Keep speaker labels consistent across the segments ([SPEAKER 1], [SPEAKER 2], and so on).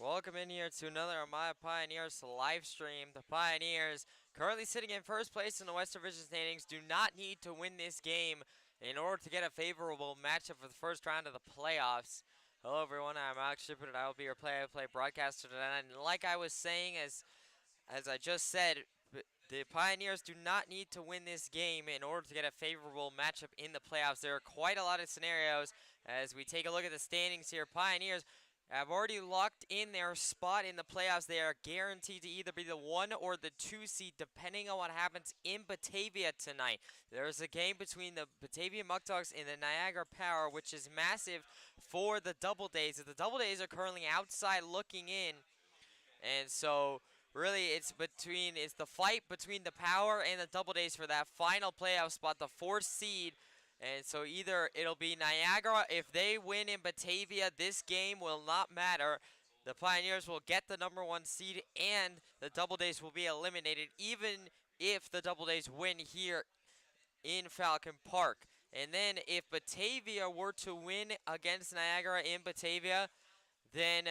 [SPEAKER 1] Welcome in here to another of my Pioneers live stream. The Pioneers, currently sitting in first place in the Western Division standings, do not need to win this game in order to get a favorable matchup for the first round of the playoffs. Hello everyone, I'm Alex Shipper and I will be your play-by-play broadcaster tonight. And like I was saying, as I just said, the Pioneers do not need to win this game in order to get a favorable matchup in the playoffs. There are quite a lot of scenarios as we take a look at the standings here. Pioneers have already locked in their spot in the playoffs. They are guaranteed to either be the 1 or the 2 seed depending on what happens in Batavia tonight. There's a game between the Batavia Muck Dogs and the Niagara Power, which is massive for the Doubledays. The Doubledays are currently outside looking in, and so really it's the fight between the Power and the Doubledays for that final playoff spot, the 4th seed. And so either it'll be Niagara. If they win in Batavia, this game will not matter. The Pioneers will get the #1 seed and the Doubledays will be eliminated, even if the Doubledays win here in Falcon Park. And then if Batavia were to win against Niagara in Batavia, then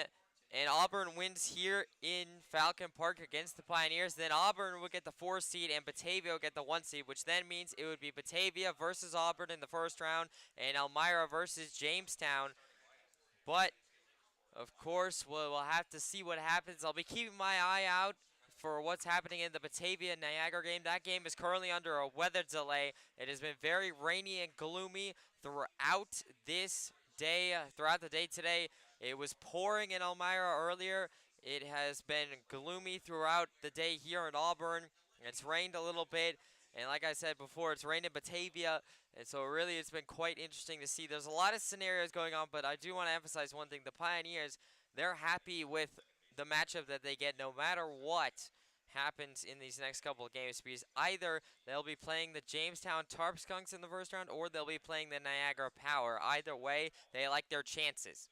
[SPEAKER 1] and Auburn wins here in Falcon Park against the Pioneers, then Auburn would get the 4 seed and Batavia would get the 1 seed, which then means it would be Batavia versus Auburn in the first round and Elmira versus Jamestown. But, of course, we'll have to see what happens. I'll be keeping my eye out for what's happening in the Batavia-Niagara game. That game is currently under a weather delay. It has been very rainy and gloomy throughout this day, throughout the day today. It was pouring in Elmira earlier. It has been gloomy throughout the day here in Auburn. It's rained a little bit. And like I said before, it's rained in Batavia. And so really it's been quite interesting to see. There's a lot of scenarios going on, but I do want to emphasize one thing. The Pioneers, they're happy with the matchup that they get no matter what happens in these next couple of games, because either they'll be playing the Jamestown Tarp Skunks in the first round or they'll be playing the Niagara Power. Either way, they like their chances.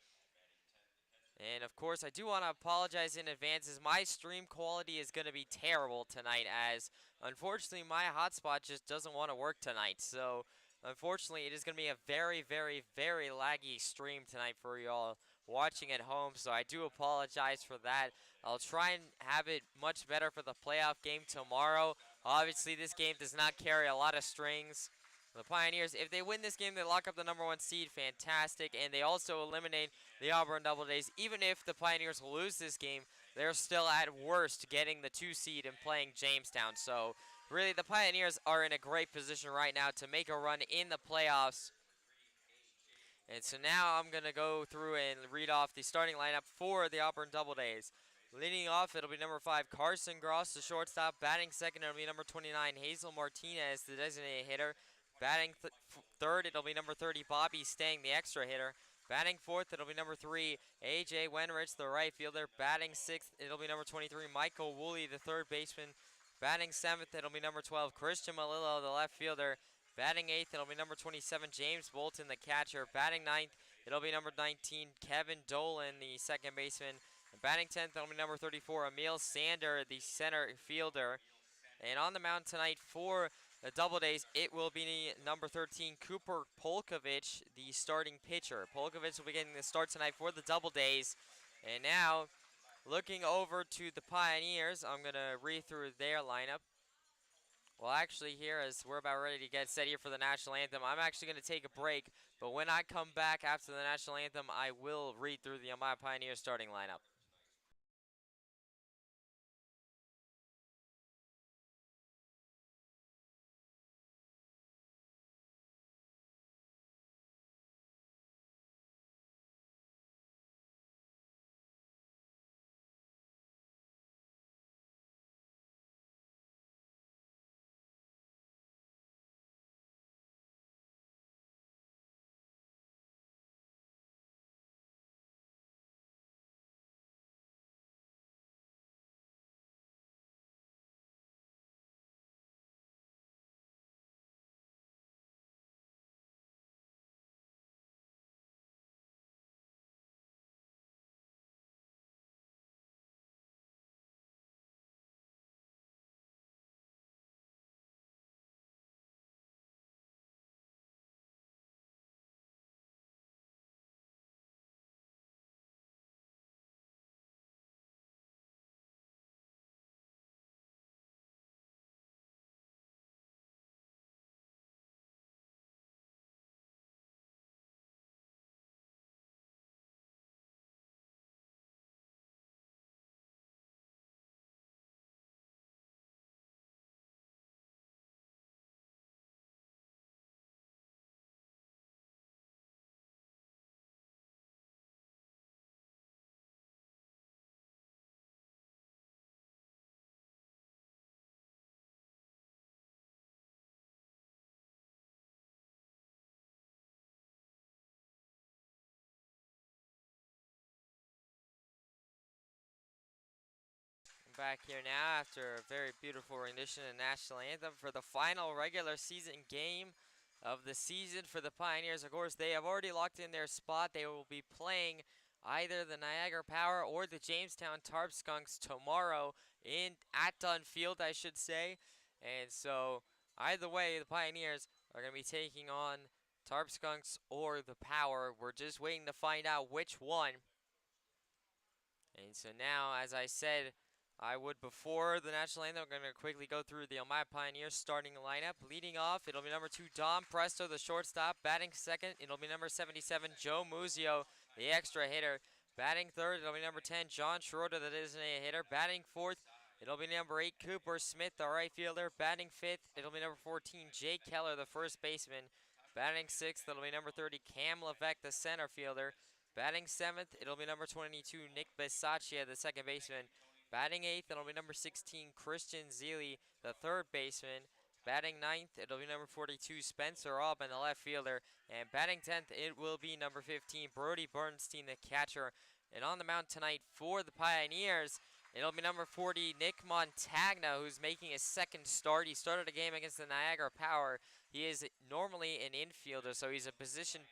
[SPEAKER 1] And of course, I do want to apologize in advance as my stream quality is going to be terrible tonight, as unfortunately my hotspot just doesn't want to work tonight. So unfortunately, it is going to be a very, very, very laggy stream tonight for y'all watching at home. So I do apologize for that. I'll try and have it much better for the playoff game tomorrow. Obviously, this game does not carry a lot of strings. The Pioneers, if they win this game, they lock up the #1 seed. Fantastic. And they also eliminate the Auburn Doubledays. Even if the Pioneers lose this game, they're still at worst getting the 2 seed and playing Jamestown. So really, the Pioneers are in a great position right now to make a run in the playoffs. And so now I'm going to go through and read off the starting lineup for the Auburn Doubledays. Leading off, it'll be #5, Carson Gross, the shortstop. Batting second, it'll be #29, Hazel Martinez, the designated hitter. Batting third, it'll be #30, Bobby Stang, the extra hitter. Batting fourth, it'll be #3, A.J. Wenrich, the right fielder. Batting sixth, it'll be #23, Michael Woolley, the third baseman. Batting seventh, it'll be #12, Christian Malillo, the left fielder. Batting eighth, it'll be #27, James Bolton, the catcher. Batting ninth, it'll be #19, Kevin Dolan, the second baseman. And batting 10th, it'll be #34, Emil Sander, the center fielder. And on the mound tonight for the Doubledays, it will be #13, Cooper Polkovich, the starting pitcher. Polkovich will be getting the start tonight for the Doubledays. And now, looking over to the Pioneers, I'm going to read through their lineup. Well, actually, here, as we're about ready to get set here for the National Anthem, I'm actually going to take a break. But when I come back after the National Anthem, I will read through the Elmira Pioneers starting lineup. back here now after a very beautiful rendition of National Anthem for the final regular season game of the season for the Pioneers. Of course, they have already locked in their spot. They will be playing either the Niagara Power or the Jamestown Tarp Skunks tomorrow at Dunn Field, I should say. And so, either way, the Pioneers are going to be taking on Tarp Skunks or the Power. We're just waiting to find out which one. And so now, as I said, I would before the national anthem, I'm going to quickly go through the Elmira Pioneers starting lineup. Leading off, it'll be number 2, Dom Presto, the shortstop. Batting second, it'll be number 77, Joe Muzio, the extra hitter. Batting third, it'll be number 10, John Schroeder, the designated hitter. Batting fourth, it'll be number 8, Cooper Smith, the right fielder. Batting fifth, it'll be number 14, Jake Keller, the first baseman. Batting sixth, it'll be number 30, Cam Levesque, the center fielder. Batting seventh, it'll be number 22, Nick Bisaccia, the second baseman. Batting eighth, it'll be number 16, Christian Zeely, the third baseman. Batting ninth, it'll be number 42, Spencer Auburn, the left fielder. And batting 10th, it will be number 15, Brody Bernstein, the catcher. And on the mound tonight for the Pioneers, it'll be number 40, Nick Montagna, who's making his second start. He started a game against the Niagara Power. He is normally an infielder, so he's a position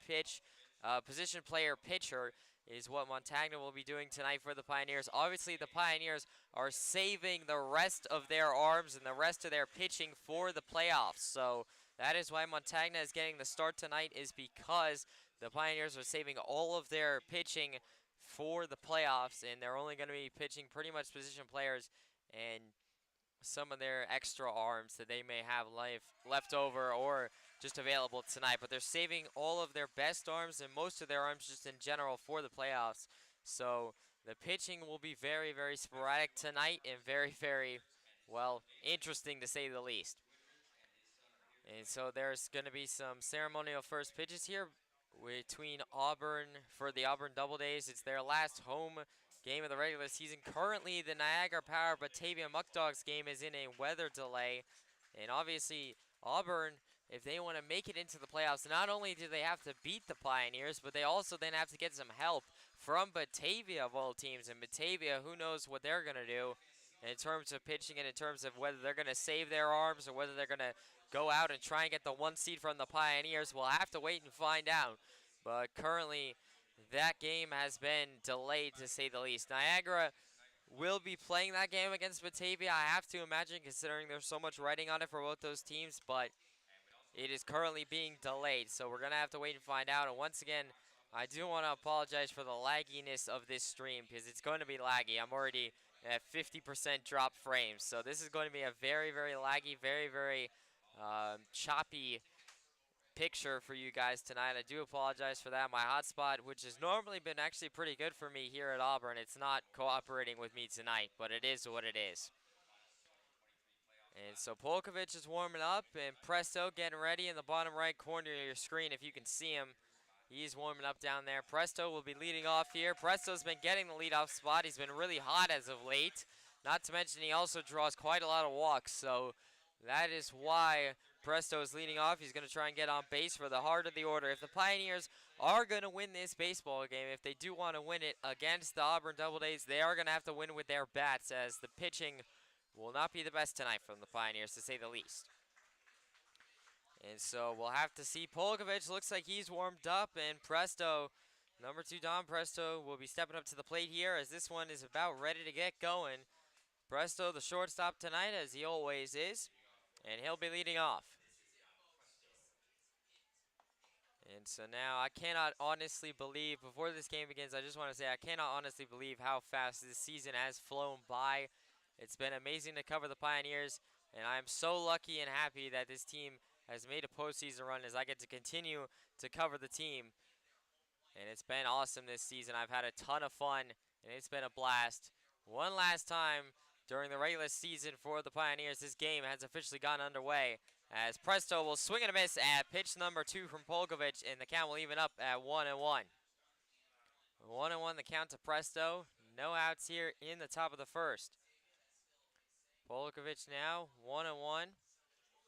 [SPEAKER 1] player pitcher is what Montagna will be doing tonight for the Pioneers. Obviously, the Pioneers are saving the rest of their arms and the rest of their pitching for the playoffs. So that is why Montagna is getting the start tonight, is because the Pioneers are saving all of their pitching for the playoffs, and they're only going to be pitching pretty much position players and some of their extra arms that they may have left over or just available tonight. But they're saving all of their best arms and most of their arms just in general for the playoffs. So the pitching will be very, very sporadic tonight and very, very, well, interesting to say the least. And so there's going to be some ceremonial first pitches here between Auburn for the Auburn Doubledays. It's their last home game of the regular season. Currently, the Niagara Power Batavia Muck Dogs game is in a weather delay. And obviously, Auburn, if they want to make it into the playoffs, not only do they have to beat the Pioneers, but they also then have to get some help from Batavia of all teams. And Batavia, who knows what they're going to do in terms of pitching and in terms of whether they're going to save their arms or whether they're going to go out and try and get the 1 seed from the Pioneers. We'll have to wait and find out. But currently, that game has been delayed, to say the least. Niagara will be playing that game against Batavia, I have to imagine, considering there's so much writing on it for both those teams. But it is currently being delayed, so we're going to have to wait and find out. And once again, I do want to apologize for the lagginess of this stream, because it's going to be laggy. I'm already at 50% drop frames, so this is going to be a very, very laggy, very, very choppy picture for you guys tonight. I do apologize for that. My hotspot, which has normally been actually pretty good for me here at Auburn, it's not cooperating with me tonight, but it is what it is. And so Polkovich is warming up, and Presto getting ready in the bottom right corner of your screen if you can see him. He's warming up down there. Presto will be leading off here. Presto's been getting the leadoff spot. He's been really hot as of late. Not to mention he also draws quite a lot of walks, so that is why Presto is leading off. He's going to try and get on base for the heart of the order. If the Pioneers are going to win this baseball game, if they do want to win it against the Auburn Doubledays, they are going to have to win with their bats, as the pitching will not be the best tonight from the Pioneers, to say the least. And so we'll have to see. Polkovich looks like he's warmed up, and Presto, number 2 Don Presto, will be stepping up to the plate here, as this one is about ready to get going. Presto, the shortstop tonight, as he always is, and he'll be leading off. And so now I cannot honestly believe, before this game begins, I just want to say I cannot honestly believe how fast this season has flown by. It's been amazing to cover the Pioneers, and I'm so lucky and happy that this team has made a postseason run, as I get to continue to cover the team. And it's been awesome this season. I've had a ton of fun, and it's been a blast. One last time during the regular season for the Pioneers, this game has officially gotten underway, as Presto will swing and a miss at pitch number 2 from Polkovich, and the count will even up at 1-1. 1-1 the count to Presto. No outs here in the top of the first. Polkovich now 1-1.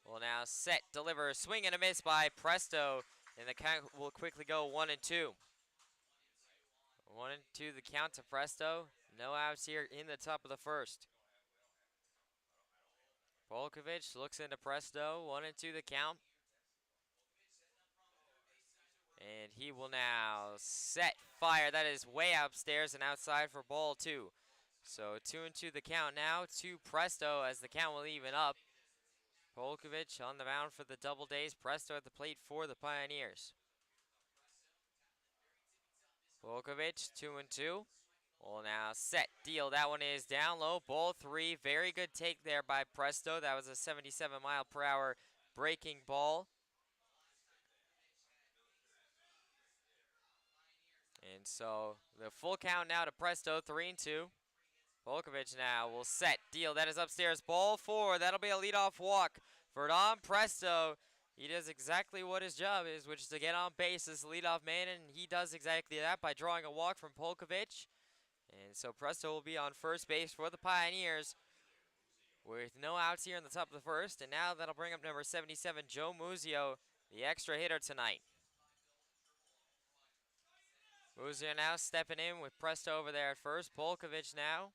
[SPEAKER 1] Will now set, deliver, swing and a miss by Presto, and the count will quickly go 1-2. 1-2 the count to Presto. No outs here in the top of the first. Polkovich looks into Presto, 1-2 the count. And he will now set fire. That is way upstairs and outside for ball 2. So 2-2 the count now to Presto as the count will even up. Polkovich on the mound for the Doubledays. Presto at the plate for the Pioneers. Polkovich 2-2. Will now set, deal. That one is down low. Ball 3. Very good take there by Presto. That was a 77-mile-per-hour breaking ball. And so the full count now to Presto, 3-2. Polkovich now will set, deal. That is upstairs. Ball 4. That'll be a leadoff walk for Don Presto. He does exactly what his job is, which is to get on base as the leadoff man, and he does exactly that by drawing a walk from Polkovich. And so Presto will be on first base for the Pioneers with no outs here in the top of the first. And now that'll bring up number 77, Joe Muzio, the extra hitter tonight. Muzio now stepping in with Presto over there at first. Polkovich now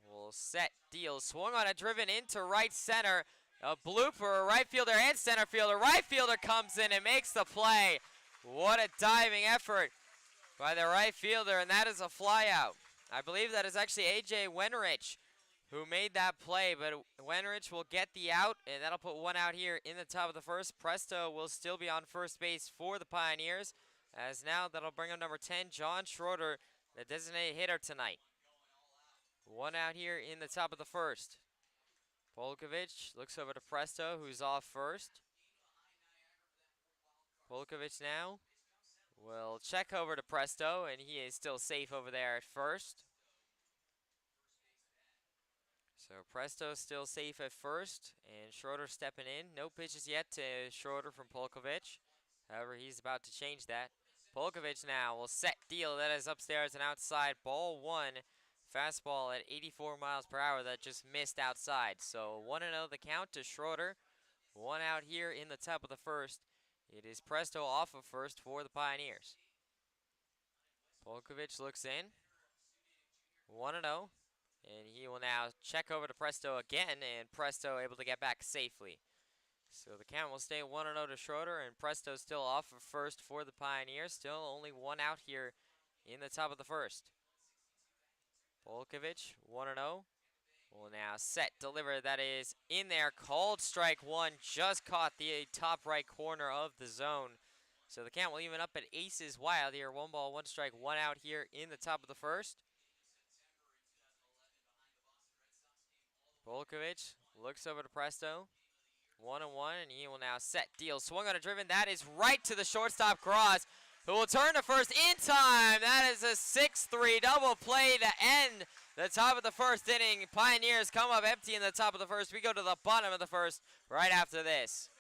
[SPEAKER 1] will set, deal. Swung on a driven into right center. A blooper, right fielder and center fielder. Right fielder comes in and makes the play. What a diving effort by the right fielder, and that is a fly out. I believe that is actually A.J. Wenrich who made that play, but Wenrich will get the out, and that'll put one out here in the top of the first. Presto will still be on first base for the Pioneers, as now that'll bring up number 10, John Schroeder, the designated hitter tonight. One out here in the top of the first. Polkovich looks over to Presto, who's off first. Polkovich now will check over to Presto, and he is still safe over there at first. So Presto still safe at first, and Schroeder stepping in. No pitches yet to Schroeder from Polkovich. However, he's about to change that. Polkovich now will set, deal. That is upstairs and outside. Ball 1. Fastball at 84 miles per hour that just missed outside. So 1-0 the count to Schroeder. One out here in the top of the first. It is Presto off of first for the Pioneers. Polkovich looks in. 1-0. And he will now check over to Presto again, and Presto able to get back safely. So the count will stay 1-0 to Schroeder, and Presto still off of first for the Pioneers. Still only one out here in the top of the first. Polkovich, 1-0. Will now set, deliver. That is in there. Called strike 1. Just caught the top right corner of the zone. So the count will even up at aces wild here. 1 ball, 1 strike, 1 out here in the top of the first. Polkovich looks over to Presto. 1-1, and he will now set, deal. Swung on a driven. That is right to the shortstop cross, who will turn to first in time. That is a 6-3 double play to end the top of the first inning. Pioneers come up empty in the top of the first. We go to the bottom of the first right after this.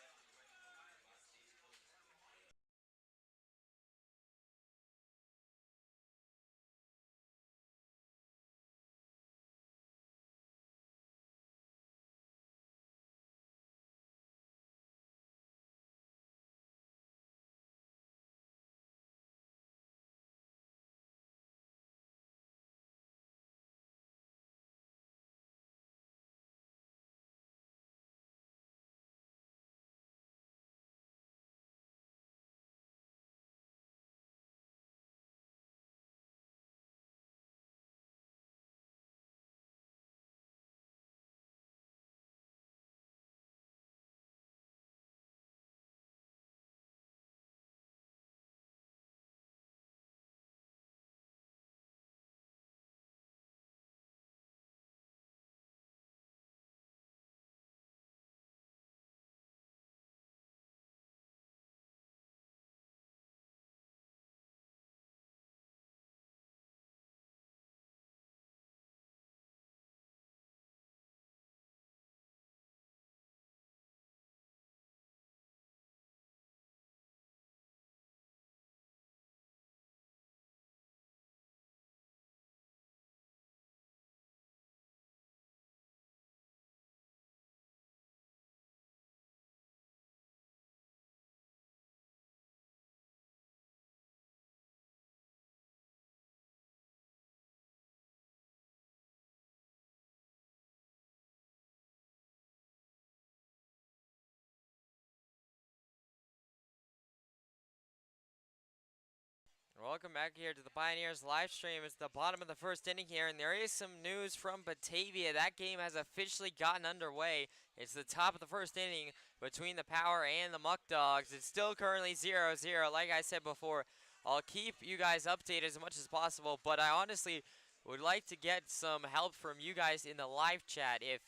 [SPEAKER 1] welcome back here to the Pioneers live stream. It's the bottom of the first inning here, and there is some news from Batavia. That game has officially gotten underway. It's the top of the first inning between the Power and the Muck Dogs. It's still currently 0-0. Like I said before, I'll keep you guys updated as much as possible, but I honestly would like to get some help from you guys in the live chat. If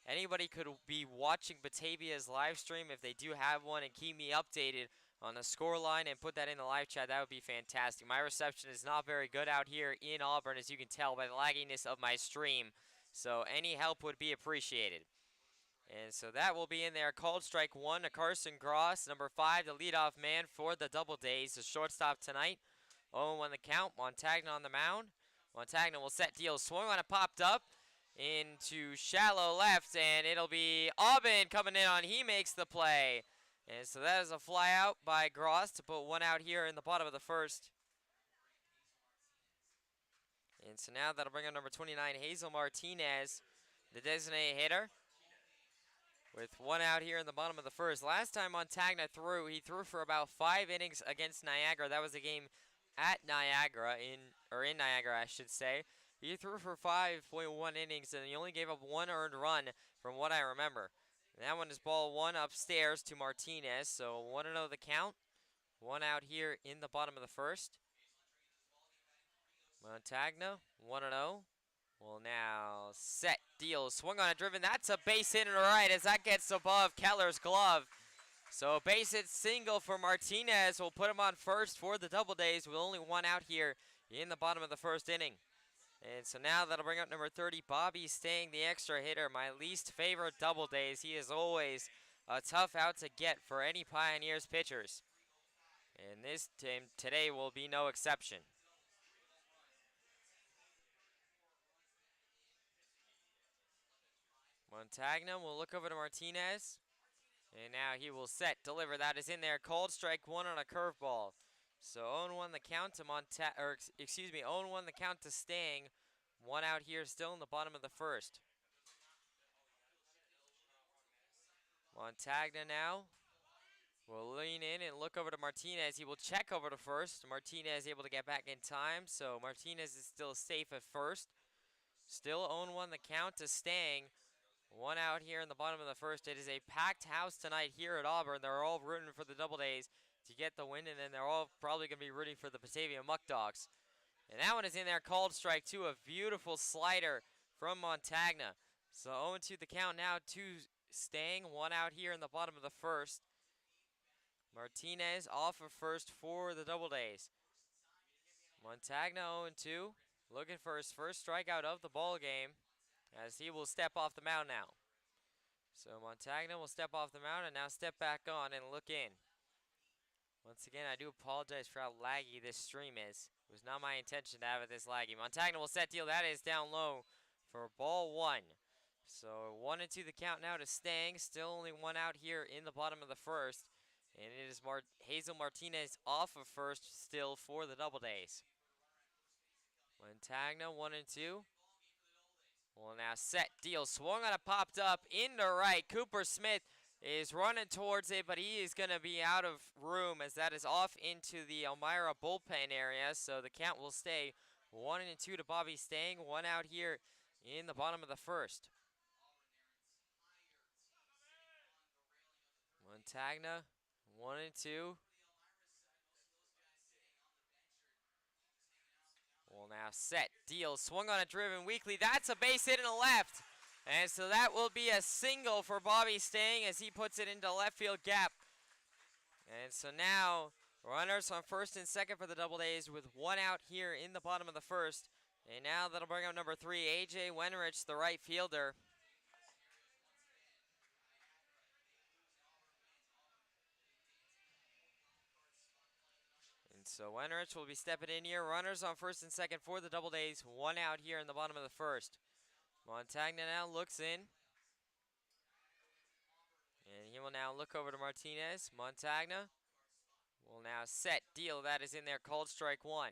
[SPEAKER 1] anybody could be watching Batavia's live stream, if they do have one, and keep me updated on the score line and put that in the live chat, that would be fantastic. My reception is not very good out here in Auburn, as you can tell by the lagginess of my stream. So any help would be appreciated. And so that will be in there. Called strike one to Carson Gross, number 5, the leadoff man for the Doubledays, the shortstop tonight. 0-1 the count. Montagna on the mound. Montagna will set deal. Swung on it, popped up into shallow left, and it'll be Auburn coming in on. He makes the play. And so that is a fly out by Gross to put one out here in the bottom of the first. And so now that'll bring up number 29, Hazel Martinez, the designated hitter, with one out here in the bottom of the first. Last time Montagna threw, he threw for about 5 innings against Niagara. That was a game at Niagara, in Niagara, I should say. He threw for 5.1 innings, and he only gave up 1 earned run from what I remember. And that one is ball 1 upstairs to Martinez, so 1-0 the count. 1 out here in the bottom of the first. Montagna, 1-0. Will now set, deal, swung on a driven. That's a base hit in the right as that gets above Keller's glove. So base hit single for Martinez will put him on first for the Doubledays with only 1 out here in the bottom of the first inning. And so now that'll bring up number 30, Bobby Stang, the extra hitter, my least favorite Doubledays. He is always a tough out to get for any Pioneers pitchers. And this team today will be no exception. Montagna will look over to Martinez. And now he will set, deliver. That is in there. Called strike 1 on a curveball. So 0-1 the count to 0-1 the count to Stang. 1 out here still in the bottom of the first. Montagna now will lean in and look over to Martinez. He will check over to first. Martinez able to get back in time, so Martinez is still safe at first. Still 0-1 the count to Stang. 1 out here in the bottom of the first. It is a packed house tonight here at Auburn. They're all rooting for the Doubledays to get the win, and then they're all probably going to be rooting for the Batavia Muck Dogs. And that one is in there, called strike 2, a beautiful slider from Montagna. So 0-2 the count now to Stang, 1 out here in the bottom of the first. Martinez off of first for the Doubledays. Montagna 0-2, looking for his first strikeout of the ball game, as he will step off the mound now. So Montagna will step off the mound and now step back on and look in. Once again, I do apologize for how laggy this stream is. It was not my intention to have it this laggy. Montagna will set deal. That is down low for ball 1. So 1-2 the count now to Stang. Still only 1 out here in the bottom of the first. And it is Hazel Martinez off of first still for the Doubledays. Montagna 1-2. Well, now set, deal, swung on it, popped up into right. Cooper Smith is running towards it, but he is going to be out of room as that is off into the Elmira bullpen area. So the count will stay 1-2 to Bobby Stang. 1 out here in the bottom of the first. Montagna 1-2. Well, now set, deal, swung on a driven weakly. That's a base hit in the left. And so that will be a single for Bobby Stang as he puts it into left field gap. And so now runners on first and second for the Doubledays with 1 out here in the bottom of the first. And now that'll bring up number 3, A.J. Wenrich, the right fielder. And so Wenrich will be stepping in here. Runners on first and second for the Doubledays. 1 out here in the bottom of the first. Montagna now looks in. And he will now look over to Martinez. Montagna will now set, deal. That is in there, called strike 1.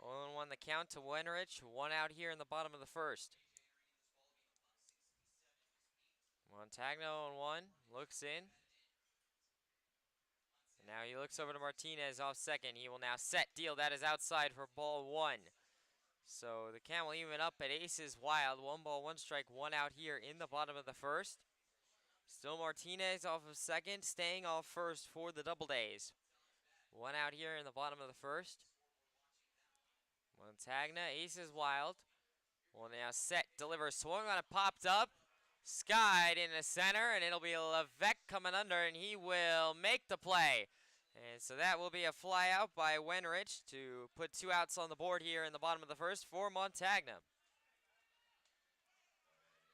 [SPEAKER 1] 0-1 the count to Wenrich. 1 out here in the bottom of the first. Montagna 0-1, looks in. Now he looks over to Martinez off second. He will now set, deal. That is outside for ball one. So the count will even up at aces wild. 1 ball, 1 strike, 1 out here in the bottom of the first. Still Martinez off of second, staying off first for the Doubledays. 1 out here in the bottom of the first. Montagna, aces wild. Will now set, deliver, swung on it, popped up. Skied in the center, and it'll be Levesque coming under, and he will make the play. And so that will be a fly out by Wenrich to put 2 outs on the board here in the bottom of the first for Montagna.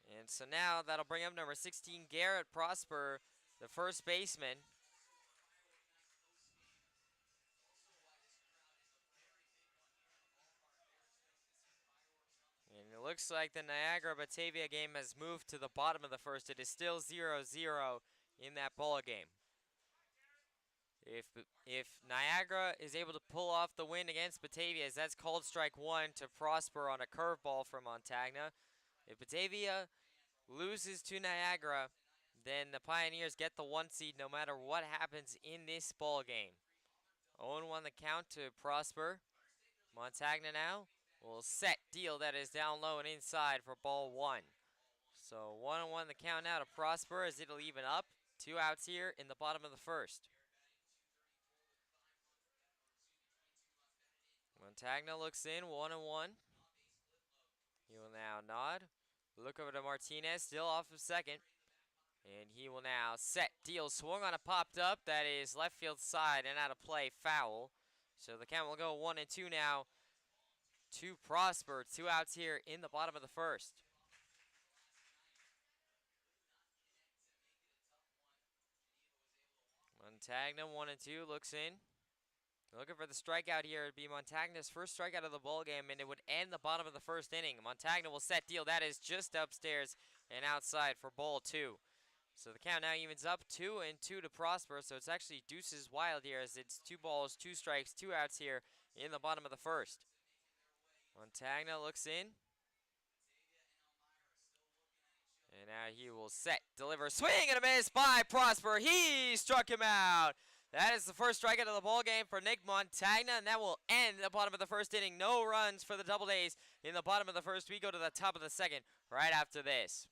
[SPEAKER 1] And so now that'll bring up number 16, Garrett Prosper, the first baseman. And it looks like the Niagara-Batavia game has moved to the bottom of the first. It is still 0-0 in that ball game. If Niagara is able to pull off the win against Batavia, as that's called strike 1 to Prosper on a curveball from Montagna. If Batavia loses to Niagara, then the Pioneers get the 1 seed no matter what happens in this ball game. 0-1 the count to Prosper. Montagna now will set, deal. That is down low and inside for ball 1. So 1-1 the count now to Prosper as it'll even up. 2 outs here in the bottom of the first. Montagna looks in, 1-1. He will now nod. Look over to Martinez, still off of second. And he will now set, deal, swung on a popped up. That is left field side and out of play, foul. So the count will go 1-2 now to Prosper. 2 outs here in the bottom of the first. Montagna 1-2, looks in. Looking for the strikeout here. It'd be Montagna's first strikeout of the ball game, and it would end the bottom of the first inning. Montagna will set, deal. That is just upstairs and outside for ball 2. So the count now evens up 2-2 to Prosper. So it's actually deuces wild here as it's 2 balls, 2 strikes, 2 outs here in the bottom of the first. Montagna looks in. And now he will set, deliver, swing and a miss by Prosper. He struck him out. That is the first strikeout of the ball game for Nick Montagna, and that will end the bottom of the first inning. No runs for the Doubledays in the bottom of the first. We go to the top of the second right after this.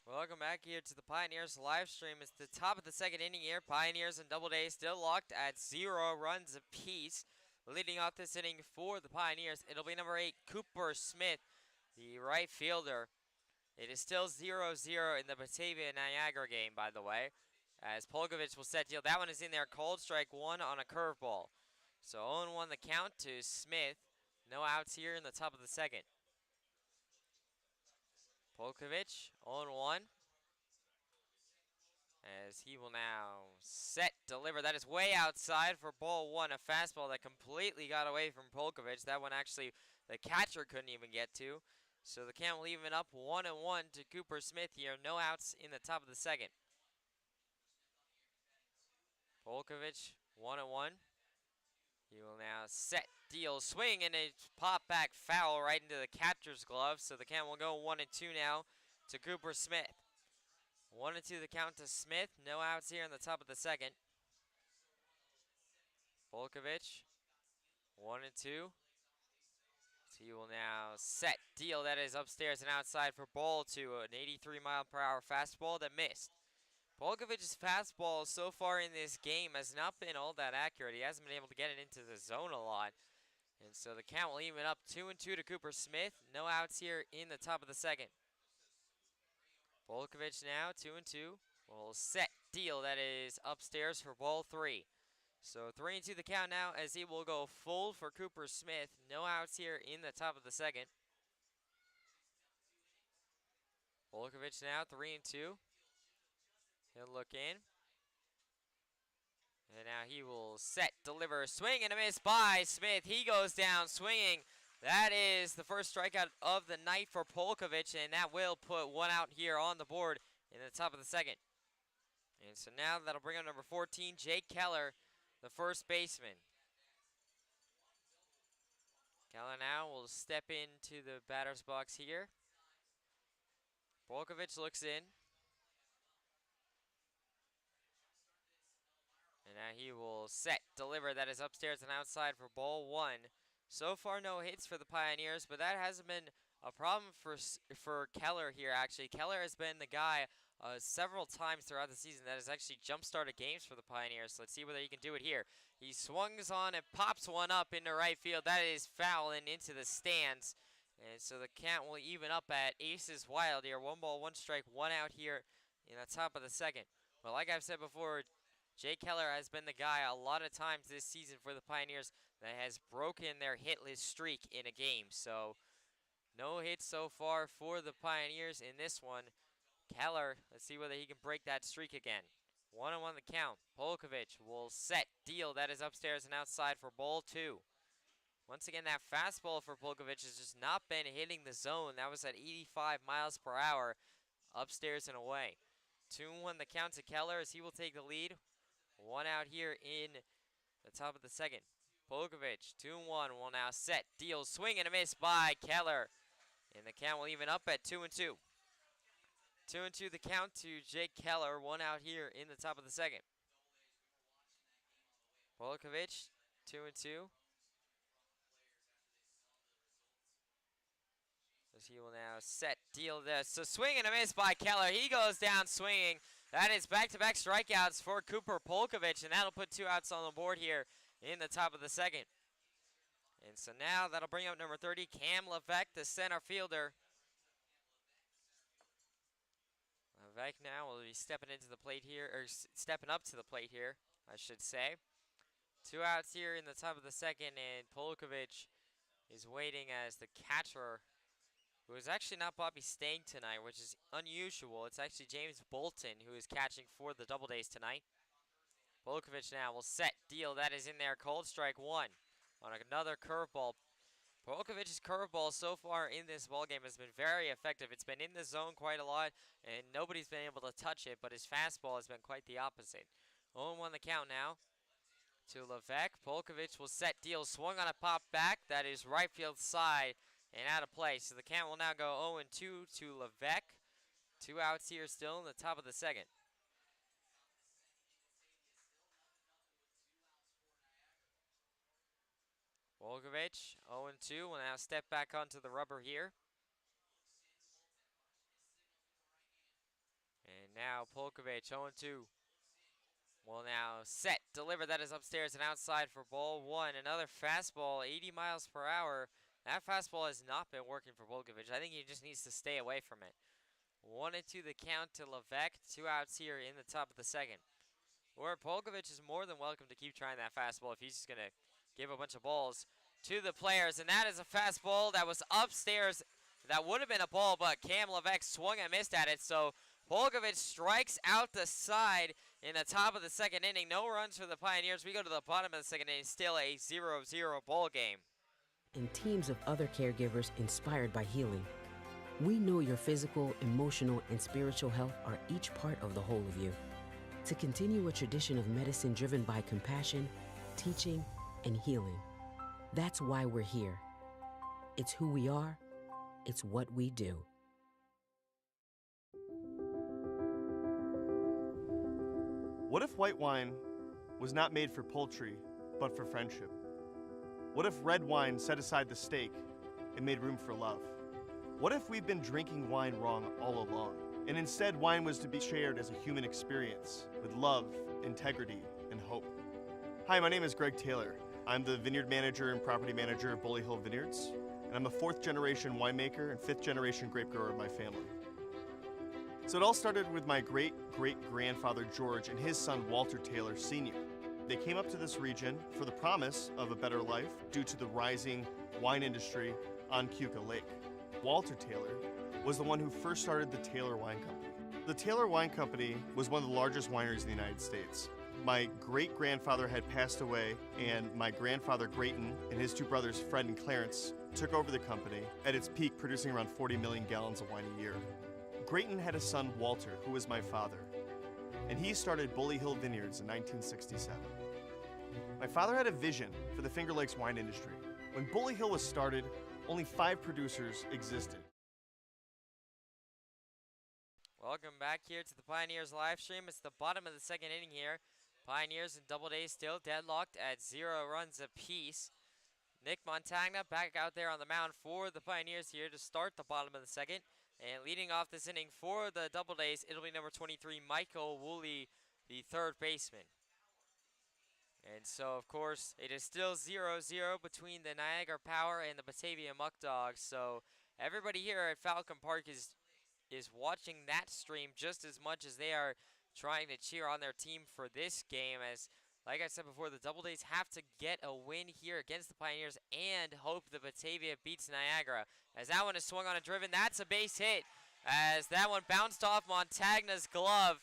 [SPEAKER 1] Welcome back here to the Pioneers live stream. It's the top of the second inning here. Pioneers and Doubledays still locked at 0 runs apiece. Leading off this inning for the Pioneers, it'll be number 8, Cooper Smith, the right fielder. It is still 0-0 in the Batavia-Niagara game, by the way, as Polkovich will set deal. That one is in there, called strike 1 on a curveball. So 0-1 the count to Smith. No outs here in the top of the second. Polkovich, 0-1. As he will now set, deliver. That is way outside for ball 1. A fastball that completely got away from Polkovich. That one actually the catcher couldn't even get to. So the count will even up 1-1 to Cooper Smith here. No outs in the top of the second. Polkovich, 1-1. He will now set, deal, swing, and a pop back foul right into the catcher's glove. So the count will go 1-2 now to Cooper Smith. 1-2 the count to Smith. No outs here in the top of the second. Polkovich, 1-2. He will now set, deal, that is upstairs and outside for ball two. An 83-mile-per-hour fastball that missed. Polkovich's fastball so far in this game has not been all that accurate. He hasn't been able to get it into the zone a lot. And so the count will even up 2-2 to Cooper Smith. No outs here in the top of the second. Polkovich now 2-2. Will set, deal, that is upstairs for ball three. So 3-2 the count now as he will go full for Cooper Smith. No outs here in the top of the second. Polkovich now 3-2. He'll look in. And now he will set, deliver, swing, and a miss by Smith. He goes down swinging. That is the first strikeout of the night for Polkovich, and that will put one out here on the board in the top of the second. And so now that'll bring up number 14, Jake Keller, the first baseman. Keller now will step into the batter's box here. Polkovich looks in. And now he will set, deliver, that is upstairs and outside for ball one. So far no hits for the Pioneers, but that hasn't been a problem for Keller here actually. Keller has been the guy several times throughout the season that has actually jump-started games for the Pioneers. So let's see whether he can do it here. He swings on and pops one up into right field. That is foul and into the stands. And so the count will even up at aces wild here. 1 ball, 1 strike, 1 out here in the top of the second. But like I've said before, Jake Keller has been the guy a lot of times this season for the Pioneers that has broken their hitless streak in a game. So no hits so far for the Pioneers in this one. Keller, let's see whether he can break that streak again. 1-1 the count. Polkovich will set, deal, that is upstairs and outside for ball two. Once again, that fastball for Polkovich has just not been hitting the zone. That was at 85 miles per hour, upstairs and away. 2-1 the count to Keller as he will take the lead. 1 out here in the top of the second. Polkovich, 2-1, will now set, deal, swing, and a miss by Keller. And the count will even up at 2-2. 2-2 the count to Jake Keller. 1 out here in the top of the second. Polkovich, 2-2. As he will now set, deal this. So swing and a miss by Keller. He goes down swinging. That is back-to-back strikeouts for Cooper Polkovich, and that'll put 2 outs on the board here in the top of the second. And so now that'll bring up number 30, Cam Levesque, the center fielder. Levesque now will be stepping into the plate here, or stepping up to the plate here, I should say. 2 outs here in the top of the second, and Polkovich is waiting as the catcher, who is actually not Bobby Stang tonight, which is unusual. It's actually James Bolton who is catching for the Doubledays tonight. Polkovich now will set, deal, that is in there, cold strike 1 on another curveball. Polkovich's curveball so far in this ballgame has been very effective. It's been in the zone quite a lot, and nobody's been able to touch it, but his fastball has been quite the opposite. 0-1 the count now to Levesque. Polkovich will set, deal, swung on a pop back. That is right field side and out of play. So the count will now go 0-2 to Levesque. 2 outs here still in the top of the second. Polkovich, 0-2, will now step back onto the rubber here. And now Polkovich, 0-2, will now set, deliver, that is upstairs and outside for ball 1. Another fastball, 80 miles per hour. That fastball has not been working for Polkovich. I think he just needs to stay away from it. 1-2 the count to Levesque. 2 outs here in the top of the second. Or Polkovich is more than welcome to keep trying that fastball if he's just going to give a bunch of balls to the players. And that is a fastball that was upstairs. That would have been a ball, but Cam Levesque swung and missed at it. So Polkovich strikes out the side in the top of the second inning. No runs for the Pioneers. We go to the bottom of the second inning. Still a 0-0 ball game.
[SPEAKER 2] And teams of other caregivers inspired by healing. We know your physical, emotional, and spiritual health are each part of the whole of you. To continue a tradition of medicine driven by compassion, teaching, and healing, That's why we're here. It's who we are. It's what we do.
[SPEAKER 3] What if white wine was not made for poultry, but for friendship? What if red wine set aside the steak and made room for love? What if we've been drinking wine wrong all along, and instead wine was to be shared as a human experience with love, integrity, and hope? Hi, my name is Greg Taylor. I'm the vineyard manager and property manager of Bully Hill Vineyards, and I'm a 4th generation winemaker and 5th generation grape grower of my family. So it all started with my great-great-grandfather George and his son Walter Taylor Sr. They came up to this region for the promise of a better life due to the rising wine industry on Keuka Lake. Walter Taylor was the one who first started the Taylor Wine Company. The Taylor Wine Company was one of the largest wineries in the United States. My great-grandfather had passed away, and my grandfather Grayton and his 2 brothers Fred and Clarence took over the company at its peak, producing around 40 million gallons of wine a year. Grayton had a son, Walter, who was my father, and he started Bully Hill Vineyards in 1967. My father had a vision for the Finger Lakes wine industry. When Bully Hill was started, only 5 producers existed.
[SPEAKER 1] Welcome back here to the Pioneers live stream. It's the bottom of the 2nd inning here. Pioneers and Doubledays still deadlocked at 0 runs apiece. Nick Montagna back out there on the mound for the Pioneers here to start the bottom of the 2nd. And leading off this inning for the Doubledays, it'll be number 23, Michael Woolley, the 3rd baseman. And so, of course, it is still 0-0 between the Niagara Power and the Batavia Muck Dogs. So everybody here at Falcon Park is watching that stream just as much as they are trying to cheer on their team for this game. As, like I said before, the Doubledays have to get a win here against the Pioneers and hope the Batavia beats Niagara. As that one is swung on and driven, that's a base hit. As that one bounced off Montagna's glove.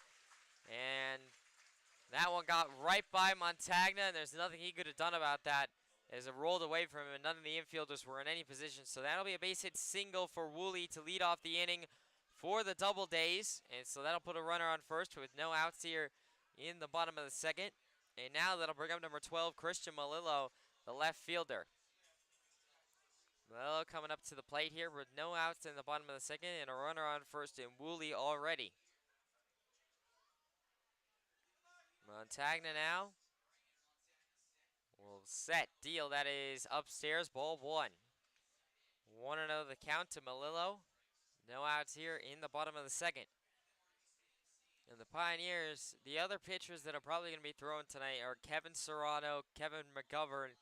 [SPEAKER 1] And that one got right by Montagna, and there's nothing he could have done about that as it rolled away from him, and none of the infielders were in any position. So that'll be a base hit single for Woolley to lead off the inning for the Doubledays. And so that'll put a runner on first with no outs here in the bottom of the 2nd. And now that'll bring up number 12, Christian Malillo, the left fielder. Malillo coming up to the plate here with no outs in the bottom of the 2nd and a runner on first in Woolley already. Montagna now will set, deal, that is upstairs, ball 1. 1-0 the count to Malillo. No outs here in the bottom of the 2nd. And the Pioneers, the other pitchers that are probably going to be thrown tonight are Kevin Serrano, Kevin McGovern,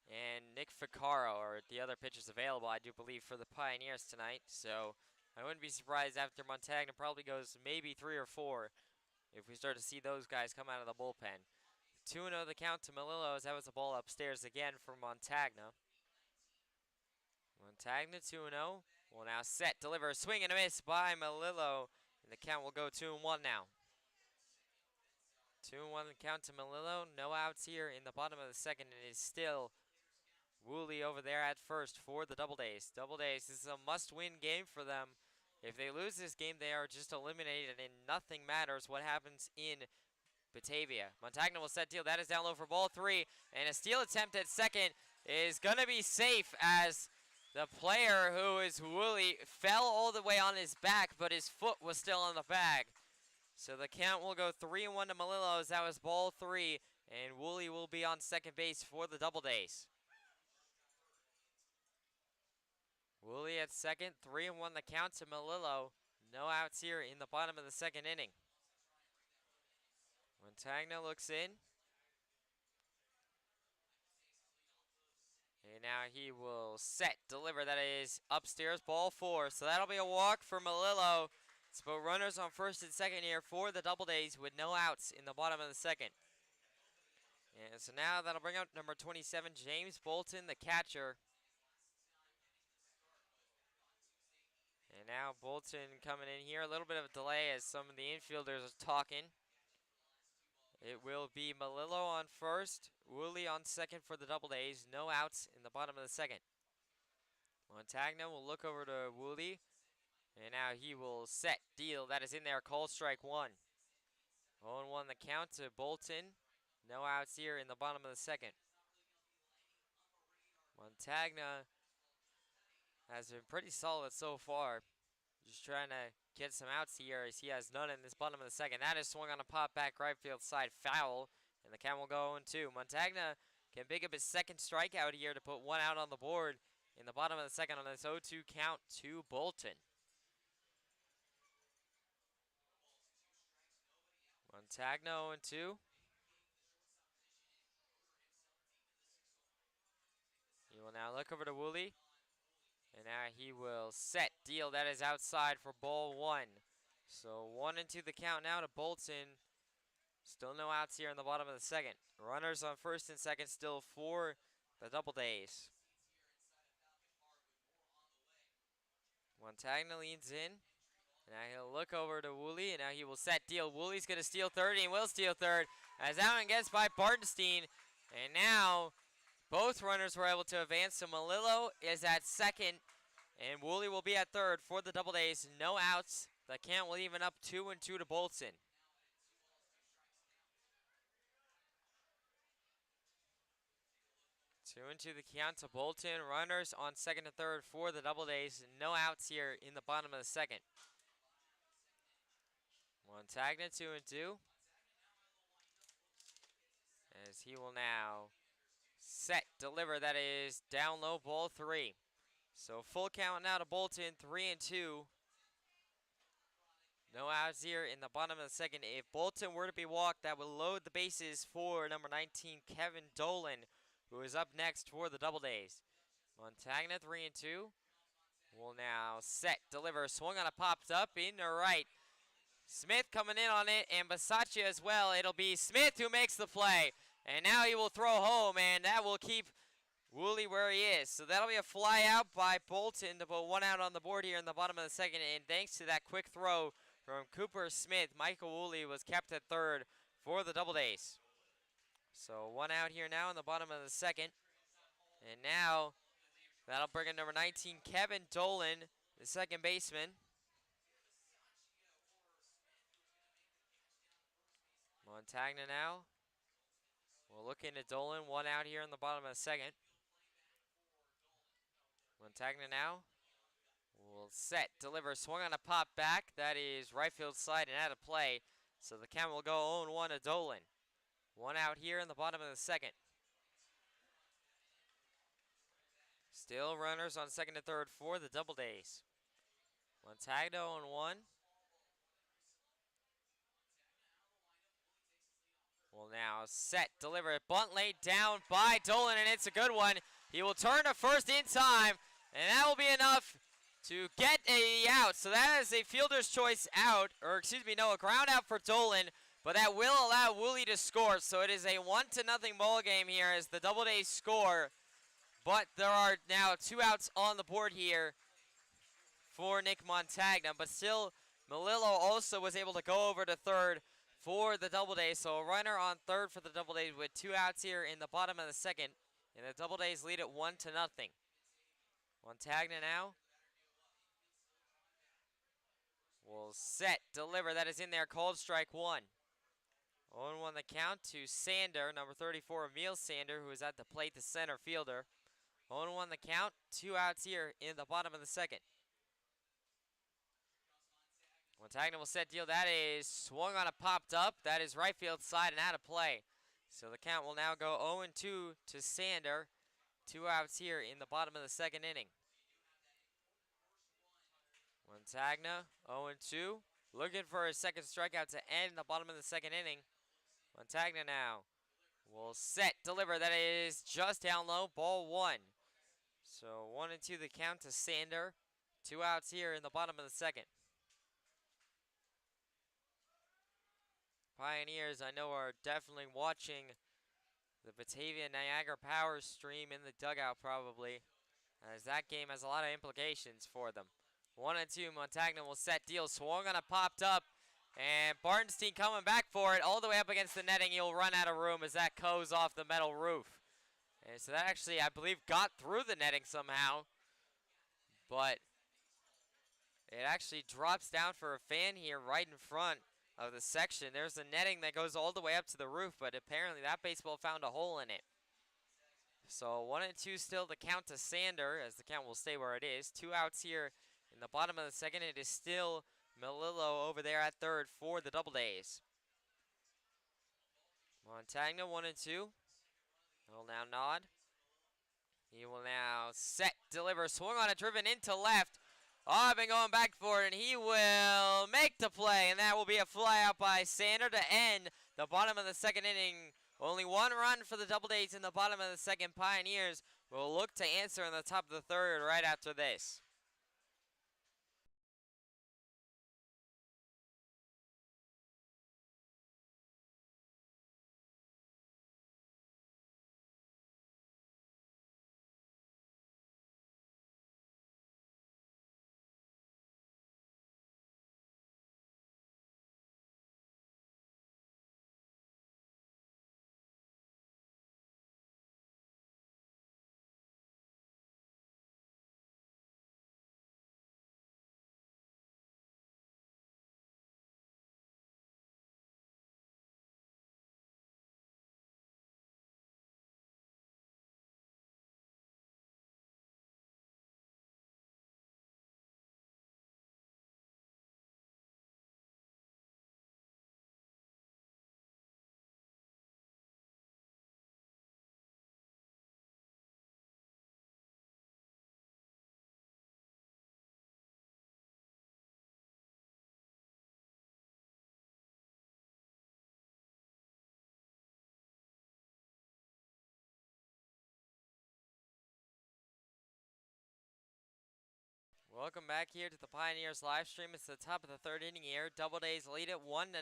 [SPEAKER 1] and Nick Ficcaro are the other pitchers available, I do believe, for the Pioneers tonight. So I wouldn't be surprised after Montagna probably goes maybe 3 or 4 if we start to see those guys come out of the bullpen. 2-0 the count to Malillo as that was a ball upstairs again for Montagna. Montagna 2-0. Will now set, deliver, swing and a miss by Malillo. And the count will go 2-1 now. 2-1 the count to Malillo. No outs here in the bottom of the 2nd. It is still Woolley over there at first for the Doubledays. Doubledays, this is a must-win game for them. If they lose this game, they are just eliminated and nothing matters what happens in Batavia. Montagna will set, deal. That is down low for ball 3. And a steal attempt at second is going to be safe as the player, who is Woolley, fell all the way on his back, but his foot was still on the bag. So the count will go 3-1 to Malillo as that was ball 3, and Woolley will be on second base for the Doubledays. Woolley at second, 3-1 the count to Malillo. No outs here in the bottom of the 2nd inning. Montagna looks in. And now he will set, deliver, that is upstairs, ball 4. So that'll be a walk for Malillo. Let's put runners on first and second here for the Doubledays with no outs in the bottom of the 2nd. And so now that'll bring out number 27, James Bolton, the catcher. And now Bolton coming in here. A little bit of a delay as some of the infielders are talking. It will be Malillo on first, Woolley on second for the Doubledays. No outs in the bottom of the 2nd. Montagna will look over to Woolley. And now he will set, deal. That is in there, call strike 1. 0-1 the count to Bolton. No outs here in the bottom of the 2nd. Montagna has been pretty solid so far. Just trying to get some outs here as he has none in this bottom of the second. That is swung on a pop back right field side foul. And the count will go 0-2. Montagna can pick up his second strikeout here to put one out on the board in the bottom of the second on this 0-2 count to Bolton. Montagna 0-2. He will now look over to Woolley. And now he will set deal. That is outside for ball one. So 1-2 the count now to Bolton. Still no outs here in the bottom of the second. Runners on first and second still for the Doubledays. Montagna leans in. And now he'll look over to Woolley, and now he will set deal. Woolley's going to steal third, and he will steal third. As Allen gets by Bartenstein. And now both runners were able to advance. So Melillo is at second, and Woolley will be at third for the Doubledays. No outs. The count will even up 2-2 to Bolton. 2-2 the count to Bolton. Runners on second and third for the Doubledays. No outs here in the bottom of the second. Montagna 2-2. As he will now set, deliver. That is down low, ball three. So full count now to Bolton, 3-2. No outs here in the bottom of the second. If Bolton were to be walked, that would load the bases for number 19, Kevin Dolan, who is up next for the Doubledays. Montagna 3-2. Will now set, deliver, swung on a popped up in the right. Smith coming in on it, and Basaccia as well. It'll be Smith who makes the play. And now he will throw home, and that will keep Woolley where he is. So that'll be a fly out by Bolton to put one out on the board here in the bottom of the second. And thanks to that quick throw from Cooper Smith, Michael Woolley was kept at third for the Doubledays. So one out here now in the bottom of the second. And now that'll bring in number 19, Kevin Dolan, the second baseman. Montagna now. We'll look into Dolan. One out here in the bottom of the second. Montagna now. Will set, deliver, swung on a pop back. That is right field slide and out of play. So the count will go 0-1 to Dolan. One out here in the bottom of the second. Still runners on second and third for the Doubledays. Montagna 0-1. Will now set, deliver, bunt laid down by Dolan, and it's a good one. He will turn to first in time, and that will be enough to get a out. So that is a fielder's choice out, or excuse me, no, a ground out for Dolan, but that will allow Woolley to score. So it is a 1-0 ball game here as the Doubledays score, but there are now two outs on the board here for Nick Montagna, but still Melillo also was able to go over to third for the Doubledays. So a runner on third for the Doubledays with two outs here in the bottom of the second. And the Doubledays lead it 1-0. Montagna now will set, deliver. That is in there, called strike one. 0-1 the count to Sander, number 34, Emil Sander, who is at the plate, the center fielder. 0-1 the count, two outs here in the bottom of the second. Montagna will set deal. That is swung on a popped up. That is right field side and out of play. So the count will now go 0-2 to Sander. Two outs here in the bottom of the second inning. Montagna 0-2. Looking for a second strikeout to end the bottom of the second inning. Montagna now will set, deliver. That is just down low, ball one. So 1-2 the count to Sander. Two outs here in the bottom of the second. Pioneers, I know, are definitely watching the Batavia Niagara Power stream in the dugout probably, as that game has a lot of implications for them. 1-2, Montagna will set deal, swung on a popped up, and Bartenstein coming back for it all the way up against the netting. He'll run out of room as that goes off the metal roof. And so that actually, I believe, got through the netting somehow, but it actually drops down for a fan here right in front of the section. There's a netting that goes all the way up to the roof, but apparently that baseball found a hole in it. So 1-2 still the count to Sander, as the count will stay where it is. 2 outs here in the bottom of the second. It is still Melillo over there at third for the Doubledays. Montagna 1-2. He'll now nod. He will now set, deliver, swung on it, driven into left. I've been going back for it, and he will make the play, and that will be a fly out by Sander to end the bottom of the second inning. Only 1 run for the Doubledays in the bottom of the second. Pioneers will look to answer in the top of the third right after this. Welcome back here to the Pioneers live stream. It's the top of the third inning here. Doubledays lead it 1-0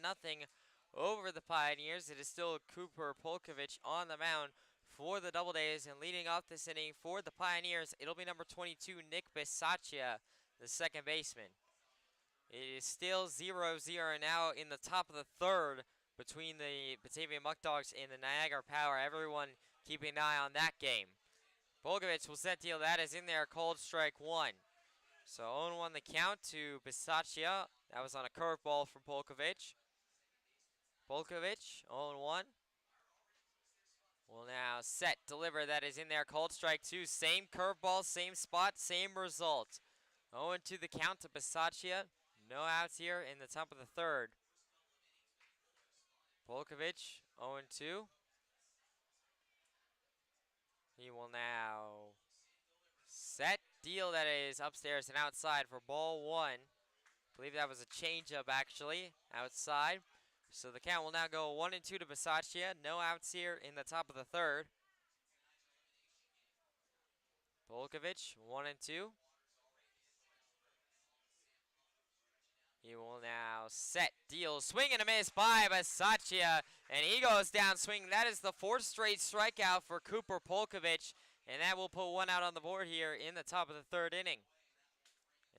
[SPEAKER 1] over the Pioneers. It is still Cooper Polkovich on the mound for the Doubledays, and leading off this inning for the Pioneers, it'll be number 22, Nick Bisaccia, the second baseman. It is still 0-0 now in the top of the third between the Batavia Muck Dogs and the Niagara Power. Everyone keeping an eye on that game. Polkovich will set deal. That is in there, called strike 1. So 0-1 the count to Bisaccia. That was on a curveball from Polkovich. Polkovich, 0-1. Will now set, deliver. That is in there, called strike 2. Same curveball, same spot, same result. 0-2 the count to Bisaccia. No outs here in the top of the third. Polkovich, 0-2. He will now set, deal. That is upstairs and outside for ball 1. I believe that was a changeup actually, outside. So the count will now go 1-2 to Bisaccia. No outs here in the top of the third. Polkovich, 1-2. He will now set, deal, swing and a miss by Bisaccia, and he goes down swinging. That is the 4th straight strikeout for Cooper Polkovich, and that will put 1 out on the board here in the top of the third inning.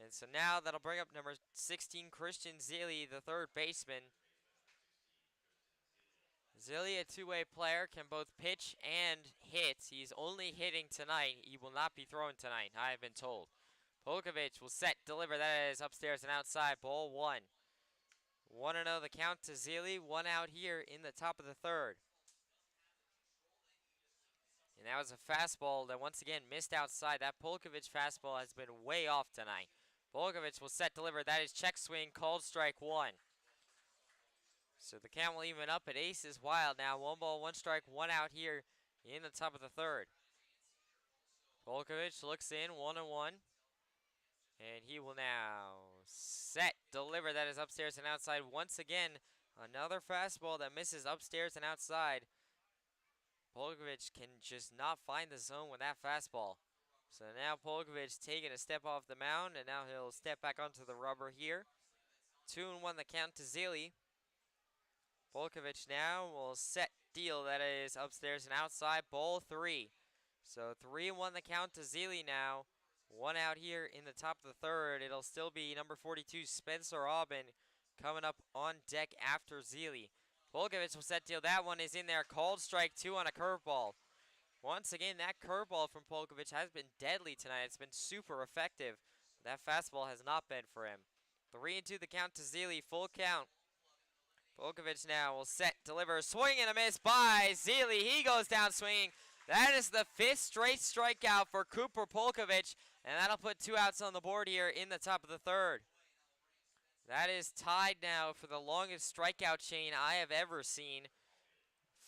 [SPEAKER 1] And so now that'll bring up number 16, Christian Zilli, the third baseman. Zilli, a two-way player, can both pitch and hit. He's only hitting tonight. He will not be throwing tonight, I have been told. Polkovich will set, deliver. That is upstairs and outside, ball 1. 1-0 the count to Zilli. 1 out here in the top of the third. And that was a fastball that once again missed outside. That Polkovich fastball has been way off tonight. Polkovich will set, deliver. That is check swing, called strike 1. So the count will even up at aces wild now. 1 ball, 1 strike, 1 out here in the top of the third. Polkovich looks in, 1-1. And he will now set, deliver. That is upstairs and outside. Once again, another fastball that misses upstairs and outside. Polkovich can just not find the zone with that fastball. So now Polkovich taking a step off the mound, and now he'll step back onto the rubber here. 2-1 the count to Zilli. Polkovich now will set, deal. That is upstairs and outside, ball 3. So 3-1 the count to Zilli now. 1 out here in the top of the third. It'll still be number 42, Spencer Auburn, coming up on deck after Zilli. Polkovich will set, deal. That one is in there, called strike 2 on a curveball. Once again, that curveball from Polkovich has been deadly tonight. It's been super effective. That fastball has not been for him. 3-2 the count to Zilli, full count. Polkovich now will set, deliver, swing and a miss by Zilli. He goes down swinging. That is the 5th straight strikeout for Cooper Polkovich, and that'll put 2 outs on the board here in the top of the 3rd. That is tied now for the longest strikeout chain I have ever seen.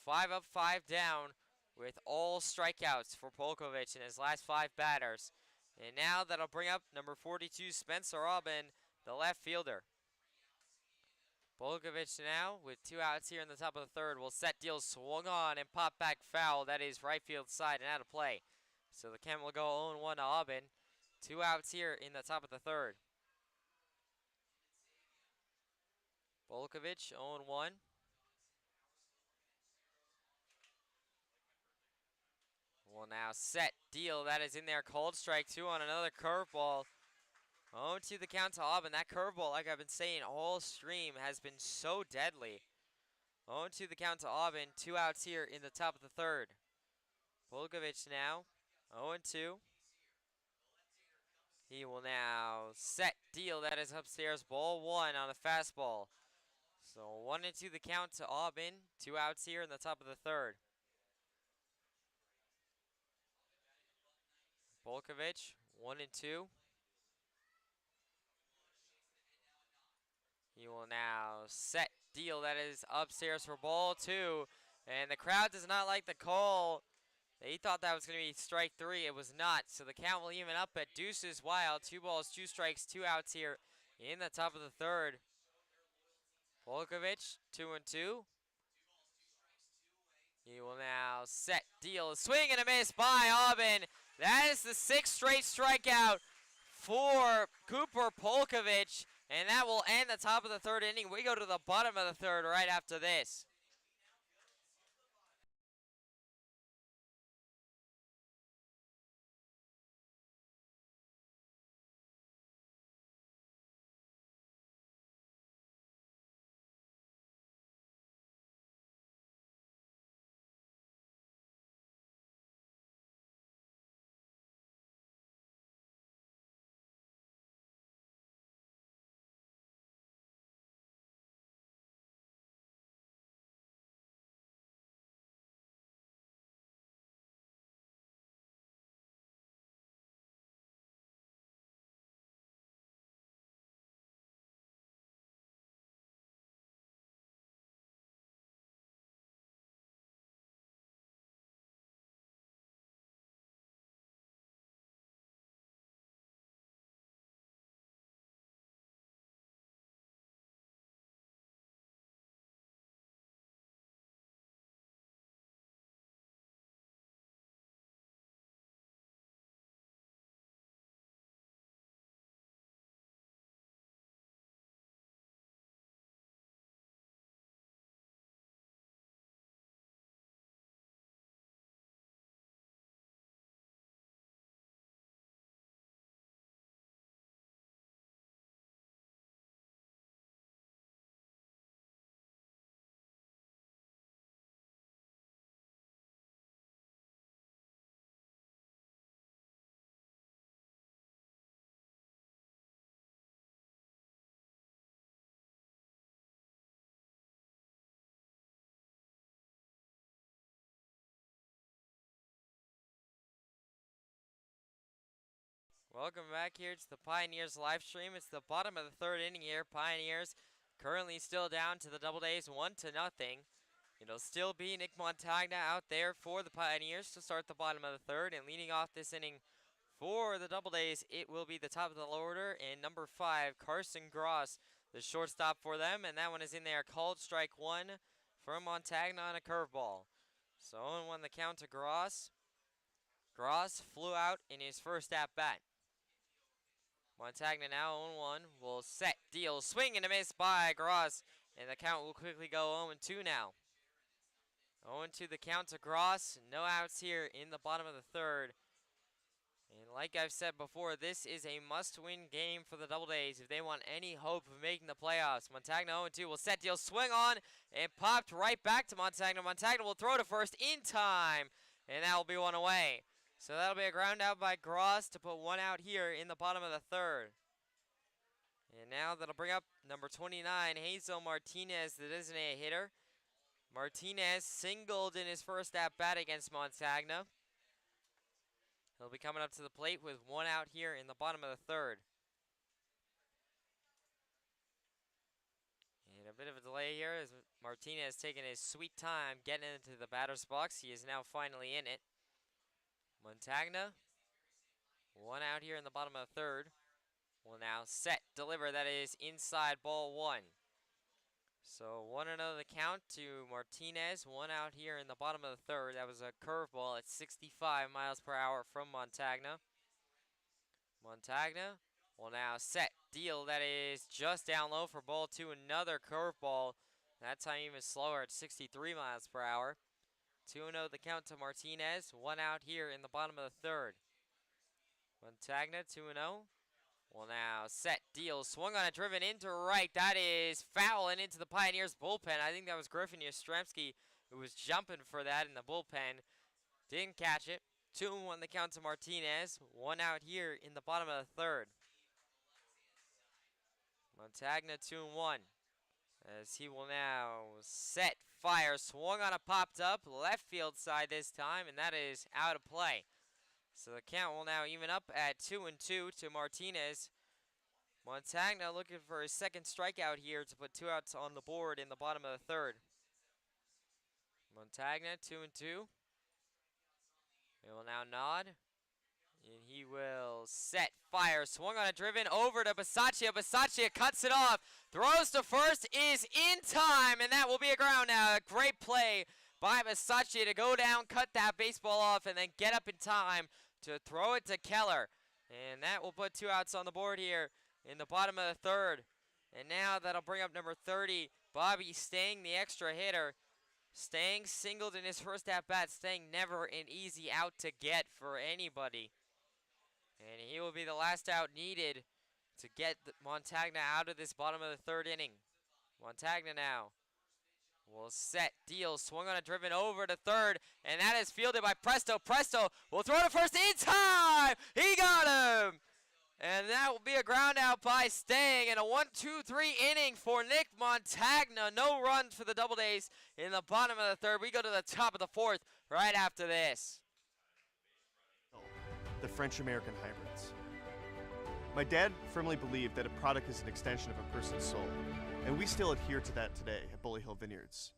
[SPEAKER 1] 5 up, 5 down with all strikeouts for Polkovich in his last 5 batters. And now that'll bring up number 42, Spencer Auburn, the left fielder. Polkovich now with 2 outs here in the top of the 3rd will set, deal, swung on, and pop back foul. That is right field side and out of play. So the count will go 0-1 to Auburn. 2 outs here in the top of the 3rd. Polkovich 0-1. Will now set, deal. That is in there. Called strike 2 on another curveball. 0-2 the count to Auburn. That curveball, like I've been saying all stream, has been so deadly. 0-2 the count to Auburn. 2 outs here in the top of the 3rd. Polkovich now 0-2. He will now set, deal. That is upstairs. Ball 1 on a fastball. So 1-2 the count to Auburn. 2 outs here in the top of the 3rd. Polkovich 1-2. He will now set, deal. That is upstairs for ball 2. And the crowd does not like the call. They thought that was going to be strike 3. It was not. So the count will even up at deuces wild. 2 balls, 2 strikes, 2 outs here in the top of the 3rd. Polkovich 2-2. He will now set, deal, swing and a miss by Auburn. That is the 6th straight strikeout for Cooper Polkovich, and that will end the top of the 3rd inning. We go to the bottom of the 3rd right after this. Welcome back here to the Pioneers live stream. It's the bottom of the 3rd inning here. Pioneers currently still down to the Doubledays 1-0. It'll still be Nick Montagna out there for the Pioneers to start the bottom of the 3rd. And leading off this inning for the Doubledays, it will be the top of the order and number 5, Carson Gross, the shortstop for them. And that one is in there. Called strike 1 from Montagna on a curveball. So 0-1 the count to Gross. Gross flew out in his first at-bat. Montagna now 0-1 will set, deal, swing and a miss by Gross, and the count will quickly go 0-2 now. 0-2 the count to Gross, no outs here in the bottom of the 3rd. And like I've said before, this is a must-win game for the Doubledays if they want any hope of making the playoffs. Montagna 0-2 will set, deal, swing on, and popped right back to Montagna. Montagna will throw to first in time, and that will be 1 away. So that'll be a ground out by Gross to put 1 out here in the bottom of the 3rd. And now that'll bring up number 29, Hazel Martinez, the designated hitter. Martinez singled in his first at-bat against Montagna. He'll be coming up to the plate with one out here in the bottom of the third. And a bit of a delay here as Martinez taking his sweet time getting into the batter's box. He is now finally in it. Montagna, one out here in the bottom of the third. Will now set, deliver, that is inside, ball one. So 1-0 the count to Martinez, one out here in the bottom of the third. That was a curveball at 65 miles per hour from Montagna. Montagna will now set, deal, that is just down low for ball two. Another curveball, that time even slower at 63 miles per hour. 2-0 the count to Martinez, one out here in the bottom of the third. Montagna 2-0. Will now set, deal, swung on a driven into right. That is foul and into the Pioneers bullpen. I think that was Griffin Yastrzemski who was jumping for that in the bullpen. Didn't catch it. 2-1 the count to Martinez. One out here in the bottom of the third. Montagna 2-1. As he will now set, fire, swung on a popped up, left field side this time, and that is out of play. So the count will now even up at 2-2 to Martinez. Montagna looking for his second strikeout here to put two outs on the board in the bottom of the third. Montagna 2-2. He will now nod. And he will set, fire, swung on a driven over to Bisaccia. Bisaccia cuts it off, throws to first, is in time, and that will be a ground now. A great play by Bisaccia to go down, cut that baseball off, and then get up in time to throw it to Keller. And that will put two outs on the board here in the bottom of the third. And now that'll bring up number 30, Bobby Stang, the extra hitter. Stang singled in his first at-bat. Stang never an easy out to get for anybody. And he will be the last out needed to get Montagna out of this bottom of the third inning. Montagna now will set, deal, swung on a driven over to third, and that is fielded by Presto. Presto will throw to first in time. He got him. And that will be a ground out by Stang, and a 1-2-3 inning for Nick Montagna. No runs for the Doubledays in the bottom of the third. We go to the top of the fourth right after this.
[SPEAKER 3] The French-American hybrids. My dad firmly believed that a product is an extension of a person's soul, and we still adhere to that today at Bully Hill Vineyards.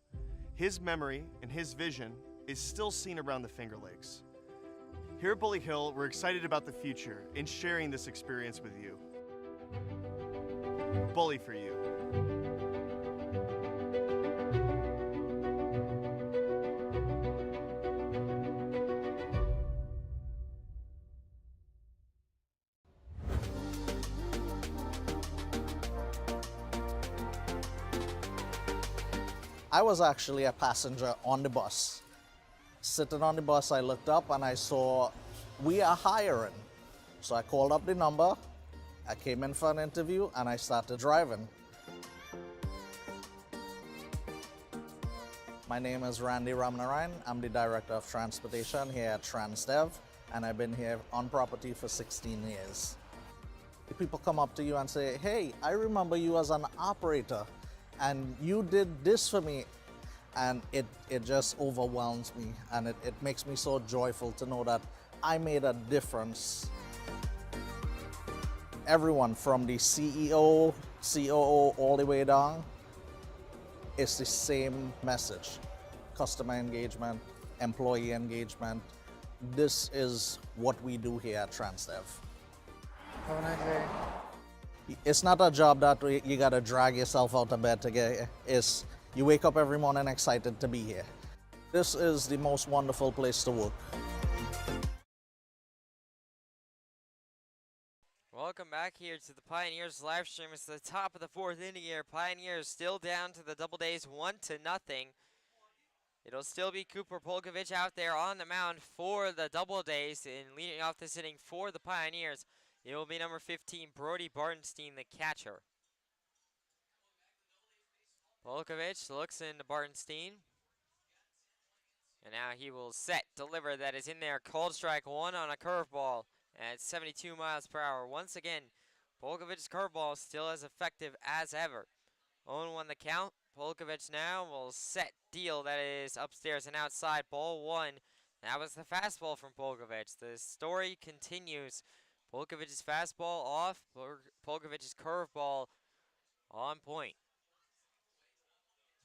[SPEAKER 3] His memory and his vision is still seen around the Finger Lakes. Here at Bully Hill, we're excited about the future and sharing this experience with you. Bully for you.
[SPEAKER 4] I was actually a passenger on the bus. Sitting on the bus, I looked up and I saw we are hiring. So I called up the number, I came in for an interview, and I started driving. My name is Randy Ramnarayan. I'm the Director of Transportation here at TransDev, and I've been here on property for 16 years. People come up to you and say, hey, I remember you as an operator, and you did this for me. And it just overwhelms me, and it makes me so joyful to know that I made a difference. Everyone from the CEO, COO, all the way down, it's the same message. Customer engagement, employee engagement. This is what we do here at TransDev.
[SPEAKER 5] Have a nice day.
[SPEAKER 4] It's not a job that you gotta drag yourself out of bed to get here. You wake up every morning excited to be here. This is the most wonderful place to work.
[SPEAKER 1] Welcome back here to the Pioneers live stream. It's the top of the fourth inning here. Pioneers still down to the Doubledays 1-0. It'll still be Cooper Polkovich out there on the mound for the Doubledays, and leading off this inning for the Pioneers, it will be number 15, Brody Bartenstein, the catcher. Polkovich looks into Bartenstein. And now he will set, deliver, that is in there. Cold strike one on a curveball at 72 miles per hour. Once again, Polkovich's curveball still as effective as ever. 0-1 the count. Polkovich now will set deal. That is upstairs and outside. Ball 1. That was the fastball from Polkovich. The story continues. Polkovich's fastball off. Polkovich's curveball on point.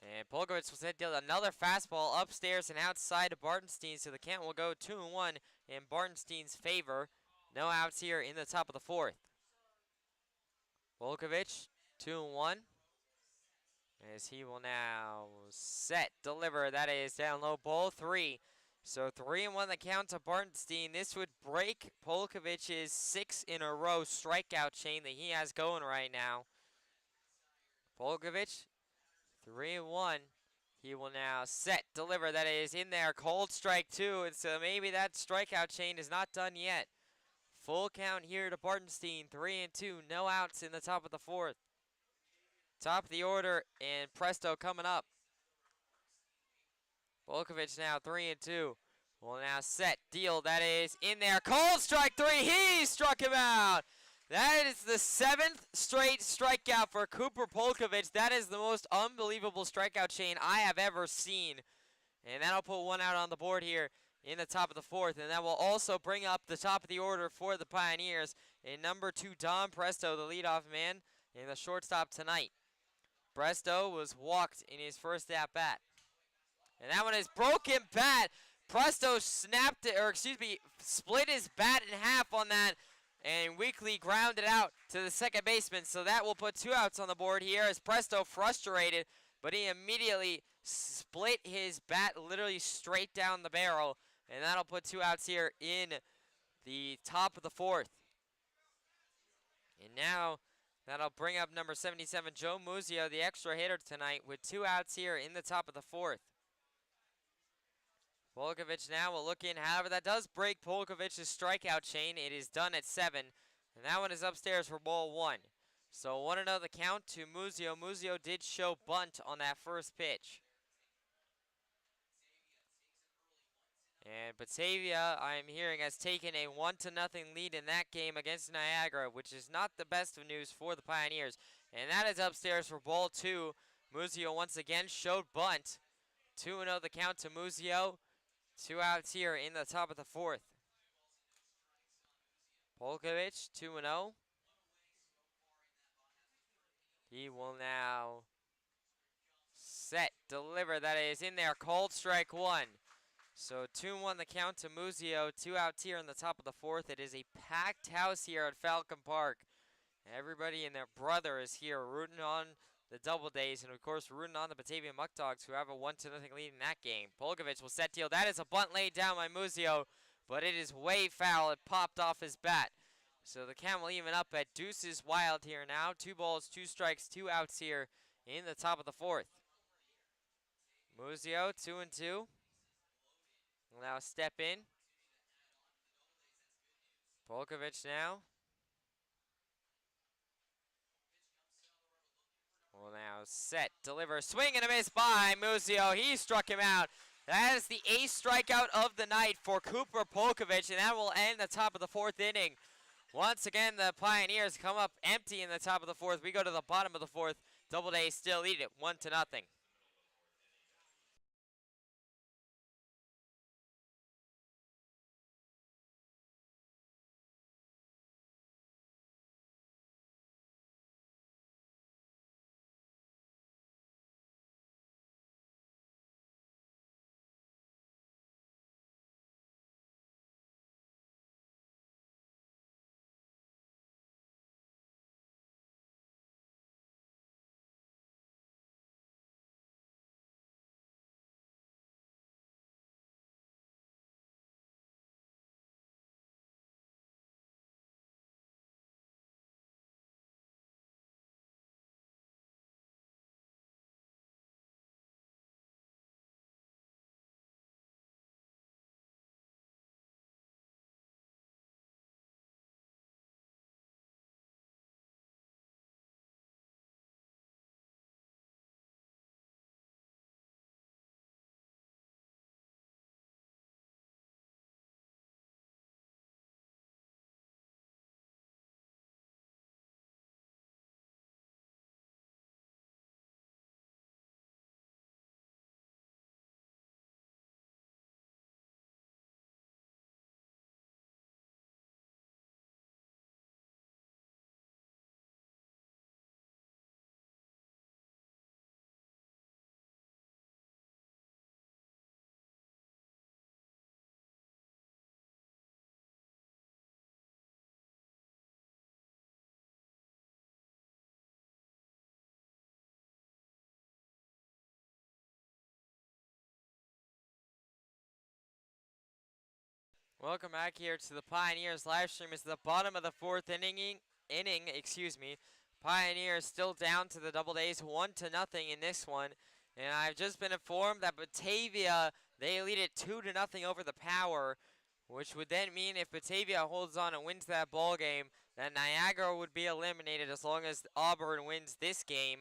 [SPEAKER 1] And Polkovich will set deal another fastball upstairs and outside to Bartenstein. So the count will go 2-1 in Bartenstein's favor. No outs here in the top of the 4th. Polkovich 2-1. As he will now set, deliver. That is down low, ball 3. So 3-1 the count to Bartenstein. This would break Polkovich's 6-in-a-row strikeout chain that he has going right now. Polkovich 3-1. He will now set, deliver. That is in there, cold strike 2. And so maybe that strikeout chain is not done yet. Full count here to Bartenstein, 3-2. No outs in the top of the 4th. Top of the order, and Presto coming up. Polkovich now 3-2. Will now set, deal. That is in there. Cold strike 3. He struck him out. That is the 7th straight strikeout for Cooper Polkovich. That is the most unbelievable strikeout chain I have ever seen. And that'll put one out on the board here in the top of the 4th. And that will also bring up the top of the order for the Pioneers. And number 2, Don Presto, the leadoff man, and the shortstop tonight. Presto was walked in his first at-bat. And that one is broken bat. Presto snapped it, or excuse me, split his bat in half on that, and weakly grounded out to the second baseman. So that will put 2 outs on the board here as Presto frustrated, but he immediately split his bat literally straight down the barrel, and that'll put 2 outs here in the top of the 4th. And now that'll bring up number 77, Joe Muzio, the extra hitter tonight, with 2 outs here in the top of the 4th. Polkovich now will look in. However, that does break Polkovich's strikeout chain. It is done at 7. And that one is upstairs for ball 1. So 1-0 the count to Muzio. Muzio did show bunt on that first pitch. And Batavia, I'm hearing, has taken a 1-0 lead in that game against Niagara, which is not the best of news for the Pioneers. And that is upstairs for ball 2. Muzio once again showed bunt. 2-0 the count to Muzio. 2 outs here in the top of the 4th. Polkovich, 2-0. He will now set, deliver. That is in there, cold strike 1. So 2-1 the count to Muzio. 2 outs here in the top of the 4th. It is a packed house here at Falcon Park. Everybody and their brother is here rooting on the Doubledays, and of course rooting on the Batavia Muck Dogs, who have a 1-0 lead in that game. Polkovich will set deal. That is a bunt laid down by Muzio, but it is way foul. It popped off his bat. So the count will even up at deuces wild here now. 2 balls, 2 strikes, 2 outs here in the top of the 4th. Muzio, 2-2. Will now step in. Polkovich now. Will now set, deliver, swing and a miss by Muzio. He struck him out. That is the 8th strikeout of the night for Cooper Polkovich, and that will end the top of the 4th inning. Once again, the Pioneers come up empty in the top of the 4th. We go to the bottom of the 4th. Doubledays still lead it 1-0. Welcome back here to the Pioneers live stream. It's the bottom of the fourth inning. Pioneers still down to the Doubledays, 1-0 in this one. And I've just been informed that Batavia, they lead it 2-0 over the Power, which would then mean if Batavia holds on and wins that ball game, that Niagara would be eliminated as long as Auburn wins this game.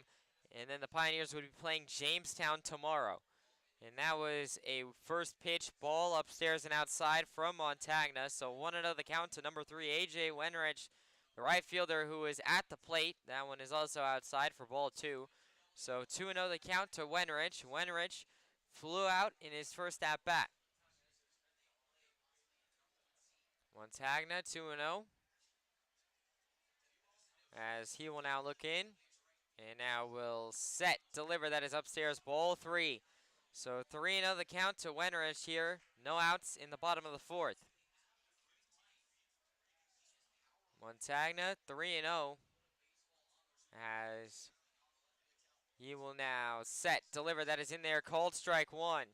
[SPEAKER 1] And then the Pioneers would be playing Jamestown tomorrow. And that was a first pitch ball upstairs and outside from Montagna. So 1-0 the count to number 3, A.J. Wenrich, the right fielder who is at the plate. That one is also outside for ball 2. So 2-0 the count to Wenrich. Wenrich flew out in his first at-bat. Montagna 2-0. As he will now look in. And now will set, deliver. That is upstairs, ball 3. So 3-0 the count to Wenrich here. No outs in the bottom of the fourth. Montagna 3-0 as he will now set, deliver. That is in there, called strike 1.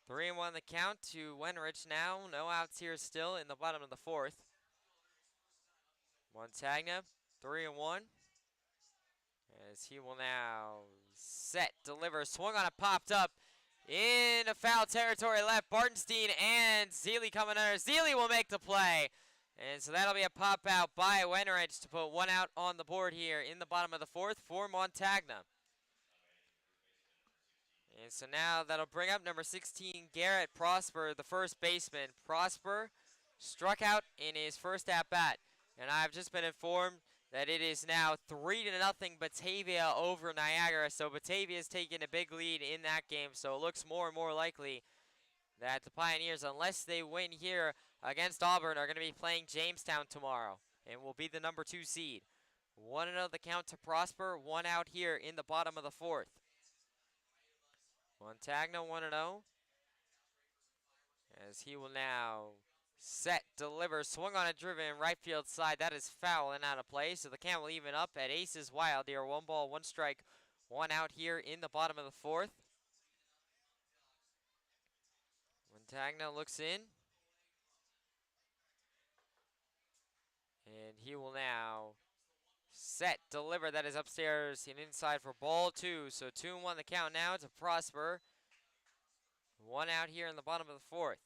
[SPEAKER 1] 3-1 the count to Wenrich now. No outs here still in the bottom of the fourth. Montagna 3-1 as he will now set, deliver, swung on it, popped up in a foul territory left. Bartenstein and Zeely coming under. Zeely will make the play. And so that'll be a pop out by Wenrich to put 1 out on the board here in the bottom of the fourth for Montagna. And so now that'll bring up number 16, Garrett Prosper, the first baseman. Prosper struck out in his first at-bat. And I've just been informed that it is now 3-0 Batavia over Niagara. So Batavia is taking a big lead in that game. So it looks more and more likely that the Pioneers, unless they win here against Auburn, are going to be playing Jamestown tomorrow and will be the number 2 seed. 1-0 the count to Prosper, 1 out here in the bottom of the fourth. Montagna 1-0 as he will now set, deliver, swung on a driven right field side. That is foul and out of play. So the count will even up at Aces Wild here. 1 ball, 1 strike, 1 out here in the bottom of the fourth. Montagna looks in. And he will now set, deliver. That is upstairs and inside for ball 2. So 2-1 the count now to Prosper. 1 out here in the bottom of the fourth.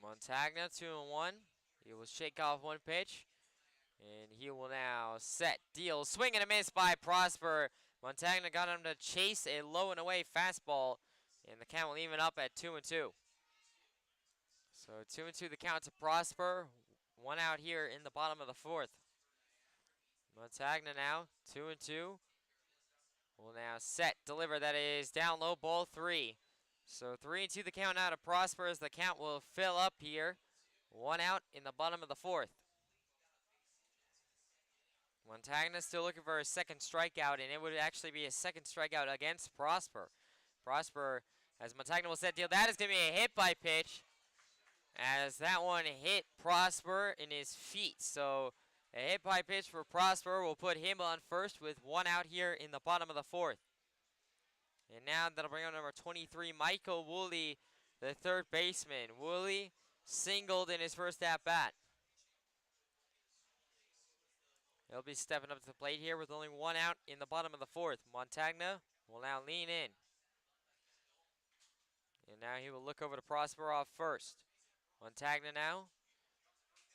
[SPEAKER 1] Montagna 2-1. He will shake off 1 pitch. And he will now set, deal, swing and a miss by Prosper. Montagna got him to chase a low and away fastball. And the count will even up at 2-2. So 2-2 the count to Prosper. 1 out here in the bottom of the fourth. Montagna now 2-2. Will now set, deliver. That is down low, ball 3. So 3-2 the count now to Prosper as the count will fill up here. 1 out in the bottom of the fourth. Montagna still looking for a second strikeout, and it would actually be a second strikeout against Prosper. Prosper, as Montagna will set, deal. That is going to be a hit by pitch, as that one hit Prosper in his feet. So a hit by pitch for Prosper will put him on first with 1 out here in the bottom of the fourth. And now that'll bring on number 23, Michael Woolley, the third baseman. Woolley singled in his first at-bat. He'll be stepping up to the plate here with only 1 out in the bottom of the fourth. Montagna will now lean in. And now he will look over to Prosper off first. Montagna now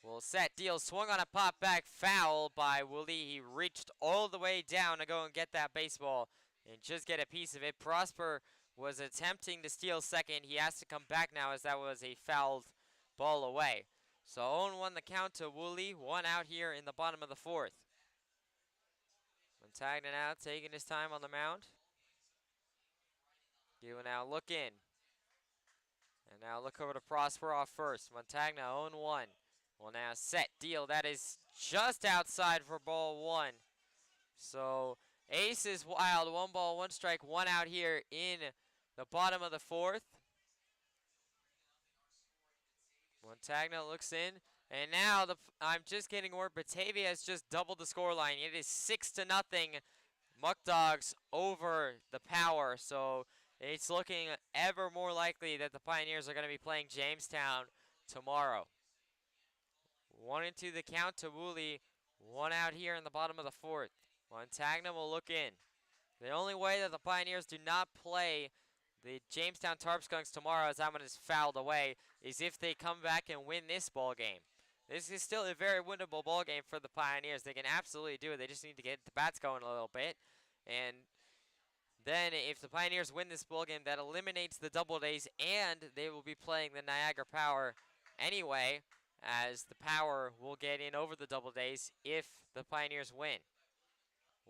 [SPEAKER 1] will set, deal, swung on a pop back, foul by Woolley. He reached all the way down to go and get that baseball and just get a piece of it. Prosper was attempting to steal second. He has to come back now as that was a fouled ball away. So 0-1 the count to Woolley. 1 out here in the bottom of the fourth. Montagna now taking his time on the mound. He will now look in. And now look over to Prosper off first. Montagna 0-1. Will now set, deal. That is just outside for ball 1. So Aces Wild, 1 ball, 1 strike, 1 out here in the bottom of the fourth. Montagna looks in. And now I'm just getting word Batavia has just doubled the scoreline. It is 6-0 Muck Dogs over the Power. So it's looking ever more likely that the Pioneers are going to be playing Jamestown tomorrow. 1-2 the count to Woolley. One out here in the bottom of the fourth. Montagna will look in. The only way that the Pioneers do not play the Jamestown Tarpskunks tomorrow, as that one is fouled away, is if they come back and win this ball game. This is still a very winnable ball game for the Pioneers. They can absolutely do it. They just need to get the bats going a little bit. And then if the Pioneers win this ball game, that eliminates the Doubledays, and they will be playing the Niagara Power anyway, as the Power will get in over the Doubledays if the Pioneers win.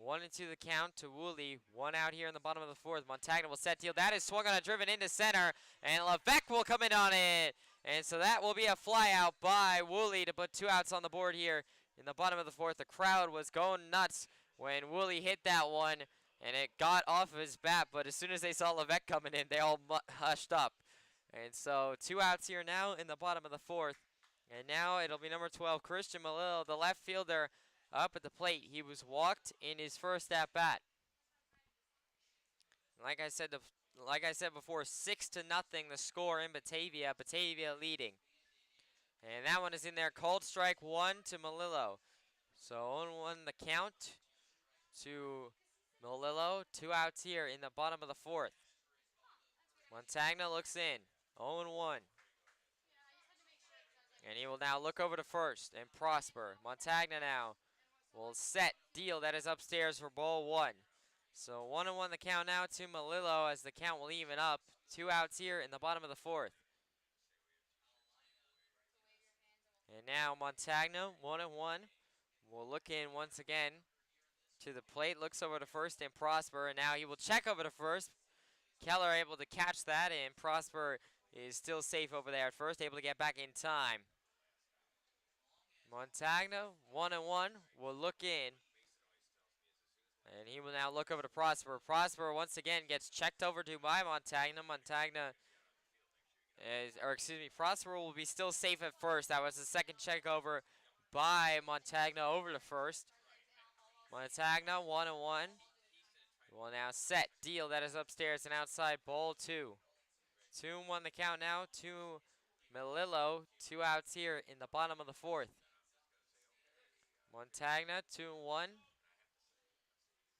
[SPEAKER 1] 1-2 the count to Woolley. One out here in the bottom of the fourth. Montagna will set deal. That is swung on and driven into center, and Levesque will come in on it. And so that will be a fly out by Woolley to put 2 outs on the board here in the bottom of the fourth. The crowd was going nuts when Woolley hit that one, and it got off of his bat. But as soon as they saw Levesque coming in, they all hushed up. And so 2 outs here now in the bottom of the fourth. And now it'll be number 12, Christian Malillo, the left fielder, up at the plate. He was walked in his first at bat. Like I said before, 6-0 the score in Batavia. Batavia leading. And that one is in there. Called strike 1 to Malillo. So 0-1 the count to Malillo. 2 outs here in the bottom of the fourth. Montagna looks in. 0-1. And he will now look over to first and Prosper. Montagna now will set deal. That is upstairs for ball 1. So 1-1 the count now to Malillo, as the count will even up. 2 outs here in the bottom of the fourth. And now Montagna, 1-1, will look in once again to the plate. Looks over to first and Prosper, and now he will check over to first. Keller able to catch that, and Prosper is still safe over there at first, able to get back in time. Montagna, 1-1, will look in. And he will now look over to Prosper. Prosper once again gets checked over to by Montagna. Prosper will be still safe at first. That was the second check over by Montagna over to first. Montagna, 1-1. Will now set deal. That is upstairs and outside, ball 2. 2-1 the count now to Malillo. 2 outs here in the bottom of the fourth. Montagna, 2-1.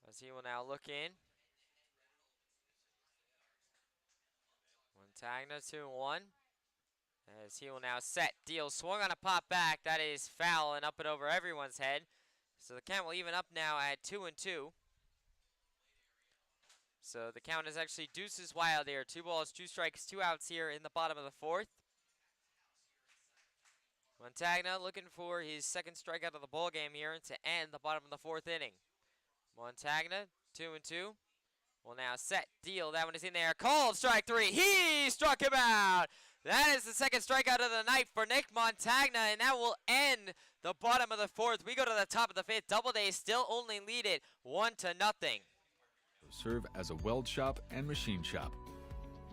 [SPEAKER 1] As he will now look in. Montagna, 2-1. As he will now set deal. Swung on a pop back. That is foul and up and over everyone's head. So the count will even up now at 2-2. So the count is actually deuces wild here. 2 balls, 2 strikes, 2 outs here in the bottom of the fourth. Montagna looking for his second strikeout of the ball game here to end the bottom of the fourth inning. Montagna, 2-2. Will now set deal. That one is in there. Called strike 3. He struck him out. That is the second strikeout of the night for Nick Montagna, and that will end the bottom of the fourth. We go to the top of the fifth. Doubledays still only lead it 1-0.
[SPEAKER 6] Serve as a weld shop and machine shop.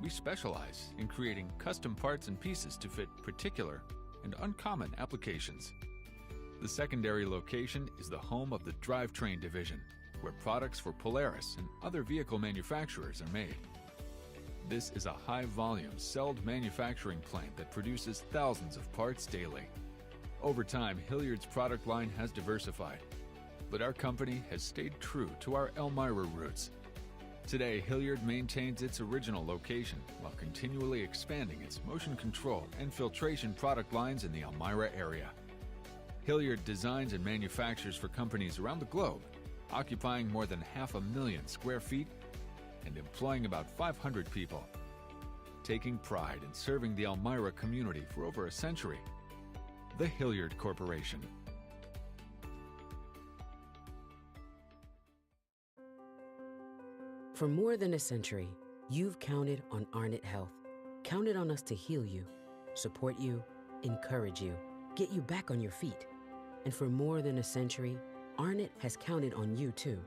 [SPEAKER 6] We specialize in creating custom parts and pieces to fit particular and uncommon applications. The secondary location is the home of the drivetrain division, where products for Polaris and other vehicle manufacturers are made. This is a high-volume, celled manufacturing plant that produces thousands of parts daily. Over time, Hilliard's product line has diversified, but our company has stayed true to our Elmira roots. Today, Hilliard maintains its original location while continually expanding its motion control and filtration product lines in the Elmira area. Hilliard designs and manufactures for companies around the globe, occupying more than 500,000 square feet and employing about 500 people. Taking pride in serving the Elmira community for over a century, the Hilliard Corporation.
[SPEAKER 2] For more than a century, you've counted on Arnett Health. Counted on us to heal you, support you, encourage you, get you back on your feet. And for more than a century, Arnett has counted on you too.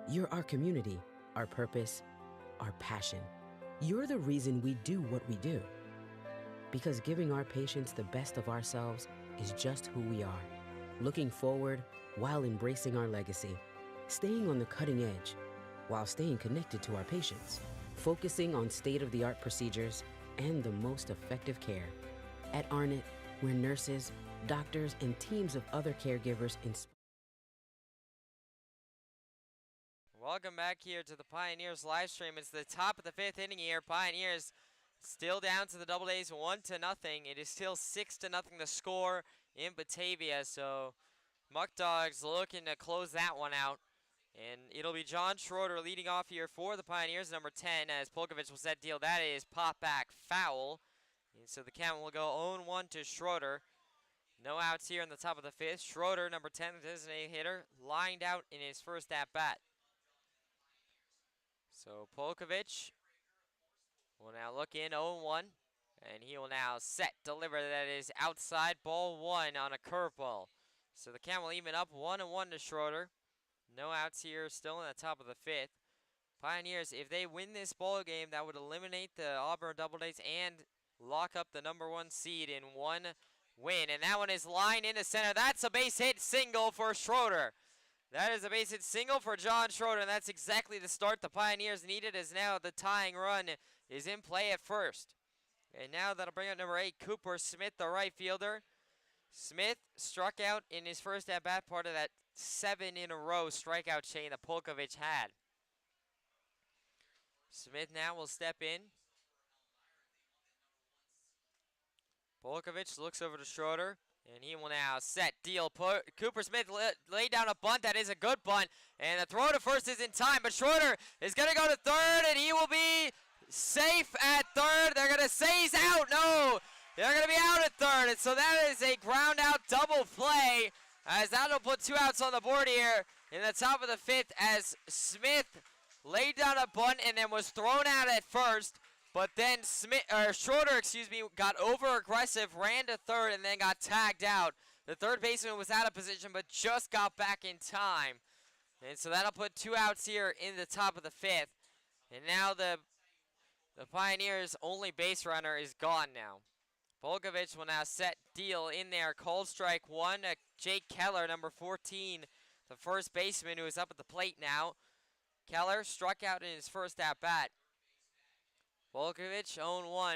[SPEAKER 2] You're our community, our purpose, our passion. You're the reason we do what we do. Because giving our patients the best of ourselves is just who we are. Looking forward while embracing our legacy. Staying on the cutting edge while staying connected to our patients. focusing on state-of-the-art procedures and the most effective care. At Arnett, where nurses, doctors, and teams of other caregivers inspire.
[SPEAKER 1] Welcome back here to the Pioneers live stream. It's the top of the 5th inning here. Pioneers still down to the Doubledays 1-0. It is still 6-0 the score in Batavia. So Muck Dogs looking to close that one out. And it'll be John Schroeder leading off here for the Pioneers, number 10, as Polkovich will set deal. That is pop back foul. And so the count will go 0-1 to Schroeder. No outs here in the top of the 5th. Schroeder, number 10, the designated hitter, lined out in his first at-bat. So Polkovich will now look in 0-1, and he will now set, deliver. That is outside, ball 1 on a curveball. So the count will even up 1-1 to Schroeder. No outs here, still in the top of the 5th. Pioneers, if they win this ball game, that would eliminate the Auburn Doubledays and lock up the number 1 seed in one win. And that one is lined into center. That's a base hit single for Schroeder. That is a base hit single for John Schroeder, and that's exactly the start the Pioneers needed, as now the tying run is in play at first. And now that'll bring up number 8, Cooper Smith, the right fielder. Smith struck out in his first at-bat, part of that 7-in-a-row strikeout chain that Polkovich had. Smith now will step in. Polkovich looks over to Schroeder, and he will now set, deal. Cooper Smith laid down a bunt. That is a good bunt, and the throw to first is in time, but Schroeder is going to go to third, and he will be safe at third. They're going to say he's out. No, they're going to be out at third, and so that is a ground out double play, as that'll put 2 outs on the board here in the top of the 5th, as Smith laid down a bunt and then was thrown out at first. But then Schroeder, got over aggressive, ran to third, and then got tagged out. The third baseman was out of position, but just got back in time. And so that'll put 2 outs here in the top of the 5th. And now the Pioneers' only base runner is gone now. Polkovich will now set, deal in there. Cold strike 1. Jake Keller, number 14, the first baseman, who is up at the plate now. Keller struck out in his first at-bat. Polkovich, 0-1,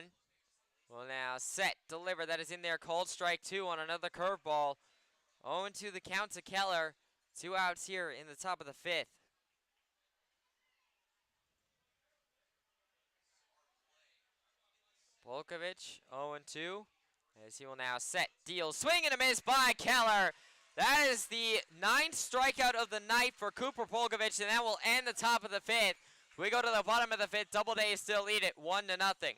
[SPEAKER 1] will now set, deliver. That is in there. Cold strike 2 on another curveball. 0-2 the count to Keller. 2 outs here in the top of the 5th. Polkovich, 0-2, as he will now set, deal. Swing and a miss by Keller. That is the 9th strikeout of the night for Cooper Polkovich, and that will end the top of the 5th. We go to the bottom of the 5th. Doubledays still lead it 1-0.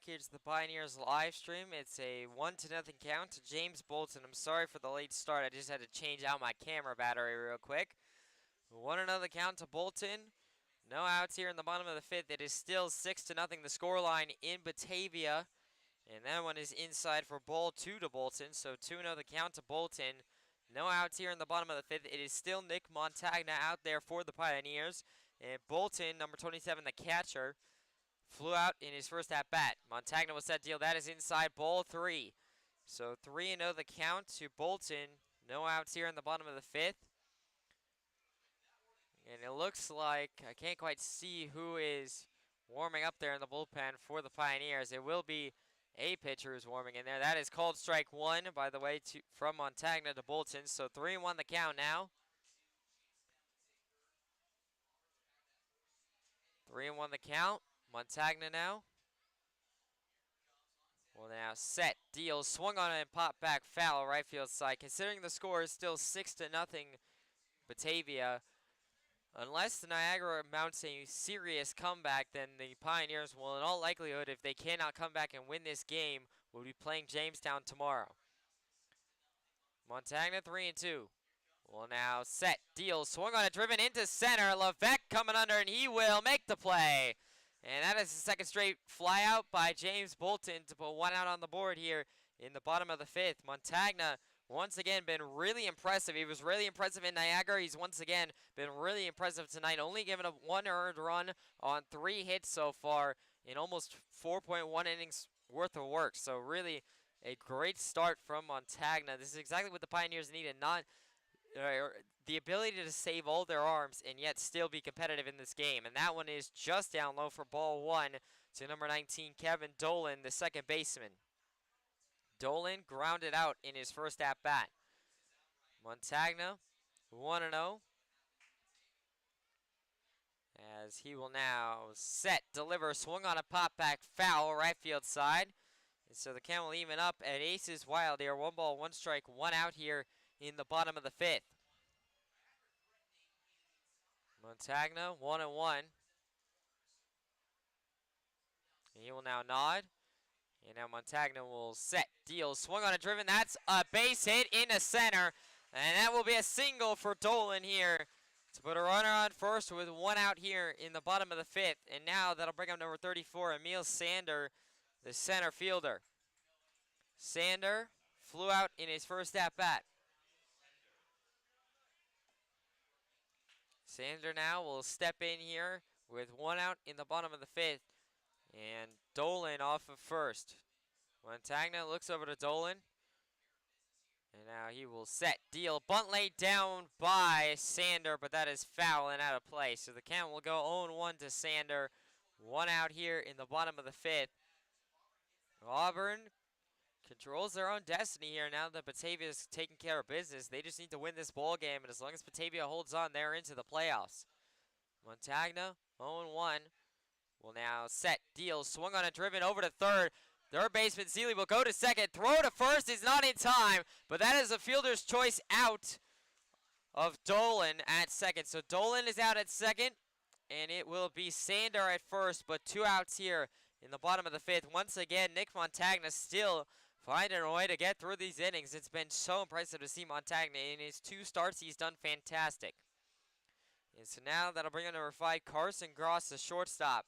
[SPEAKER 1] here to the Pioneers live stream. It's a 1-0 count to James Bolton. I'm sorry for the late start. I just had to change out my camera battery real quick. 1-0 count to Bolton. No outs here in the bottom of the fifth. It is still 6-0 the scoreline in Batavia. And that one is inside for ball 2 to Bolton. So 2-0 the count to Bolton. No outs here in the bottom of the fifth. It is still Nick Montagna out there for the Pioneers. And Bolton, number 27, the catcher, flew out in his first at-bat. Montagna will set deal. That is inside ball 3. So 3-0 the count to Bolton. No outs here in the bottom of the fifth. And it looks like, I can't quite see who is warming up there in the bullpen for the Pioneers. It will be a pitcher who's warming in there. That is called strike 1, by the way, from Montagna to Bolton. So 3-1 the count now. 3-1 the count. Montagna now. Well, now set, deal, swung on it and popped back foul right field side. Considering the score is still 6-0 Batavia, unless the Niagara mounts a serious comeback, then the Pioneers will in all likelihood, if they cannot come back and win this game, will be playing Jamestown tomorrow. Montagna 3-2. Well, now set, deal, swung on it, driven into center. Levesque coming under, and he will make the play. And that is the second straight flyout by James Bolton to put one out on the board here in the bottom of the fifth. Montagna, once again, been really impressive. He was really impressive in Niagara. He's once again been really impressive tonight, only giving up 1 earned run on 3 hits so far in almost 4.1 innings worth of work. So really a great start from Montagna. This is exactly what the Pioneers needed, not the ability to save all their arms and yet still be competitive in this game. And that one is just down low for ball 1 to number 19, Kevin Dolan, the second baseman. Dolan grounded out in his first at-bat. Montagna 1-0. As he will now set, deliver, swung on a pop-back foul right field side. And so the count will even up at aces wild here. 1 ball, 1 strike, 1 out here in the bottom of the fifth. Montagna 1-1. He will now nod. And now Montagna will set, deal, swung on a driven. That's a base hit into center. And that will be a single for Dolan here to put a runner on first with 1 out here in the bottom of the fifth. And now that'll bring up number 34, Emil Sander, the center fielder. Sander flew out in his first at-bat. Sander now will step in here with 1 out in the bottom of the fifth. And Dolan off of first. Montagna looks over to Dolan. And now he will set, deal, bunt laid down by Sander, but that is foul and out of play. So the count will go 0-1 to Sander. 1 out here in the bottom of the fifth. Auburn controls their own destiny here now that Batavia is taking care of business. They just need to win this ball game, and as long as Batavia holds on, they're into the playoffs. Montagna 0-1. Will now set, deal, swung on a driven over to third. Third baseman Seeley will go to second. Throw to first is not in time, but that is a fielder's choice out of Dolan at second. So Dolan is out at second, and it will be Sander at first, but 2 outs here in the bottom of the fifth. Once again, Nick Montagna still finding a way to get through these innings. It's been so impressive to see Montagna. In his 2 starts, he's done fantastic. And so now that'll bring on number 5, Carson Gross, the shortstop.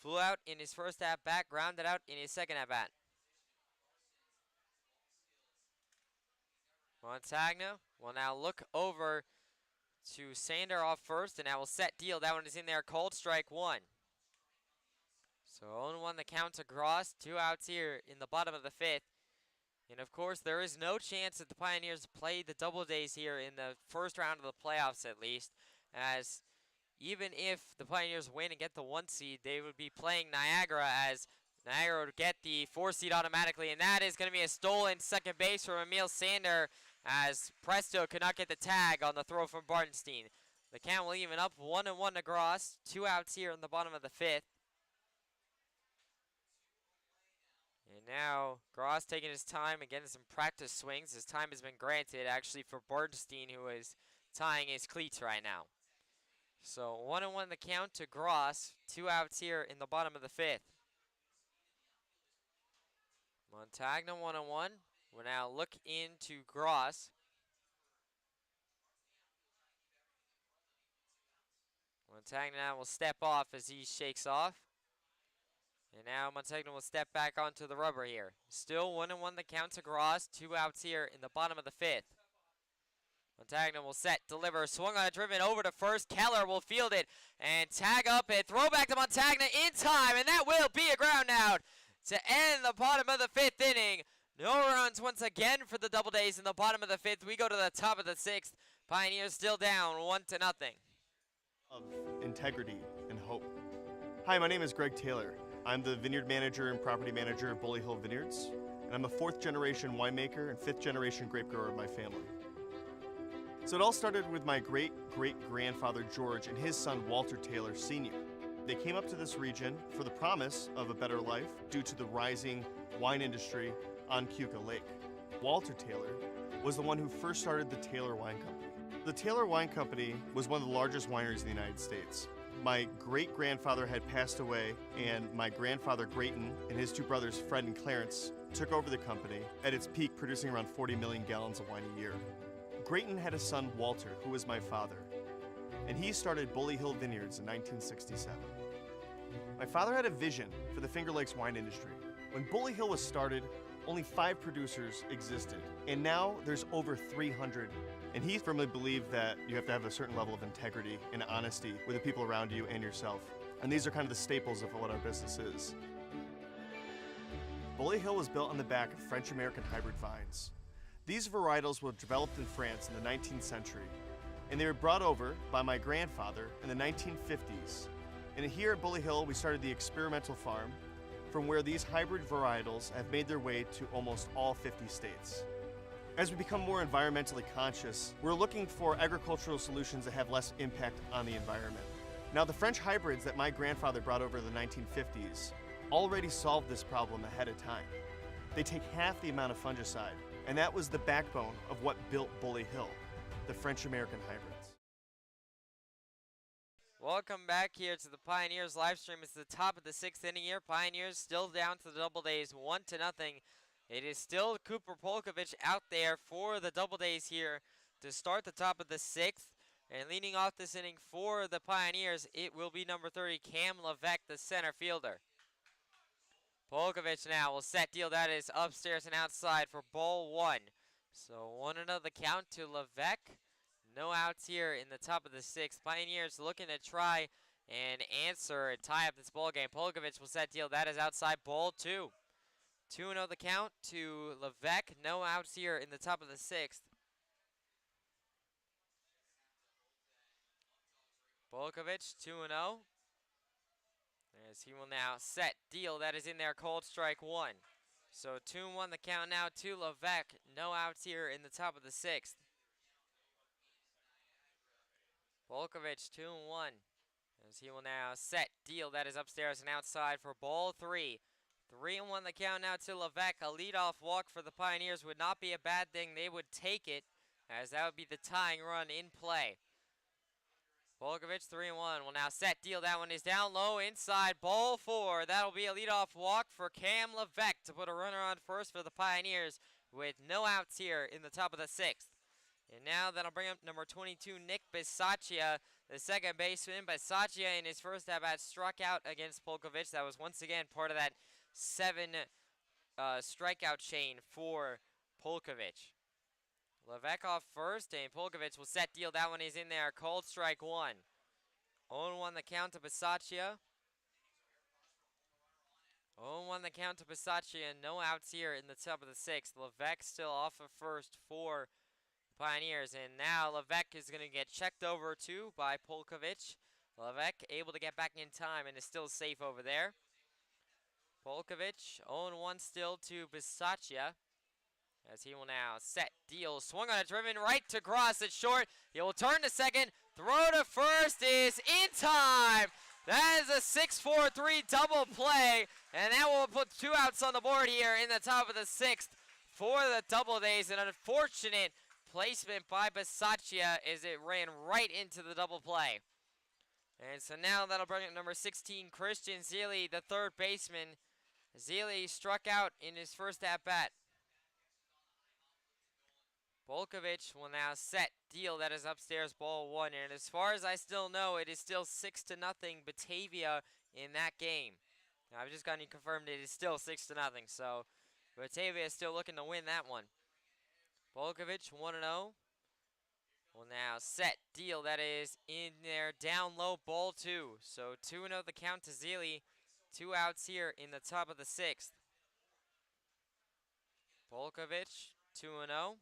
[SPEAKER 1] Flew out in his first at-bat, grounded out in his second at-bat. Montagna will now look over to Sander off first, and now will set, deal. That one is in there, called strike 1. So 0-1 the count to Gross, 2 outs here in the bottom of the fifth. And of course, there is no chance that the Pioneers play the Doubledays here in the first round of the playoffs at least, as even if the Pioneers win and get the 1 seed, they would be playing Niagara, as Niagara would get the 4 seed automatically. And that is going to be a stolen second base from Emil Sander, as Presto could not get the tag on the throw from Bartenstein. The count will even up 1-1 to Gross. 2 outs here in the bottom of the fifth. And now Gross taking his time and getting some practice swings. His time has been granted actually for Bartenstein, who is tying his cleats right now. So 1-1 the count to Gross. 2 outs here in the bottom of the fifth. Montagna 1-1. We'll now look into Gross. Montagna now will step off as he shakes off. And now Montagna will step back onto the rubber here. Still 1-1 the count to Gross. 2 outs here in the bottom of the 5th. Montagna will set, deliver, swung on a driven over to first. Keller will field it and tag up and throw back to Montagna in time, and that will be a ground out to end the bottom of the 5th inning. No runs once again for the Doubledays in the bottom of the 5th. We go to the top of the 6th. Pioneers still down 1-0.
[SPEAKER 3] Of integrity and hope. Hi, my name is Greg Taylor. I'm the vineyard manager and property manager of Bully Hill Vineyards, and I'm a 4th generation winemaker and 5th generation grape grower of my family. So it all started with my great-great-grandfather George and his son Walter Taylor Sr. They came up to this region for the promise of a better life due to the rising wine industry on Keuka Lake. Walter Taylor was the one who first started the Taylor Wine Company. The Taylor Wine Company was one of the largest wineries in the United States. My great-grandfather had passed away, and my grandfather Grayton and his 2 brothers Fred and Clarence took over the company at its peak, producing around 40 million gallons of wine a year. Grayton had a son, Walter, who was my father, and he started Bully Hill Vineyards in 1967. My father had a vision for the Finger Lakes wine industry. When Bully Hill was started, only 5 producers existed, and now there's over 300. And he firmly believed that you have to have a certain level of integrity and honesty with the people around you and yourself. And these are kind of the staples of what our business is. Bully Hill was built on the back of French-American hybrid vines. These varietals were developed in France in the 19th century, and they were brought over by my grandfather in the 1950s. And here at Bully Hill, we started the experimental farm, from where these hybrid varietals have made their way to almost all 50 states. As we become more environmentally conscious, we're looking for agricultural solutions that have less impact on the environment. Now, the French hybrids that my grandfather brought over in the 1950s already solved this problem ahead of time. They take half the amount of fungicide, and that was the backbone of what built Bully Hill, the French-American hybrids.
[SPEAKER 1] Welcome back here to the Pioneers live stream. It's the top of the 6th inning here. Pioneers still down to the Doubledays 1-0. It is still Cooper Polkovich out there for the Doubledays here to start the top of the 6th. And leading off this inning for the Pioneers, it will be number 30, Cam Levesque, the center fielder. Polkovich now will set deal. That is upstairs and outside for ball 1. So 1-0 the count to Levesque. No outs here in the top of the 6th. Pioneers looking to try and answer and tie up this ball game. Polkovich will set deal. That is outside ball 2. 2-0 the count to Levesque. No outs here in the top of the 6th. Polkovich 2-0. As he will now set deal. That is in there. Cold strike 1. So 2-1 the count now to Levesque. No outs here in the top of the 6th. Polkovich 2-1. As he will now set deal. That is upstairs and outside for ball 3. 3-1 the count now to Levesque. A leadoff walk for the Pioneers would not be a bad thing. They would take it, as that would be the tying run in play. Polkovich 3-1 will now set deal. That one is down low inside ball 4. That'll be a leadoff walk for Cam Levesque to put a runner on first for the Pioneers with no outs here in the top of the 6th. And now that'll bring up number 22, Nick Bisaccia, the second baseman. Bisaccia in his first at-bat struck out against Polkovich. That was once again part of that 7 strikeout chain for Polkovich. Levesque off first, and Polkovich will set deal. That one is in there. Cold strike 1. 0-1 the count to Bisaccia. 0-1 the count to Bisaccia. No outs here in the top of the 6th. Levesque still off of first for Pioneers, and now Levesque is going to get checked over too by Polkovich. Levesque able to get back in time and is still safe over there. Polkovich 0-1 still to Bisaccia, as he will now set deal. Swung on a driven right to Gross at short. He will turn to second. Throw to first is in time. That is a 6-4-3 double play, and that will put 2 outs on the board here in the top of the 6th for the Doubledays. An unfortunate placement by Bisaccia as it ran right into the double play. And so now that'll bring up number 16, Christian Zeely, the third baseman. Zealy struck out in his first at-bat. Volkovich will now set deal. That is upstairs, ball 1. And as far as I still know, it is still 6-0 Batavia in that game. I've just gotten confirmed it is still 6-0. So Batavia is still looking to win that one. Volkovich 1-0. Will now set deal. That is in there, down low, ball 2. So 2-0 the count to Zealy. 2 outs here in the top of the 6th. Volkovich 2-0.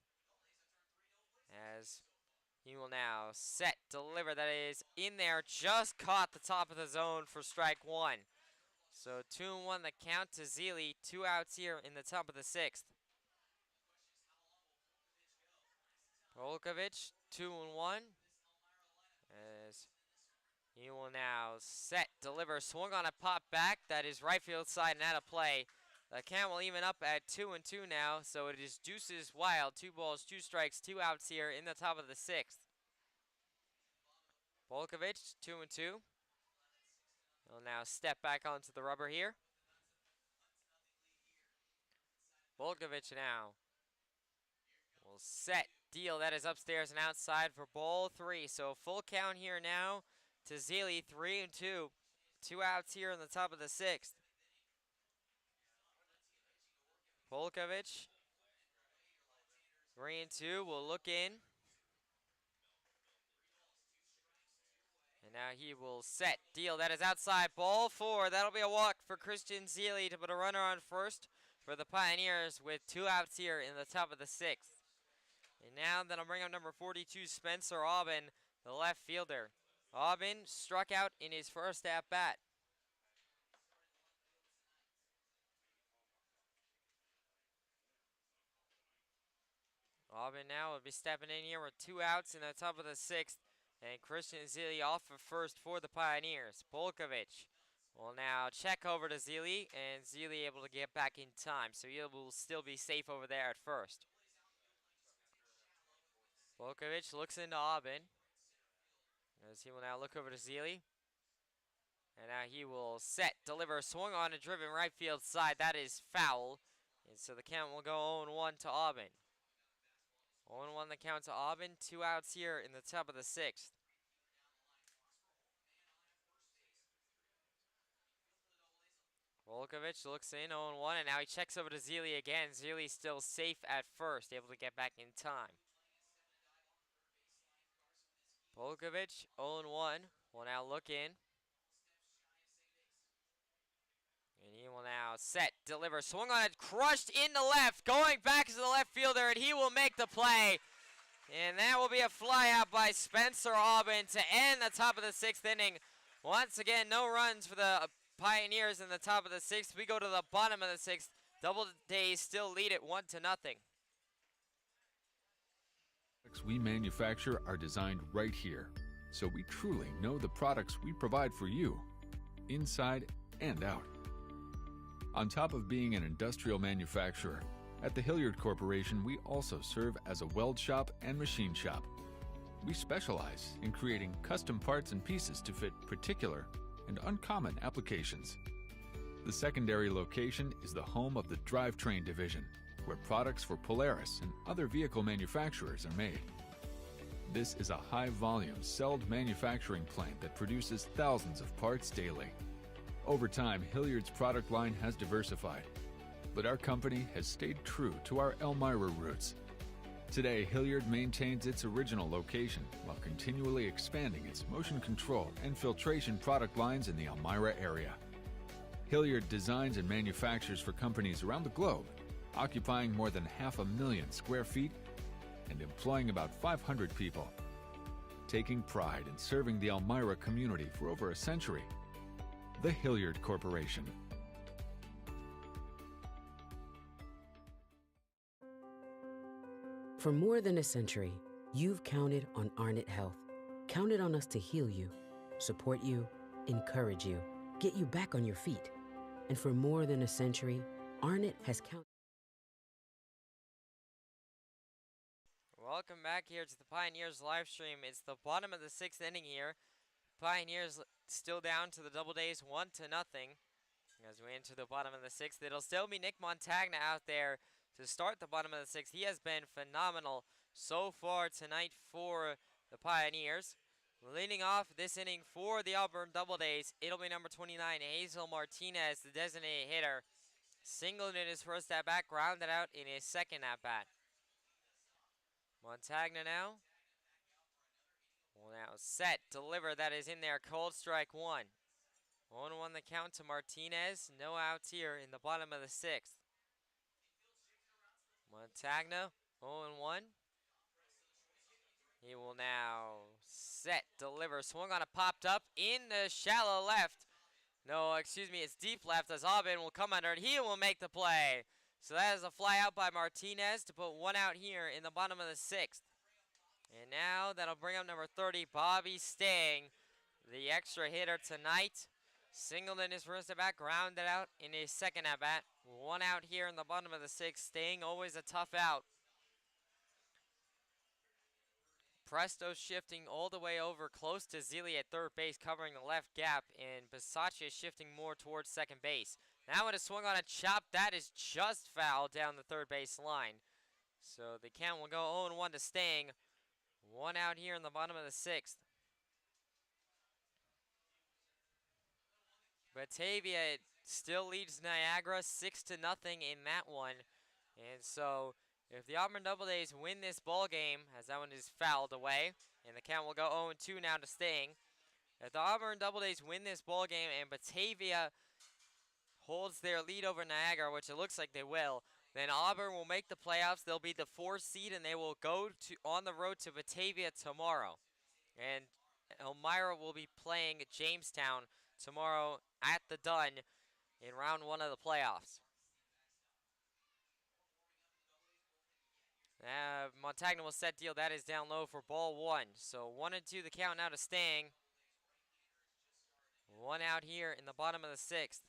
[SPEAKER 1] As he will now set, deliver. That is in there, just caught the top of the zone for strike 1. So 2-1 the count to Zealy. 2 outs here in the top of the 6th. Volkovich 2-1. As he will now set, deliver, swung on a pop back. That is right field side and out of play. The count will even up at 2-2 now, so it is deuces wild. 2 balls, 2 strikes, 2 outs here in the top of the 6th. Volkovich 2-2. He'll now step back onto the rubber here. Volkovich now will set, deal. That is upstairs and outside for ball 3. So full count here now to Zealy, 3-2. 2 outs here in the top of the 6th. Volkovich, 3-2, will look in. And now he will set, deal. That is outside, ball 4. That'll be a walk for Christian Zealy to put a runner on first for the Pioneers with 2 outs here in the top of the 6th. And now that'll bring up number 42, Spencer Auburn, the left fielder. Auburn struck out in his first at-bat. Auburn now will be stepping in here with 2 outs in the top of the 6th. And Christian Zealy off of first for the Pioneers. Volkovich will now check over to Zealy, and Zealy able to get back in time. So he will still be safe over there at first. Volkovich looks into Auburn, as he will now look over to Zealy. And now he will set, deliver, swung on and driven right field side. That is foul. And so the count will go 0-1 to Auburn. 0-1 the count to Auburn. 2 outs here in the top of the 6th. Volkovich looks in, 0-1, and now he checks over to Zealy again. Zealy still safe at first, able to get back in time. Volkovich, 0-1, will now look in. And he will now set, deliver, swung on it, crushed into left, going back to the left fielder, and he will make the play. And that will be a fly out by Spencer Auburn to end the top of the 6th inning. Once again, no runs for the Pioneers in the top of the 6th. We go to the bottom of the 6th. Doubledays still lead it 1-0.
[SPEAKER 6] Products we manufacture are designed right here, so we truly know the products we provide for you, inside and out. On top of being an industrial manufacturer, at the Hilliard Corporation, we also serve as a weld shop and machine shop. We specialize in creating custom parts and pieces to fit particular and uncommon applications. The secondary location is the home of the drivetrain division, where products for Polaris and other vehicle manufacturers are made. This is a high-volume, celled manufacturing plant that produces thousands of parts daily. Over time, Hilliard's product line has diversified, but our company has stayed true to our Elmira roots. Today, Hilliard maintains its original location while continually expanding its motion control and filtration product lines in the Elmira area. Hilliard designs and manufactures for companies around the globe, occupying more than 500,000 square feet and employing about 500 people. Taking pride in serving the Elmira community for over a century, the Hilliard Corporation.
[SPEAKER 2] For more than a century, you've counted on Arnett Health. Counted on us to heal you, support you, encourage you, get you back on your feet. And for more than a century, Arnett has counted.
[SPEAKER 1] Welcome back here to the Pioneers live stream. It's the bottom of the 6th inning here. Pioneers still down to the Doubledays 1-0. As we enter the bottom of the 6th, it'll still be Nick Montagna out there to start the bottom of the 6th. He has been phenomenal so far tonight for the Pioneers. Leading off this inning for the Auburn Doubledays, it'll be number 29, Hazel Martinez, the designated hitter. Singled in his first at-bat, grounded out in his second at-bat. Montagna now. Will now set, deliver, that is in there, cold strike 1. 1-1 the count to Martinez, no outs here in the bottom of the 6th. Montagna, 0-1. He will now set, deliver, swung on a popped up in the shallow left. No, excuse me, it's deep left as Auburn will come under and he will make the play. So that is a fly out by Martinez to put 1 out here in the bottom of the 6th. And now that'll bring up number 30, Bobby Stang, the extra hitter tonight. Singled in his first at-bat, grounded out in his second at-bat. 1 out here in the bottom of the 6th. Stang always a tough out. Presto shifting all the way over close to Zealy at third base, covering the left gap, and Bisaccia shifting more towards second base. Now it is swung on a chop. That is just foul down the third base line. So the count will go 0-1 to Stang. 1 out here in the bottom of the 6th. Batavia still leads Niagara 6-0 in that one. And so if the Auburn Doubledays win this ball game, as that one is fouled away, and the count will go 0-2 now to Stang. If the Auburn Doubledays win this ball game and Batavia holds their lead over Niagara, which it looks like they will, then Auburn will make the playoffs. They'll be the 4th seed, and they will go on the road to Batavia tomorrow. And Elmira will be playing Jamestown tomorrow at the Dunn in round 1 of the playoffs. Montagna will set deal. That is down low for ball 1. So 1-2 the count now to Stang. 1 out here in the bottom of the 6th.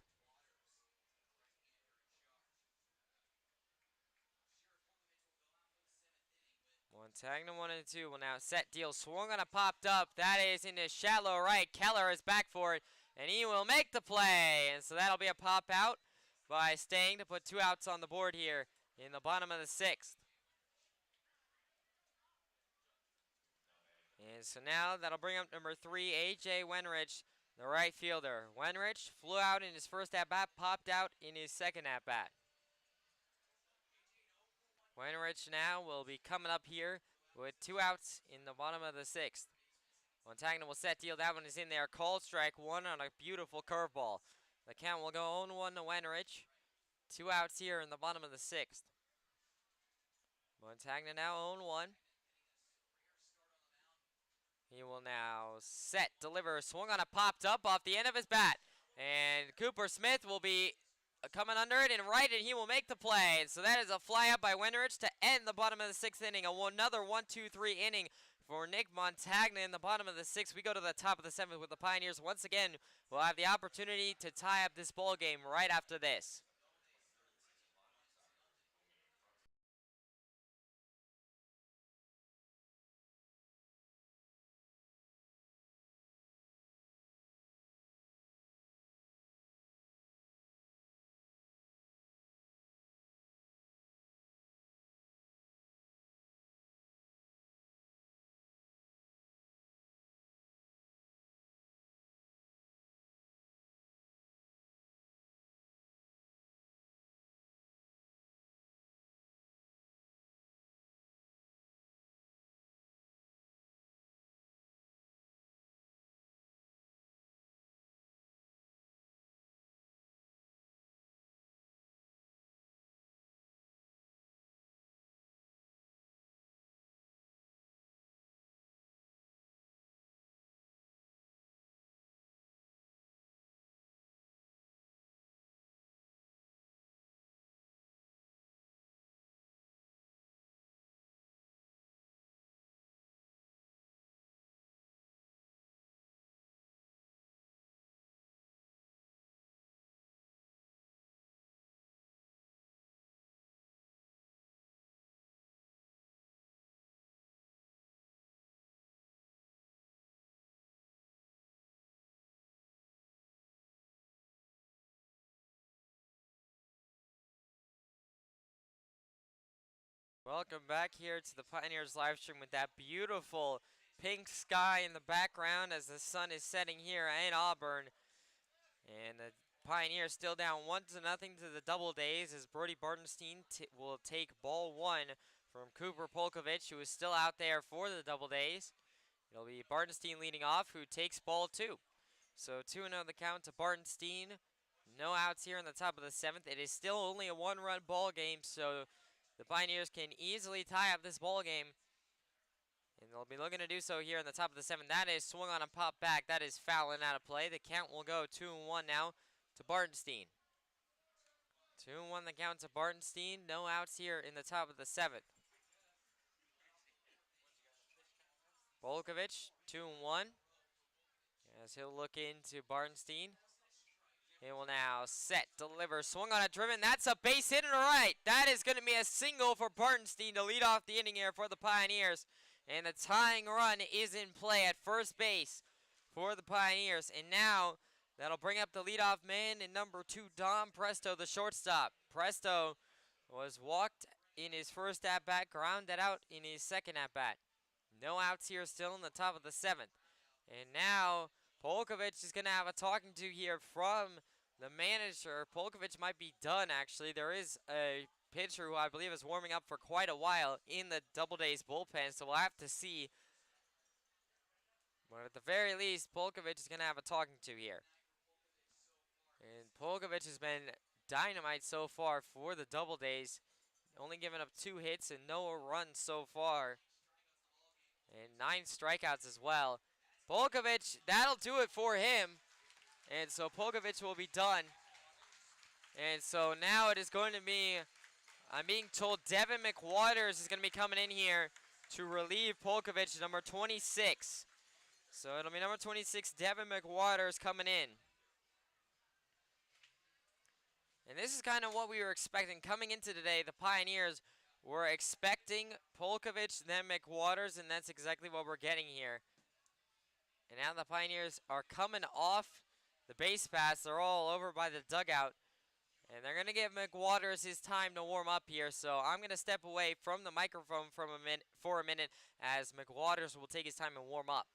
[SPEAKER 1] Montagna 1-2 will now set deal. Swung on a popped up. That is into shallow right. Keller is back for it, and he will make the play. And so that'll be a pop out by Stang to put 2 outs on the board here in the bottom of the 6th. And so now that'll bring up number 3, A.J. Wenrich, the right fielder. Wenrich flew out in his first at-bat, popped out in his second at-bat. Wenrich now will be coming up here with 2 outs in the bottom of the 6th. Montagna will set deal. That one is in there. Called strike 1 on a beautiful curveball. The count will go 0-1 to Wenrich. 2 outs here in the bottom of the 6th. Montagna now 0-1. He will now set, deliver, swung on a popped up off the end of his bat. And Cooper Smith will be coming under it and right, and he will make the play. And so that is a fly out by Wenrich to end the bottom of the 6th inning. Another 1-2-3 inning for Nick Montagna in the bottom of the 6th. We go to the top of the 7th with the Pioneers. Once again, we'll have the opportunity to tie up this ball game right after this. Welcome back here to the Pioneers live stream with that beautiful pink sky in the background as the sun is setting here in Auburn. And the Pioneers still down 1-0 to the Doubledays as Brody Bartenstein will take ball 1 from Cooper Polkovich, who is still out there for the Doubledays. It'll be Bartenstein leading off, who takes ball 2. So 2-0 the count to Bartenstein. No outs here in the top of the 7th. It is still only a 1-run ball game, so the Pioneers can easily tie up this ball game. And they'll be looking to do so here in the top of the 7th. That is swung on and popped back. That is fouling out of play. The count will go 2-1 now to Bartenstein. 2-1 the count to Bartenstein. No outs here in the top of the 7th. Polkovich, 2-1. As he'll look into Bartenstein. He will now set, deliver, swung on a driven. That's a base hit to right. That is going to be a single for Bartenstein to lead off the inning here for the Pioneers. And the tying run is in play at first base for the Pioneers. And now that'll bring up the leadoff man in number 2, Dom Presto, the shortstop. Presto was walked in his first at-bat, grounded out in his second at-bat. No outs here still in the top of the 7th. And now Polkovich is going to have a talking to here from the manager. Polkovich might be done, actually. There is a pitcher who I believe is warming up for quite a while in the Doubledays bullpen, so we'll have to see. But at the very least, Polkovich is going to have a talking to here. And Polkovich has been dynamite so far for the Doubledays. Only giving up 2 hits and no runs so far. And 9 strikeouts as well. Polkovich, that'll do it for him. And so Polkovich will be done. And so now it is going to be, I'm being told Devin McWaters is going to be coming in here to relieve Polkovich, number 26. So it'll be number 26, Devin McWaters, coming in. And this is kind of what we were expecting. Coming into today, the Pioneers were expecting Polkovich, then McWaters, and that's exactly what we're getting here. And now the Pioneers are coming off the base pass. They're all over by the dugout. And they're going to give McWaters his time to warm up here. So I'm going to step away from the microphone for a minute as McWaters will take his time and warm up.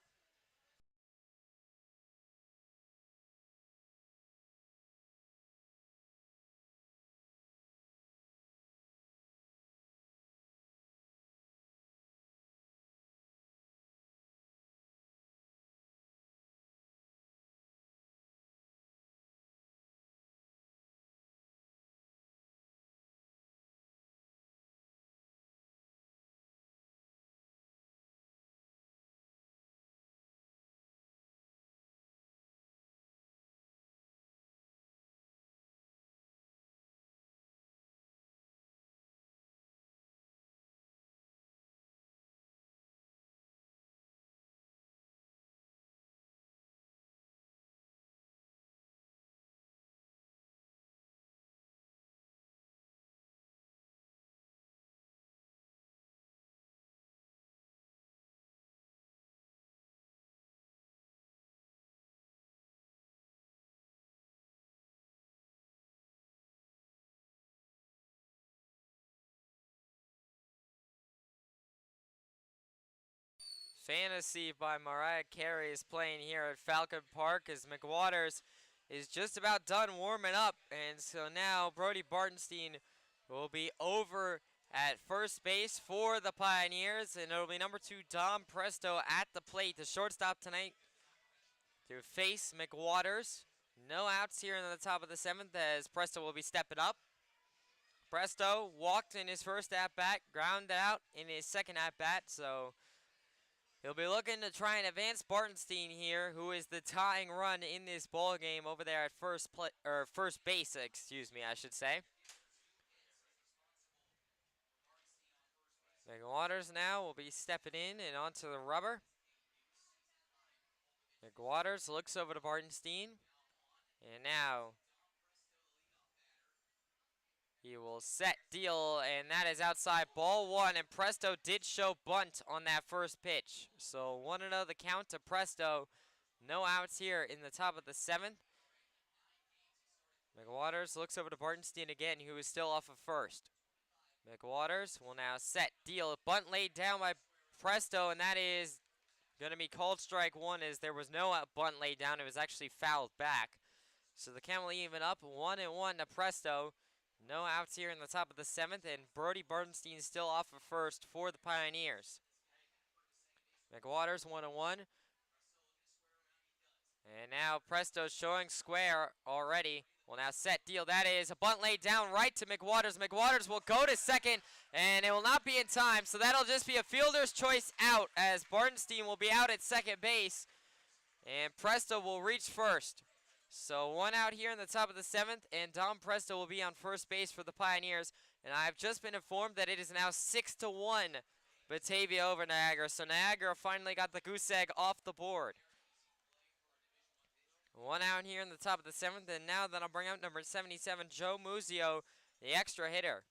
[SPEAKER 1] Fantasy by Mariah Carey is playing here at Falcon Park as McWaters is just about done warming up. And so now Brody Bartenstein will be over at first base for the Pioneers. And it'll be number 2, Dom Presto, at the plate, the shortstop tonight, to face McWaters. No outs here in the top of the 7th as Presto will be stepping up. Presto walked in his first at-bat, grounded out in his second at-bat, so he'll be looking to try and advance Bartenstein here, who is the tying run in this ball game over there at first base, excuse me, I should say. McWaters now will be stepping in and onto the rubber. McWaters looks over to Bartenstein, and now he will set, deal, and that is outside, ball 1, and Presto did show bunt on that first pitch. So 1-0 the count to Presto. No outs here in the top of the 7th. McWaters looks over to Bartenstein again, who is still off of first. McWaters will now set, deal, bunt laid down by Presto, and that is going to be called strike one, as there was no bunt laid down. It was actually fouled back. So the count will even up 1-1 to Presto. No outs here in the top of the 7th, and Brody Bernstein still off of first for the Pioneers. McWaters 1-1. And now Presto showing square already. Will now set, deal. That is a bunt laid down right to McWaters. McWaters will go to second, and it will not be in time. So that'll just be a fielder's choice out, as Bernstein will be out at second base. And Presto will reach first. So one out here in the top of the 7th, and Dom Presto will be on first base for the Pioneers. And I've just been informed that it is now 6-1 Batavia over Niagara. So Niagara finally got the goose egg off the board. One out here in the top of the 7th, and now that'll bring out number 77, Joe Muzio, the extra hitter.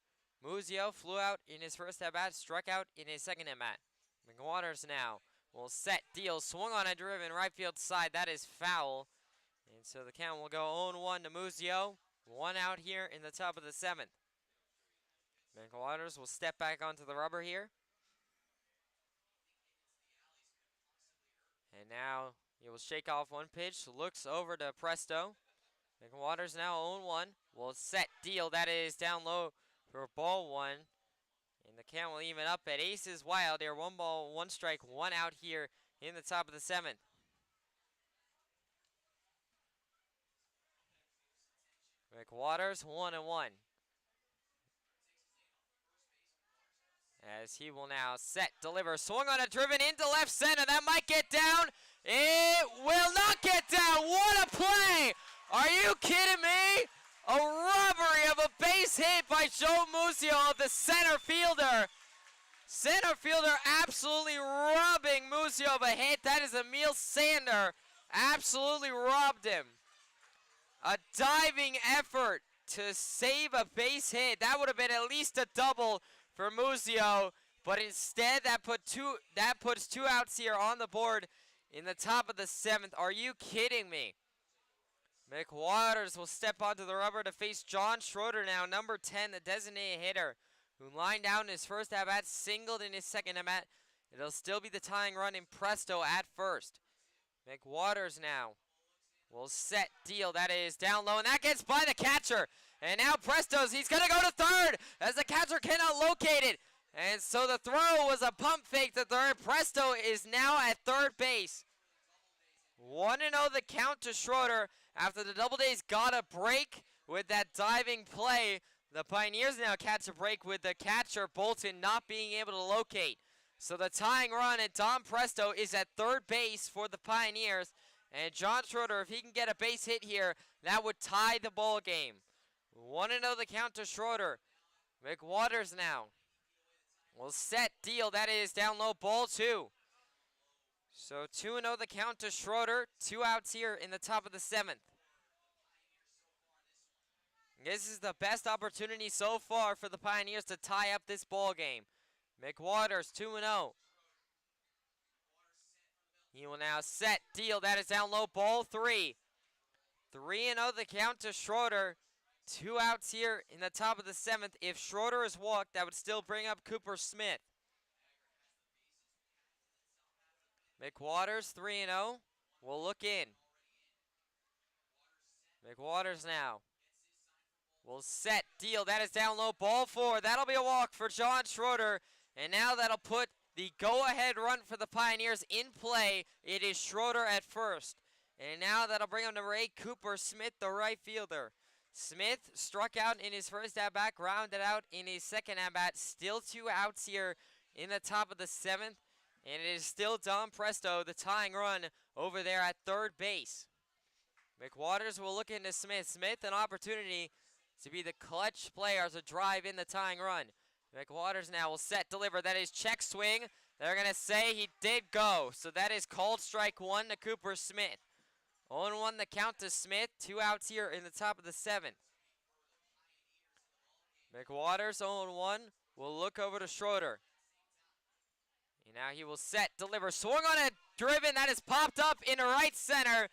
[SPEAKER 1] Muzio flew out in his first at-bat, struck out in his second at-bat. McWaters now will set, deal, swung on a driven right field side. That is foul. And so the count will go 0-1 to Muzio. One out here in the top of the 7th. McWaters will step back onto the rubber here. And now he will shake off one pitch, looks over to Presto. McWaters now 0-1. Will set, deal. That is down low for ball one. And the count will even up at aces wild here. 1 ball, 1 strike, 1 out here in the top of the 7th. McWaters 1-1. As he will now set, deliver, swung on a driven into left center. That might get down. It will not get down. What a play! Are you kidding me? A robbery of a base hit by Joe Muzio, the center fielder. Center fielder absolutely robbing Muzio of a hit. That is Emil Sander. Absolutely robbed him. A diving effort to save a base hit. That would have been at least a double for Muzio, but instead that puts 2 outs here on the board in the top of the 7th. Are you kidding me? McWaters will step onto the rubber to face John Schroeder now, number 10, the designated hitter, who lined out in his first at-bat, singled in his second at-bat. It'll still be the tying run in Presto at first. McWaters now will set, deal. That is down low, and that gets by the catcher. And now he's going to go to third as the catcher cannot locate it. And so the throw was a pump fake to third. Presto is now at third base. 1-0 the count to Schroeder after the Doubledays got a break with that diving play. The Pioneers now catch a break with the catcher, Bolton, not being able to locate. So the tying run, and Dom Presto is at third base for the Pioneers. And John Schroeder, if he can get a base hit here, that would tie the ball game. 1-0 the count to Schroeder. McWaters now will set, deal. That is down low, ball 2. So 2-0 the count to Schroeder. 2 outs here in the top of the 7th. This is the best opportunity so far for the Pioneers to tie up this ball game. McWaters 2-0. He will now set, deal. That is down low, ball 3. 3-0 the count to Schroeder. 2 outs here in the top of the 7th. If Schroeder is walked, that would still bring up Cooper Smith. McWaters 3-0. Will look in. McWaters now will set, deal. That is down low, ball 4. That'll be a walk for John Schroeder. And now that'll put the go-ahead run for the Pioneers in play. It is Schroeder at first. And now that'll bring up number 8, Cooper Smith, the right fielder. Smith struck out in his first at-bat, grounded out in his second at-bat. Still 2 outs here in the top of the 7th. And it is still Dom Presto, the tying run over there at third base. McWaters will look into Smith. Smith, an opportunity to be the clutch player to drive in the tying run. McWaters now will set, deliver. That is check swing. They're going to say he did go. So that is called strike 1 to Cooper Smith. 0-1 the count to Smith. 2 outs here in the top of the 7th. McWaters 0-1 will look over to Schroeder. And now he will set, deliver. Swung on a driven. That is popped up in right center.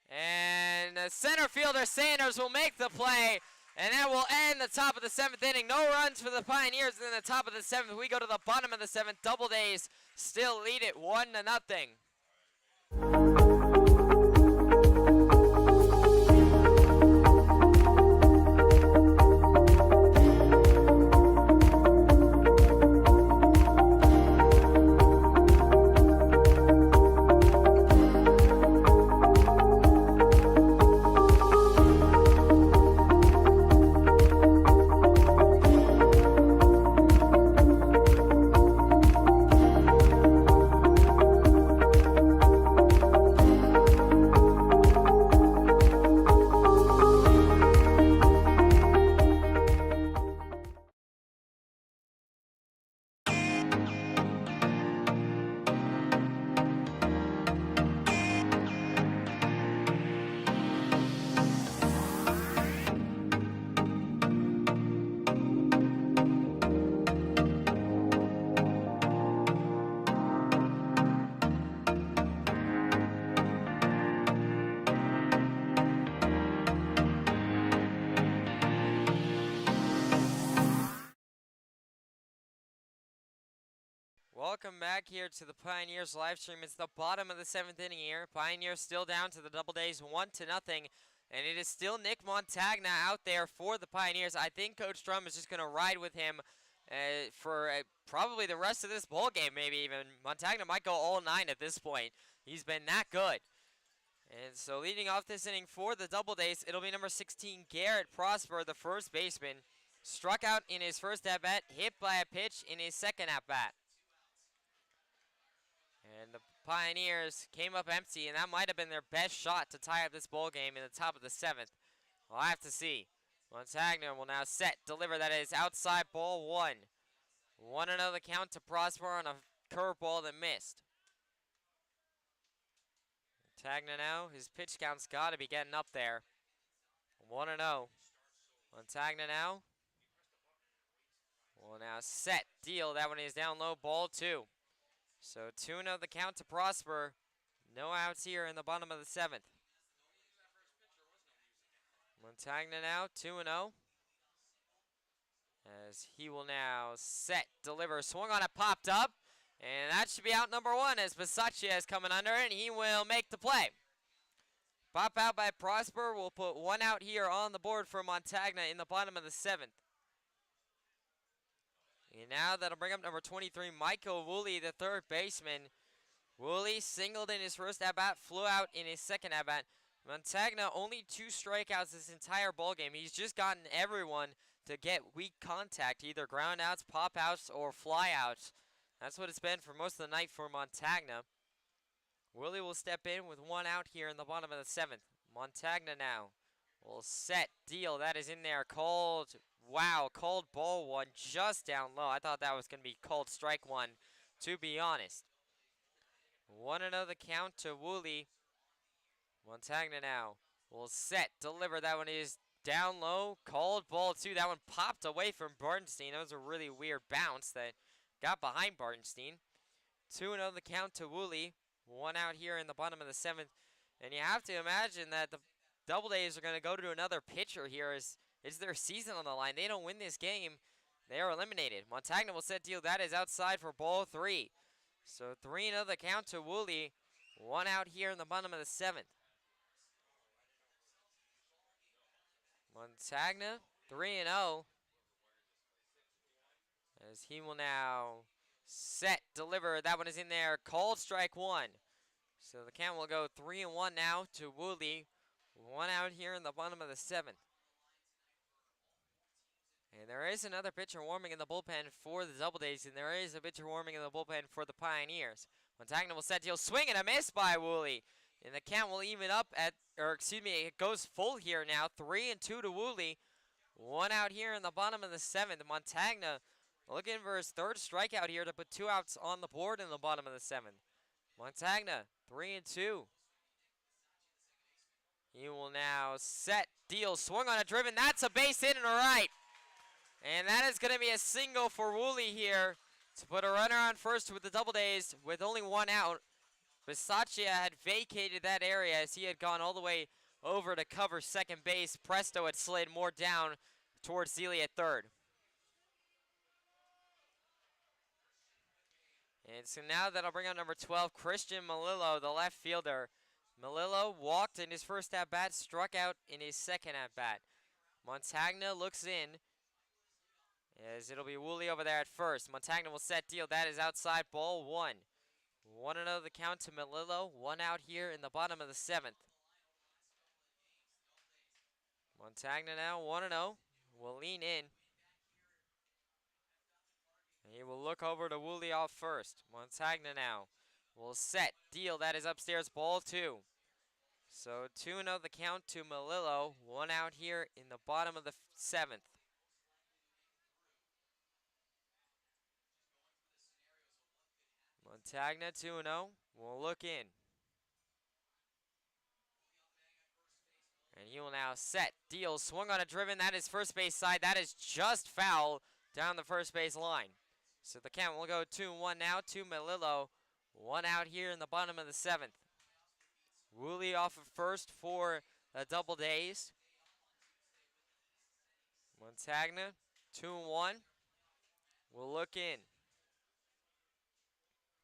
[SPEAKER 1] And center fielder Sanders will make the play. And that will end the top of the 7th inning. No runs for the Pioneers in the top of the 7th. We go to the bottom of the 7th. Doubledays still lead it 1-0. Welcome back here to the Pioneers live stream. It's the bottom of the 7th inning here. Pioneers still down to the Doubledays 1-0. And it is still Nick Montagna out there for the Pioneers. I think Coach Drum is just going to ride with him for probably the rest of this ball game, maybe even. Montagna might go all 9 at this point. He's been that good. And so leading off this inning for the Doubledays, it'll be number 16, Garrett Prosper, the first baseman. Struck out in his first at-bat, hit by a pitch in his second at-bat. And the Pioneers came up empty, and that might have been their best shot to tie up this ball game in the top of the 7th. We'll have to see. Montagna will now set, deliver. That is outside ball 1. 1-0 the count to Prosper on a curveball that missed. Montagna now, his pitch count's got to be getting up there. 1-0. Montagna now will now set, deal. That one is down low, ball 2. So 2-0 the count to Prosper. No outs here in the bottom of the 7th. Montagna now 2-0. As he will now set, deliver, swung on it, popped up. And that should be out number 1 as Bisaccia is coming under, and he will make the play. Pop out by Prosper. We'll put 1 out here on the board for Montagna in the bottom of the 7th. And now that'll bring up number 23, Michael Woolley, the third baseman. Woolley singled in his first at-bat, flew out in his second at-bat. Montagna only 2 strikeouts this entire ballgame. He's just gotten everyone to get weak contact, either ground outs, pop outs, or fly outs. That's what it's been for most of the night for Montagna. Woolley will step in with 1 out here in the bottom of the 7th. Montagna now will set, deal. That is in there, called. Wow, called ball 1 just down low. I thought that was going to be called strike 1, to be honest. 1-0 the count to Woolley. Montagna now will set, deliver. That one is down low, called ball 2. That one popped away from Bartenstein. That was a really weird bounce that got behind Bartenstein. 2-0 the count to Woolley. 1 out here in the bottom of the 7th. And you have to imagine that the Doubledays are going to go to another pitcher here as it's their season on the line. They don't win this game, they are eliminated. Montagna will set, deal. That is outside for ball 3. So 3-0 the count to Woolley. 1 out here in the bottom of the 7th. Montagna 3-0. As he will now set, deliver. That one is in there. Called strike 1. So the count will go 3-1 now to Woolley. 1 out here in the bottom of the 7th. And there is another pitcher warming in the bullpen for the Doubledays, and there is a pitcher warming in the bullpen for the Pioneers. Montagna will set, deal, swing and a miss by Woolley. And the count will even up at, or excuse me, it goes full here now. 3-2 to Woolley. 1 out here in the bottom of the 7th. Montagna looking for his 3rd strikeout here to put 2 outs on the board in the bottom of the 7th. Montagna, 3-2. He will now set, deal, swung on a driven. That's a base hit and a right. And that is going to be a single for Woolley here to put a runner on first with the Doubledays with only 1 out. Bisaccia had vacated that area as he had gone all the way over to cover second base. Presto had slid more down towards Zealy at third. And so now that'll bring up number 12, Christian Melillo, the left fielder. Melillo walked in his first at-bat, struck out in his second at-bat. Montagna looks in, as it'll be Woolley over there at first. Montagna will set deal. That is outside, ball one. 1-0 the count to Melillo. One out here in the bottom of the seventh. Montagna now 1-0. Will lean in. He will look over to Woolley off first. Montagna now will set deal. That is upstairs, ball two. So 2-0 the count to Melillo. One out here in the bottom of the seventh. Montagna 2-0. Will look in. And he will now set deal. Swung on a driven. That is first base side. That is just foul down the first base line. So the count will go 2-1 now to Melillo. One out here in the bottom of the seventh. Woolley off of first for the Doubledays. Montagna 2-1. Will look in.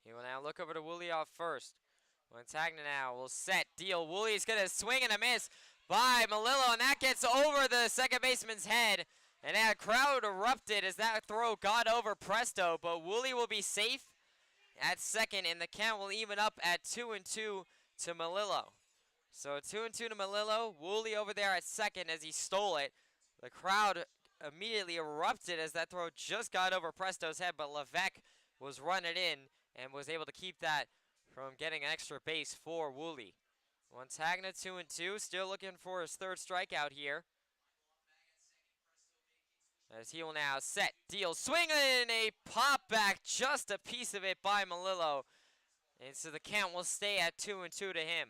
[SPEAKER 1] He will now look over to Woolley off first. Montagna now will set deal. Woolley's going to swing and a miss by Melillo, and that gets over the second baseman's head. And that crowd erupted as that throw got over Presto, but Woolley will be safe at second, and the count will even up at 2-2 to Melillo. So 2-2 to Melillo. Woolley over there at second as he stole it. The crowd immediately erupted as that throw just got over Presto's head, but Levesque was running in and was able to keep that from getting an extra base for Woolley. Montagna 2-2, still looking for his third strikeout here. As he will now set, deal, swing in a pop back, just a piece of it by Melillo. And so the count will stay at 2-2 to him.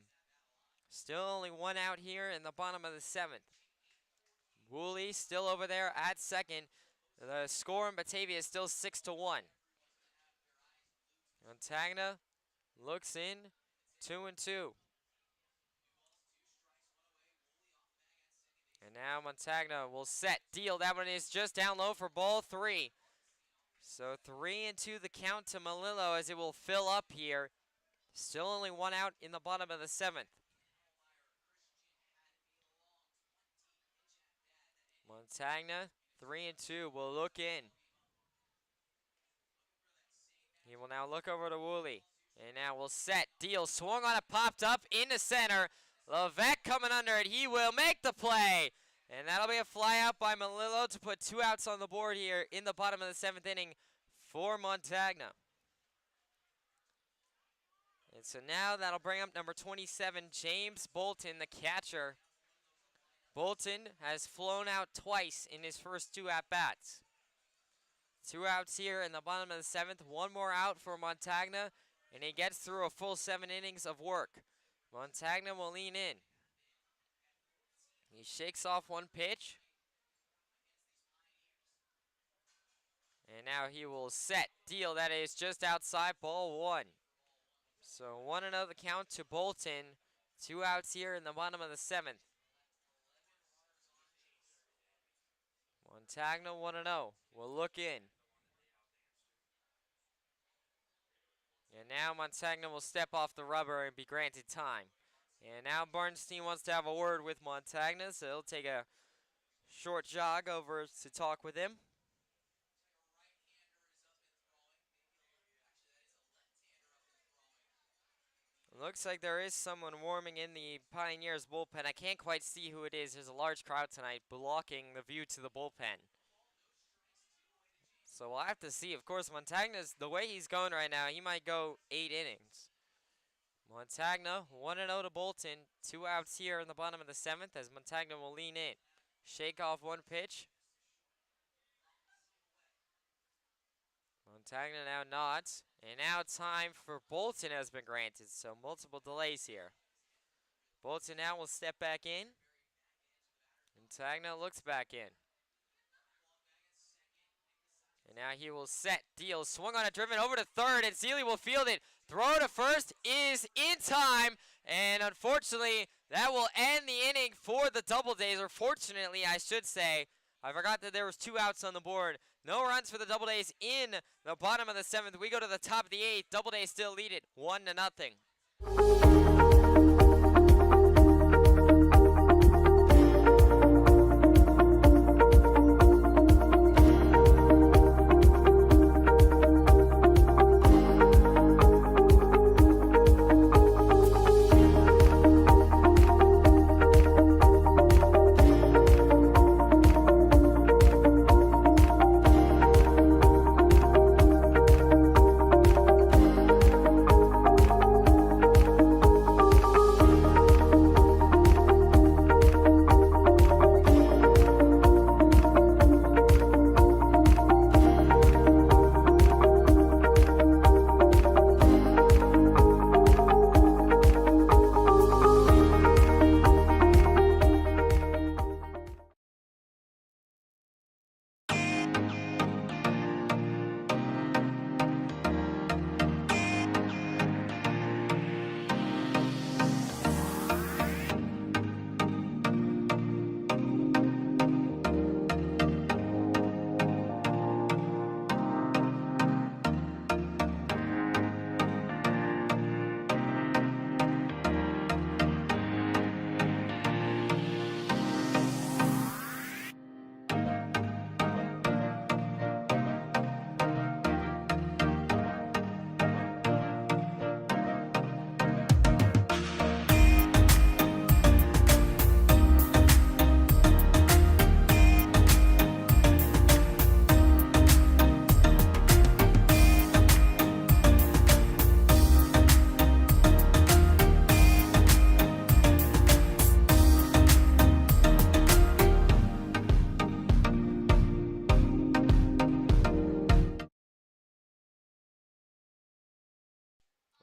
[SPEAKER 1] Still only one out here in the bottom of the seventh. Woolley still over there at second. The score in Batavia is still 6-1. Montagna looks in, 2-2. And now Montagna will set, deal. That one is just down low for ball three. So 3-2 the count to Melillo as it will fill up here. Still only one out in the bottom of the seventh. Montagna, 3-2, will look in. He will now look over to Woolley. And now will set, deal, swung on it, popped up into center. Levesque coming under it. He will make the play. And that'll be a fly out by Melillo to put two outs on the board here in the bottom of the seventh inning for Montagna. And so now that'll bring up number 27, James Bolton, the catcher. Bolton has flown out twice in his first two at-bats. Two outs here in the bottom of the seventh. One more out for Montagna, and he gets through a full 7 innings of work. Montagna will lean in. He shakes off one pitch. And now he will set, deal. That is just outside, ball one. So 1-0 the count to Bolton. Two outs here in the bottom of the seventh. Montagna 1-0. Will look in. And now Montagna will step off the rubber and be granted time. And now Bernstein wants to have a word with Montagna, so he'll take a short jog over to talk with him. Looks like there is someone warming in the Pioneers bullpen. I can't quite see who it is. There's a large crowd tonight blocking the view to the bullpen. So we'll have to see. Of course, Montagna's, the way he's going right now, he might go 8 innings. Montagna, 1-0 to Bolton. Two outs here in the bottom of the seventh as Montagna will lean in. Shake off one pitch. Montagna now nods. And now time for Bolton has been granted, so multiple delays here. Bolton now will step back in. Montagna looks back in. And now he will set, deal, swung on a driven over to third, and Seeley will field it. throw to first is in time, and unfortunately, that will end the inning for the Doubledays, or fortunately, I should say. I forgot that there was 2 outs on the board. No runs for the Doubledays in the bottom of the 7th. We go to the top of the 8th. Doubledays still lead it 1-0.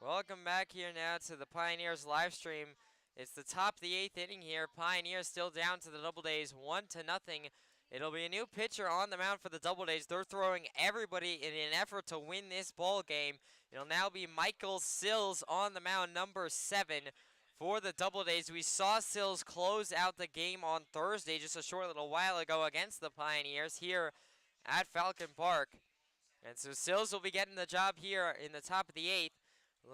[SPEAKER 1] Welcome back here now to the Pioneers live stream. It's the top of the 8th inning here. Pioneers still down to the Doubledays 1-0. It'll be a new pitcher on the mound for the Doubledays. They're throwing everybody in an effort to win this ball game. It'll now be Michael Sills on the mound, number 7 for the Doubledays. We saw Sills close out the game on Thursday just a short little while ago against the Pioneers here at Falcon Park. And so Sills will be getting the job here in the top of the 8th.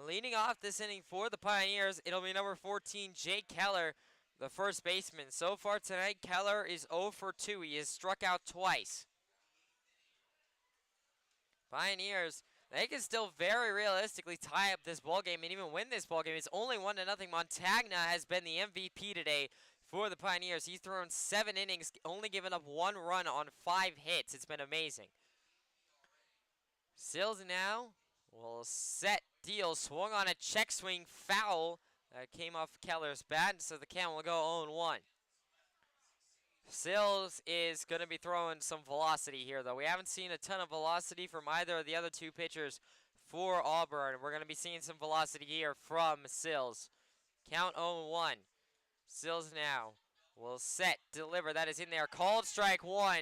[SPEAKER 1] Leading off this inning for the Pioneers, it'll be number 14, Jake Keller, the first baseman. So far tonight, Keller is 0 for 2. He has struck out twice. Pioneers, they can still very realistically tie up this ball game and even win this ball game. It's only 1-0. Montagna has been the MVP today for the Pioneers. He's thrown 7 innings, only given up 1 run on 5 hits. It's been amazing. Sills now will set deal. Swung on a check swing foul that came off Keller's bat, so the count will go 0-1. Sills is going to be throwing some velocity here, though. We haven't seen a ton of velocity from either of the other 2 pitchers for Auburn. We're going to be seeing some velocity here from Sills. Count 0-1. Sills now will set, deliver. That is in there. Called strike 1,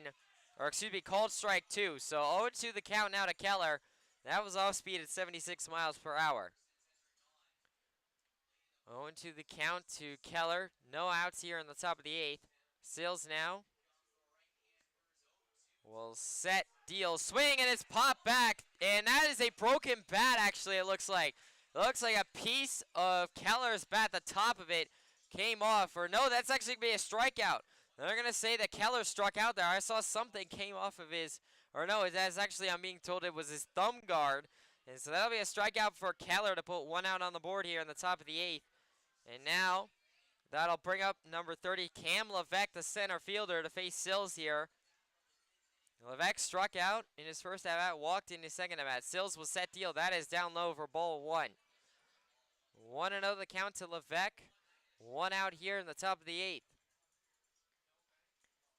[SPEAKER 1] or excuse me, called strike 2. So 0-2 the count now to Keller. That was off speed at 76 miles per hour. 0-2 the count to Keller. No outs here in the top of the 8th. Sills now will set, deal, swing, and it's popped back. And that is a broken bat, actually, it looks like. It looks like a piece of Keller's bat, the top of it, came off. Or no, that's actually going to be a strikeout. They're going to say that Keller struck out there. I saw something came off of his, or no, that's actually, I'm being told it was his thumb guard. And so that'll be a strikeout for Keller to put 1 out on the board here in the top of the 8th. And now, that'll bring up number 30, Cam Levesque, the center fielder, to face Sills here. Levesque struck out in his first at-bat, walked in his second at-bat. Sills will set deal. That is down low for ball 1. 1-0 the count to Levesque. 1 out here in the top of the 8th.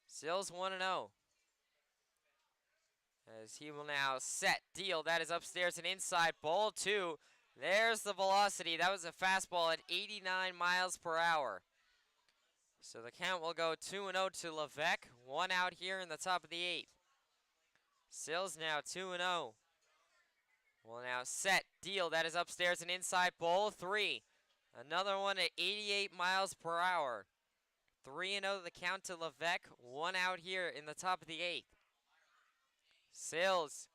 [SPEAKER 1] Sills 1-0. As he will now set, deal. That is upstairs and inside. Ball 2. There's the velocity. That was a fastball at 89 miles per hour. So the count will go 2-0 to Levesque. 1 out here in the top of the 8th. Sills now 2-0. Well, now set, deal. That is upstairs and inside, ball 3. Another one at 88 miles per hour. 3-0 the count to Levesque. 1 out here in the top of the 8th. Sills.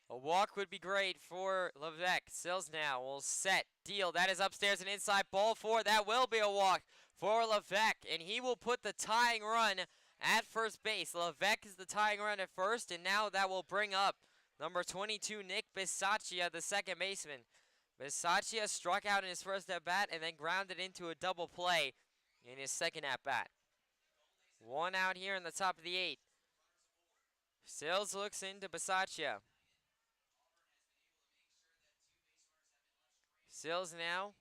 [SPEAKER 1] A walk would be great for Levesque. Sills now will set, deal. That is upstairs and inside, ball 4. That will be a walk for Levesque, and he will put the tying run at first base. Levesque is the tying run at first, and now that will bring up number 22, Nick Bisaccia, the second baseman. Bisaccia struck out in his first at-bat and then grounded into a double play in his second at-bat. 1 out here in the top of the 8th. Sills looks into Bisaccia. Sills now.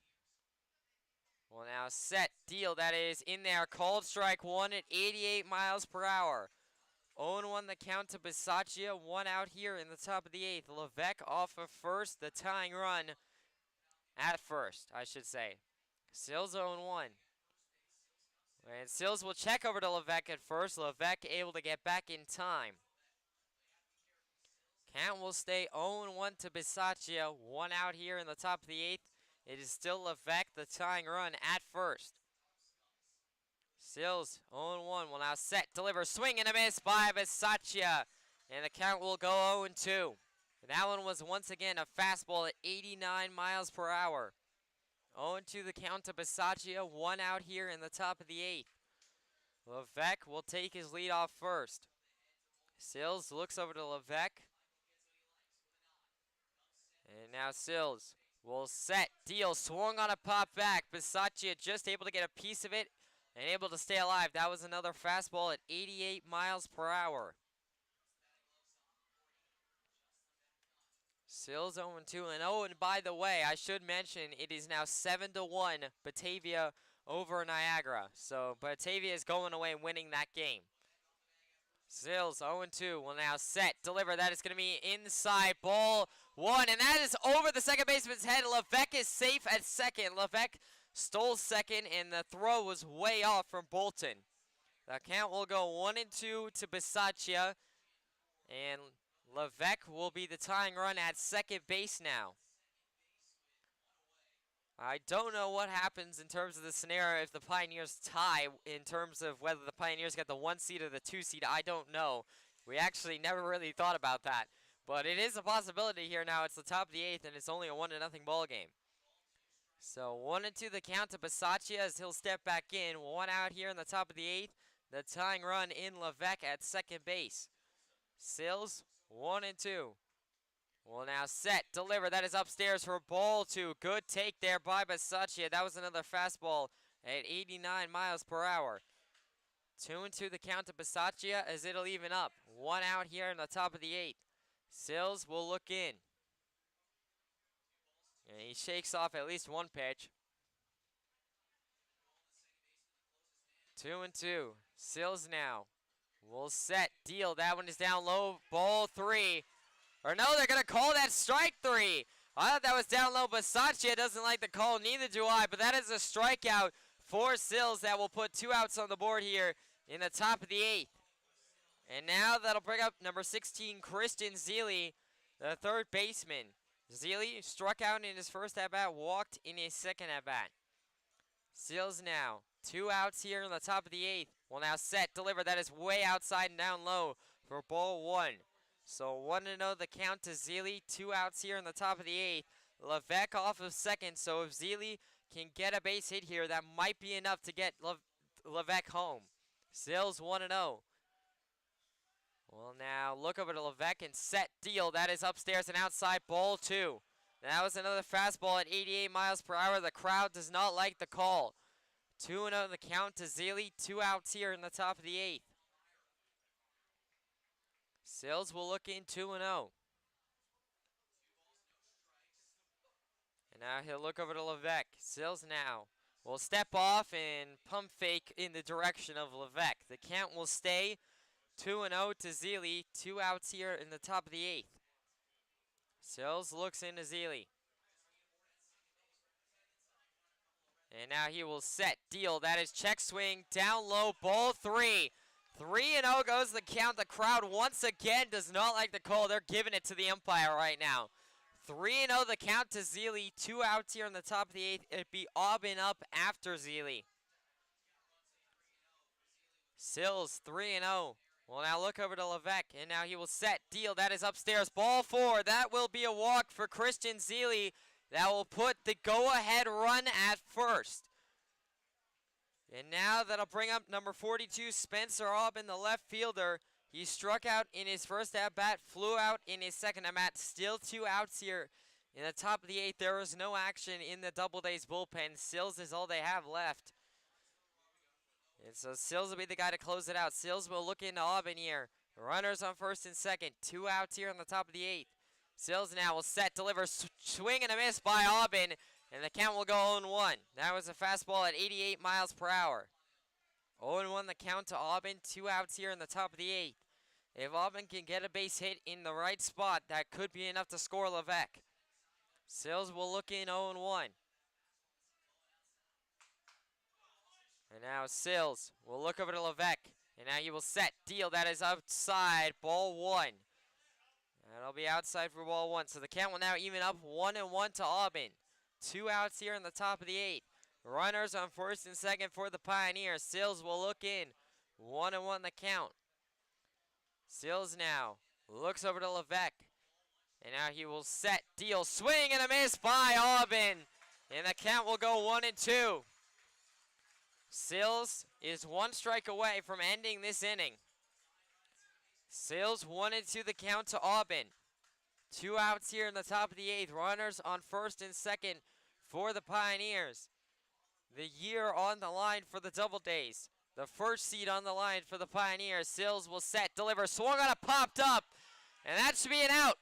[SPEAKER 1] Well, now set, deal. That is in there. Called strike 1 at 88 miles per hour. 0-1 the count to Bisaccia. 1 out here in the top of the 8th. Levesque off of first. The tying run at first, I should say. Sills 0-1. And Sills will check over to Levesque at first. Levesque able to get back in time. Count will stay 0-1 to Bisaccia. 1 out here in the top of the 8th. It is still Levesque, the tying run at first. Sills 0-1 will now set, deliver, swing and a miss by Bisaccia. And the count will go 0-2. That one was once again a fastball at 89 miles per hour. 0-2 the count to Bisaccia. 1 out here in the top of the 8th. Levesque will take his lead off first. Sills looks over to Levesque. And now Sills will set, deal, swung on a pop back. Bisaccia just able to get a piece of it and able to stay alive. That was another fastball at 88 miles per hour. Sills 0-2 and and by the way, I should mention it is now 7-1 Batavia over Niagara. So Batavia is going away and winning that game. Sills 0-2 will now set, deliver. That is going to be inside, ball 1, and that is over the second baseman's head. Levesque is safe at second. Levesque stole second, and the throw was way off from Bolton. The count will go 1-2 to Bisaccia, and Levesque will be the tying run at second base now. I don't know what happens in terms of the scenario if the Pioneers tie in terms of whether the Pioneers get the 1 seed or the 2 seed. I don't know. We actually never really thought about that. But it is a possibility here now. It's the top of the 8th, and it's only a 1-0 ball game. So 1-2 the count to Bisaccia as he'll step back in. 1 out here in the top of the 8th. The tying run in Levesque at second base. Sills 1-2. Will now set, deliver. That is upstairs for ball 2. Good take there by Bisaccia. That was another fastball at 89 miles per hour. 2-2 the count to Bisaccia as it'll even up. 1 out here in the top of the 8th. Sills will look in. And he shakes off at least one pitch. 2-2. Sills now will set, deal. That one is down low. Ball 3. Or no, they're going to call that strike 3. I thought that was down low. Bisaccia doesn't like the call. Neither do I. But that is a strikeout for Sills that will put 2 outs on the board here in the top of the 8th. And now that'll bring up number 16, Christian Zeile, the third baseman. Zeile struck out in his first at-bat, walked in his second at-bat. Sills now. 2 outs here in the top of the 8th. Will now set, deliver. That is way outside and down low for ball 1. So 1-0 the count to Zeile. 2 outs here in the top of the 8th. Levesque off of second. So if Zeile can get a base hit here, that might be enough to get Levesque home. Sills 1-0. Well, now look over to Levesque and set, deal. That is upstairs and outside, ball 2. That was another fastball at 88 miles per hour. The crowd does not like the call. 2-0 the count to Zeile. 2 outs here in the top of the 8th. Sills will look in 2-0. And now he'll look over to Levesque. Sills now will step off and pump fake in the direction of Levesque. The count will stay 2-0 to Zeile. 2 outs here in the top of the 8th. Sills looks into Zeile. And now he will set, deal. That is check swing, down low, ball 3. 3-0 goes the count. The crowd once again does not like the call. They're giving it to the umpire right now. 3-0 the count to Zealy. 2 outs here in the top of the 8th. It'd be Auburn up after Zealy. Sills 3-0. Will now look over to Levesque, and now he will set, deal, that is upstairs, ball 4, that will be a walk for Christian Zealy. That will put the go-ahead run at first. And now that'll bring up number 42, Spencer Auburn, the left fielder. He struck out in his first at-bat, flew out in his second at-bat, still 2 outs here. In the top of the 8th, there is no action in the Doubledays bullpen. Sills is all they have left. And so Sills will be the guy to close it out. Sills will look into Auburn here. Runners on first and second. 2 outs here on the top of the 8th. Sills now will set, deliver, swing and a miss by Auburn. And the count will go 0-1. That was a fastball at 88 miles per hour. 0-1 the count to Auburn. 2 outs here in the top of the 8th. If Auburn can get a base hit in the right spot, that could be enough to score Levesque. Sills will look in 0-1. And now Sills will look over to Levesque. And now he will set, deal, that is outside, ball 1. That'll be outside for ball 1. So the count will now even up 1-1 to Auburn. 2 outs here in the top of the 8th. Runners on first and second for the Pioneers. Sills will look in. 1-1 the count. Sills now looks over to Levesque. And now he will set, deal, swing and a miss by Auburn. And the count will go 1-2. Sills is 1 strike away from ending this inning. Sills 1-2 the count to Auburn. 2 outs here in the top of the 8th. Runners on first and second for the Pioneers. The year on the line for the Doubledays. The first seed on the line for the Pioneers. Sills will set, deliver, swung on it, popped up. And that should be an out.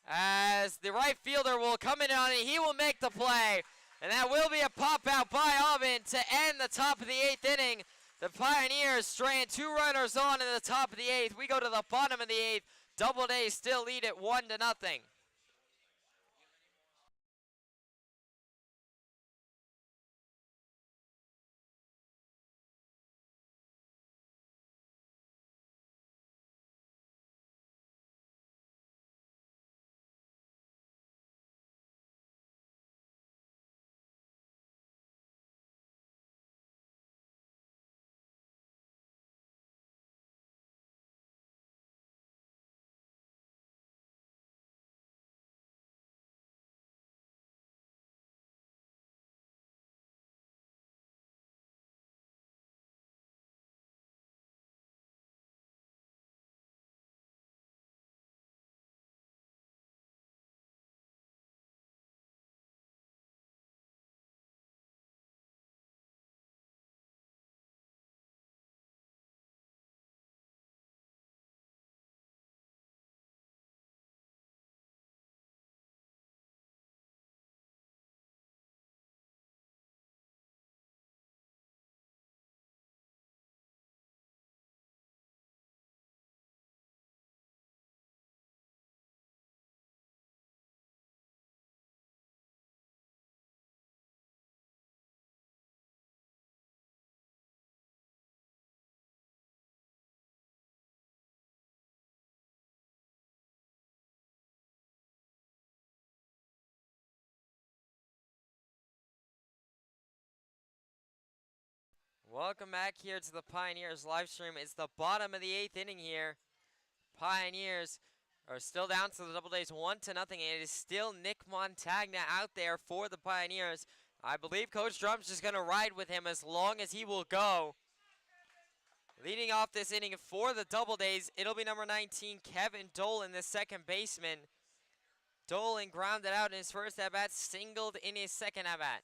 [SPEAKER 1] As the right fielder will come in on it, he will make the play. And that will be a pop out by Auburn to end the top of the 8th inning. The Pioneers straying 2 runners on in the top of the 8th. We go to the bottom of the 8th. Doubledays still lead it 1-0. Welcome back here to the Pioneers live stream. It's the bottom of the 8th inning here. Pioneers are still down to the Doubledays 1-0, and it is still Nick Montagna out there for the Pioneers. I believe Coach Drum's just going to ride with him as long as he will go. Leading off this inning for the Doubledays, it'll be number 19, Kevin Dolan, the second baseman. Dolan grounded out in his first at-bat, singled in his second at-bat.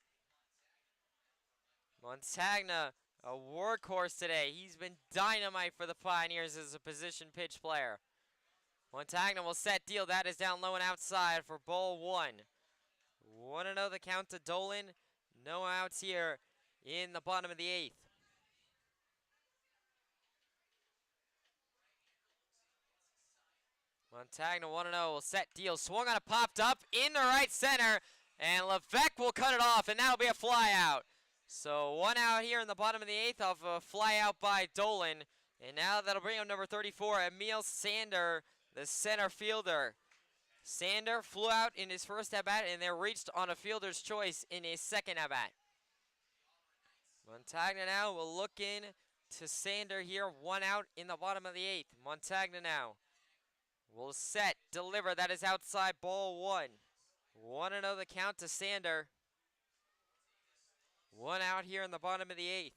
[SPEAKER 1] Montagna, a workhorse today. He's been dynamite for the Pioneers as a position pitch player. Montagna will set, deal. That is down low and outside for ball 1. 1-0 the count to Dolan. No outs here in the bottom of the 8th. Montagna 1-0 will set, deal. Swung on it, popped up in the right center. And Levesque will cut it off, and that'll be a fly out. So 1 out here in the bottom of the 8th off a fly out by Dolan. And now that'll bring up number 34, Emil Sander, the center fielder. Sander flew out in his first at-bat, and then reached on a fielder's choice in his second at-bat. Montagna now will look in to Sander here. 1 out in the bottom of the 8th. Montagna now will set, deliver. That is outside, ball 1. 1-0 the count to Sander. 1 out here in the bottom of the 8th.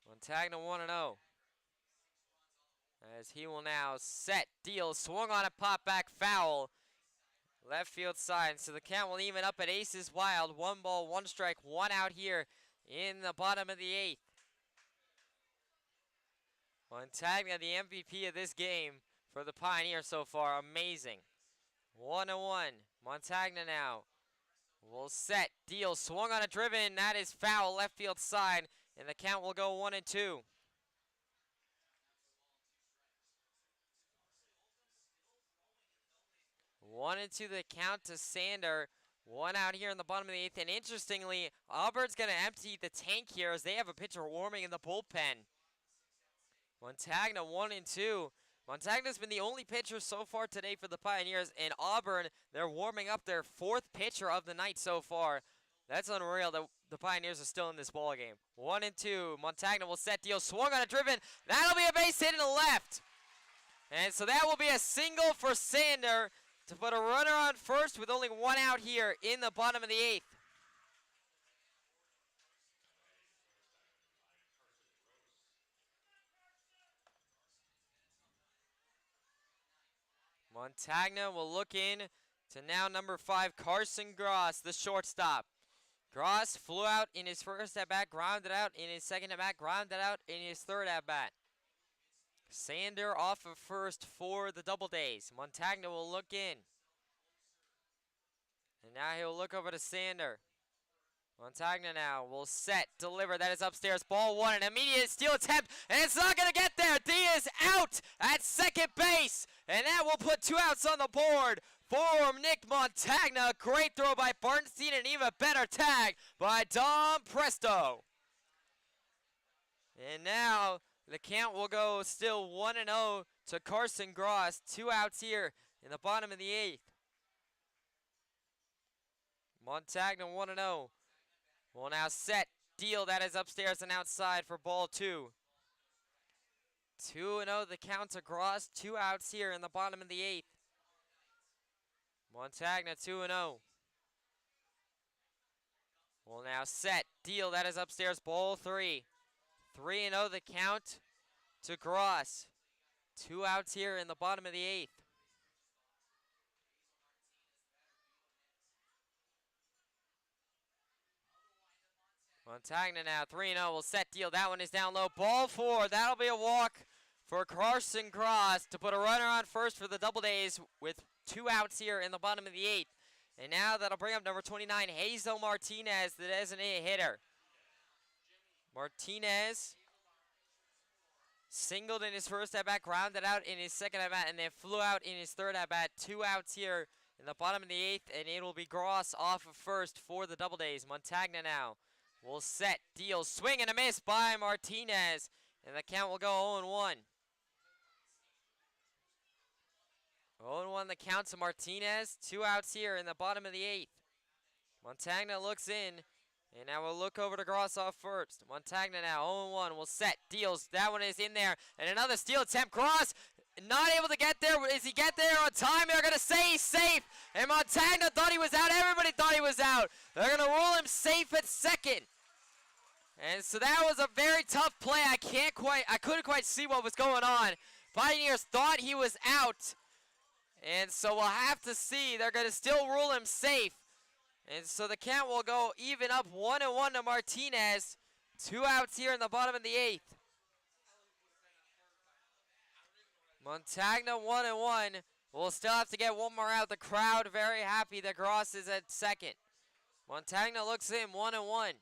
[SPEAKER 1] Montagna 1-0. As he will now set, deal, swung on a pop back, foul. Left field side, so the count will even up at aces wild. 1 ball, 1 strike, 1 out here in the bottom of the 8th. Montagna, the MVP of this game for the Pioneers so far. Amazing. 1-1. Montagna now will set, deal, swung on a driven. That is foul, left field side, and the count will go 1-2. 1-2 the count to Sander. 1 out here in the bottom of the 8th. And interestingly, Auburn's going to empty the tank here as they have a pitcher warming in the bullpen. Montagna 1-2. Montagna's been the only pitcher so far today for the Pioneers. And Auburn, they're warming up their 4th pitcher of the night so far. That's unreal that the Pioneers are still in this ball game. 1-2. Montagna will set, deal, swung on a driven. That'll be a base hit in the left. And so that will be a single for Sander to put a runner on first with only 1 out here in the bottom of the 8th. Montagna will look in to now number 5, Carson Gross, the shortstop. Gross flew out in his first at-bat, grounded out in his second at-bat, grounded out in his third at-bat. Sander off of first for the Doubledays. Montagna will look in. And now he'll look over to Sander. Montagna now will set, deliver. That is upstairs. Ball 1, an immediate steal attempt, and it's not going to get there. D is out at second base, and that will put 2 outs on the board for Nick Montagna. Great throw by Bernstein, and even better tag by Dom Presto. And now the count will go still 1-0 to Carson Gross. 2 outs here in the bottom of the 8th. Montagna 1-0. Will now set, deal. That is upstairs and outside for ball 2. 2-0 the count to Gross. 2 outs here in the bottom of the 8th. Montagna 2-0. Will now set, deal. That is upstairs, ball 3. 3-0 the count to Gross. 2 outs here in the bottom of the 8th. Montagna now 3-0 will set, deal. That one is down low. Ball 4. That'll be a walk for Carson Gross to put a runner on first for the Doubledays with 2 outs here in the bottom of the 8th. And now that'll bring up number 29, Hazel Martinez, the designated hitter. Martinez singled in his first at-bat, grounded out in his second at-bat, and then flew out in his third at-bat. 2 outs here in the bottom of the 8th, and it will be Gross off of first for the Doubledays. Montagna now will set, deal, swing and a miss by Martinez, and the count will go 0-1. 0-1 the count to Martinez. 2 outs here in the bottom of the 8th. Montagna looks in, and now we'll look over to Gross off first. Montagna now 0-1 will set, deals. That one is in there, and another steal attempt. Gross not able to get there. Does he get there on time? They're going to say he's safe, and Montagna thought he was out. Everybody thought he was out. They're going to rule him safe at second. And so that was a very tough play. I couldn't quite see what was going on. Pioneers thought he was out. And so we'll have to see. They're going to still rule him safe. And so the count will go even up 1-1 to Martinez. 2 outs here in the bottom of the 8th. Montagna 1-1. We'll still have to get one more out. The crowd very happy that Gross is at second. Montagna looks in 1-1.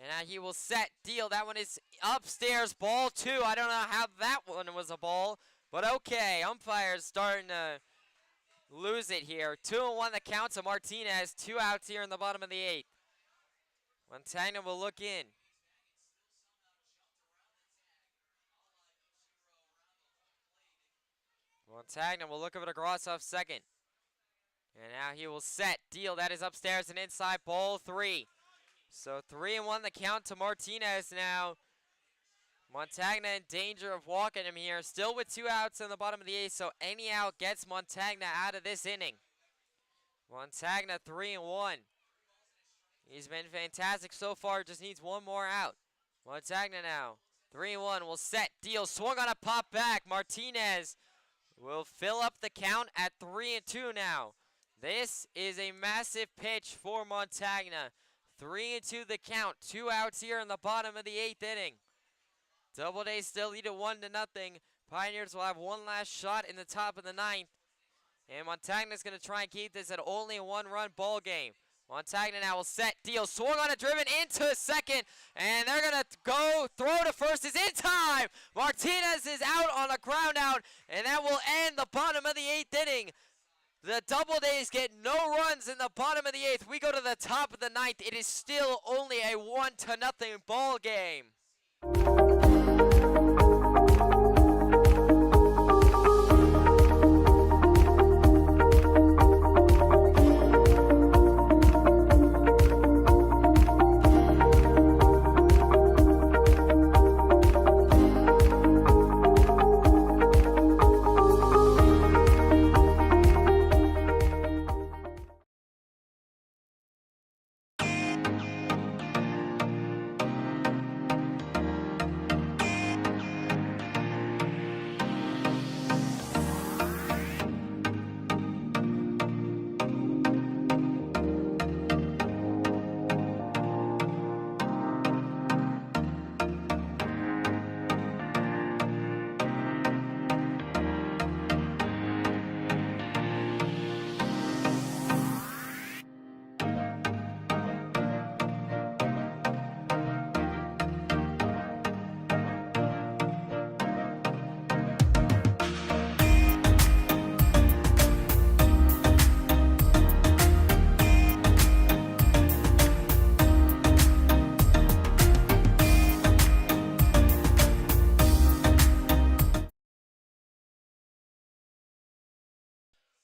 [SPEAKER 1] And now he will set, deal. That one is upstairs, ball 2. I don't know how that one was a ball, but okay. Umpire's starting to lose it here. 2-1 the count to Martinez. 2 outs here in the bottom of the 8th. Montagna will look in. Montagna will look over to Grossoff second. And now he will set, deal, that is upstairs and inside, ball 3. So 3-1 the count to Martinez now. Montagna in danger of walking him here, still with 2 outs in the bottom of the 8th, so any out gets Montagna out of this inning. Montagna 3-1. He's been fantastic so far, just needs 1 more out. Montagna now, 3-1, will set, deal, swung on a pop back. Martinez will fill up the count at 3-2 now. This is a massive pitch for Montagna. 3-2 the count, 2 outs here in the bottom of the 8th inning. Doubledays still lead it 1-0. Pioneers will have one last shot in the top of the 9th. And Montagna's going to try and keep this at only a 1-run ball game. Montagna now will set, deal, swung on a driven into second, and they're going to go, throw to first is in time. Martinez is out on a ground out, and that will end the bottom of the 8th inning. The Doubledays get no runs in the bottom of the 8th. We go to the top of the 9th. It is still only a 1-0 ball game.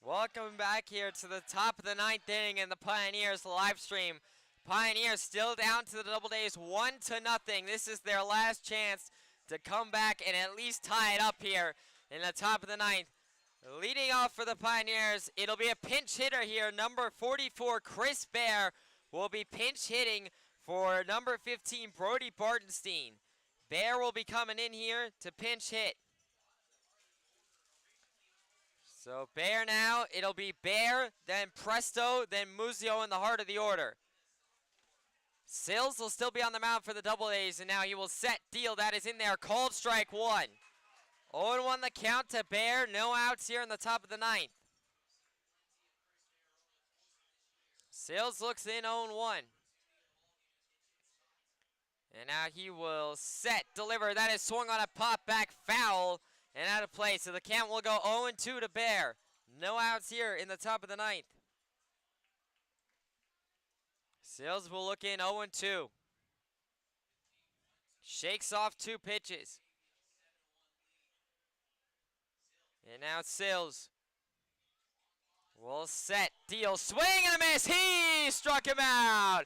[SPEAKER 1] Welcome back here to the top of the 9th inning in the Pioneers live stream. Pioneers still down to the Doubledays 1-0. This is their last chance to come back and at least tie it up here in the top of the 9th. Leading off for the Pioneers, it'll be a pinch hitter here. Number 44, Chris Bear, will be pinch hitting for number 15, Brody Bartenstein. Bear will be coming in here to pinch hit. So Bear now, it'll be Bear, then Presto, then Muzio in the heart of the order. Sills will still be on the mound for the Doubledays, and now he will set, deal, that is in there, called strike 1. 0-1 the count to Bear, no outs here in the top of the 9th. Sills looks in 0-1. And now he will set, deliver, that is swung on a pop back, foul, and out of play, so the count will go 0-2 to Bear. No outs here in the top of the 9th. Sills will look in 0-2. Shakes off 2 pitches. And now Sills will set, deal, swing and a miss. He struck him out.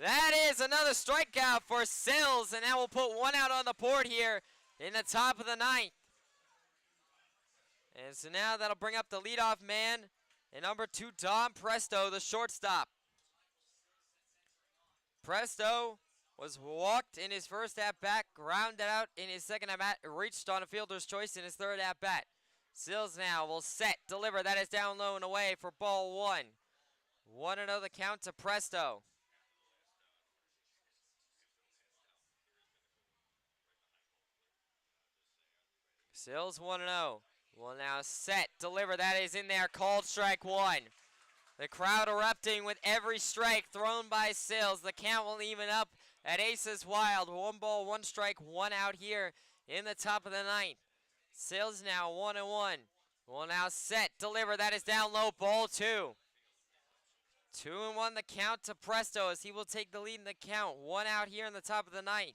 [SPEAKER 1] That is another strikeout for Sills, and that will put 1 out on the board here in the top of the 9th. And so now that'll bring up the leadoff man, and number 2, Dom Presto, the shortstop. Presto was walked in his first at-bat, grounded out in his second at-bat, reached on a fielder's choice in his third at-bat. Sills now will set, deliver, that is down low and away for ball 1. 1-0 the count to Presto. Sills 1-0. Will now set, deliver, that is in there, called strike 1. The crowd erupting with every strike thrown by Sills. The count will even up at Aces Wild. 1 ball, 1 strike, 1 out here in the top of the 9th. Sills now 1-1. Will now set, deliver, that is down low, ball 2. 2-1 the count to Presto as he will take the lead in the count. 1 out here in the top of the 9th.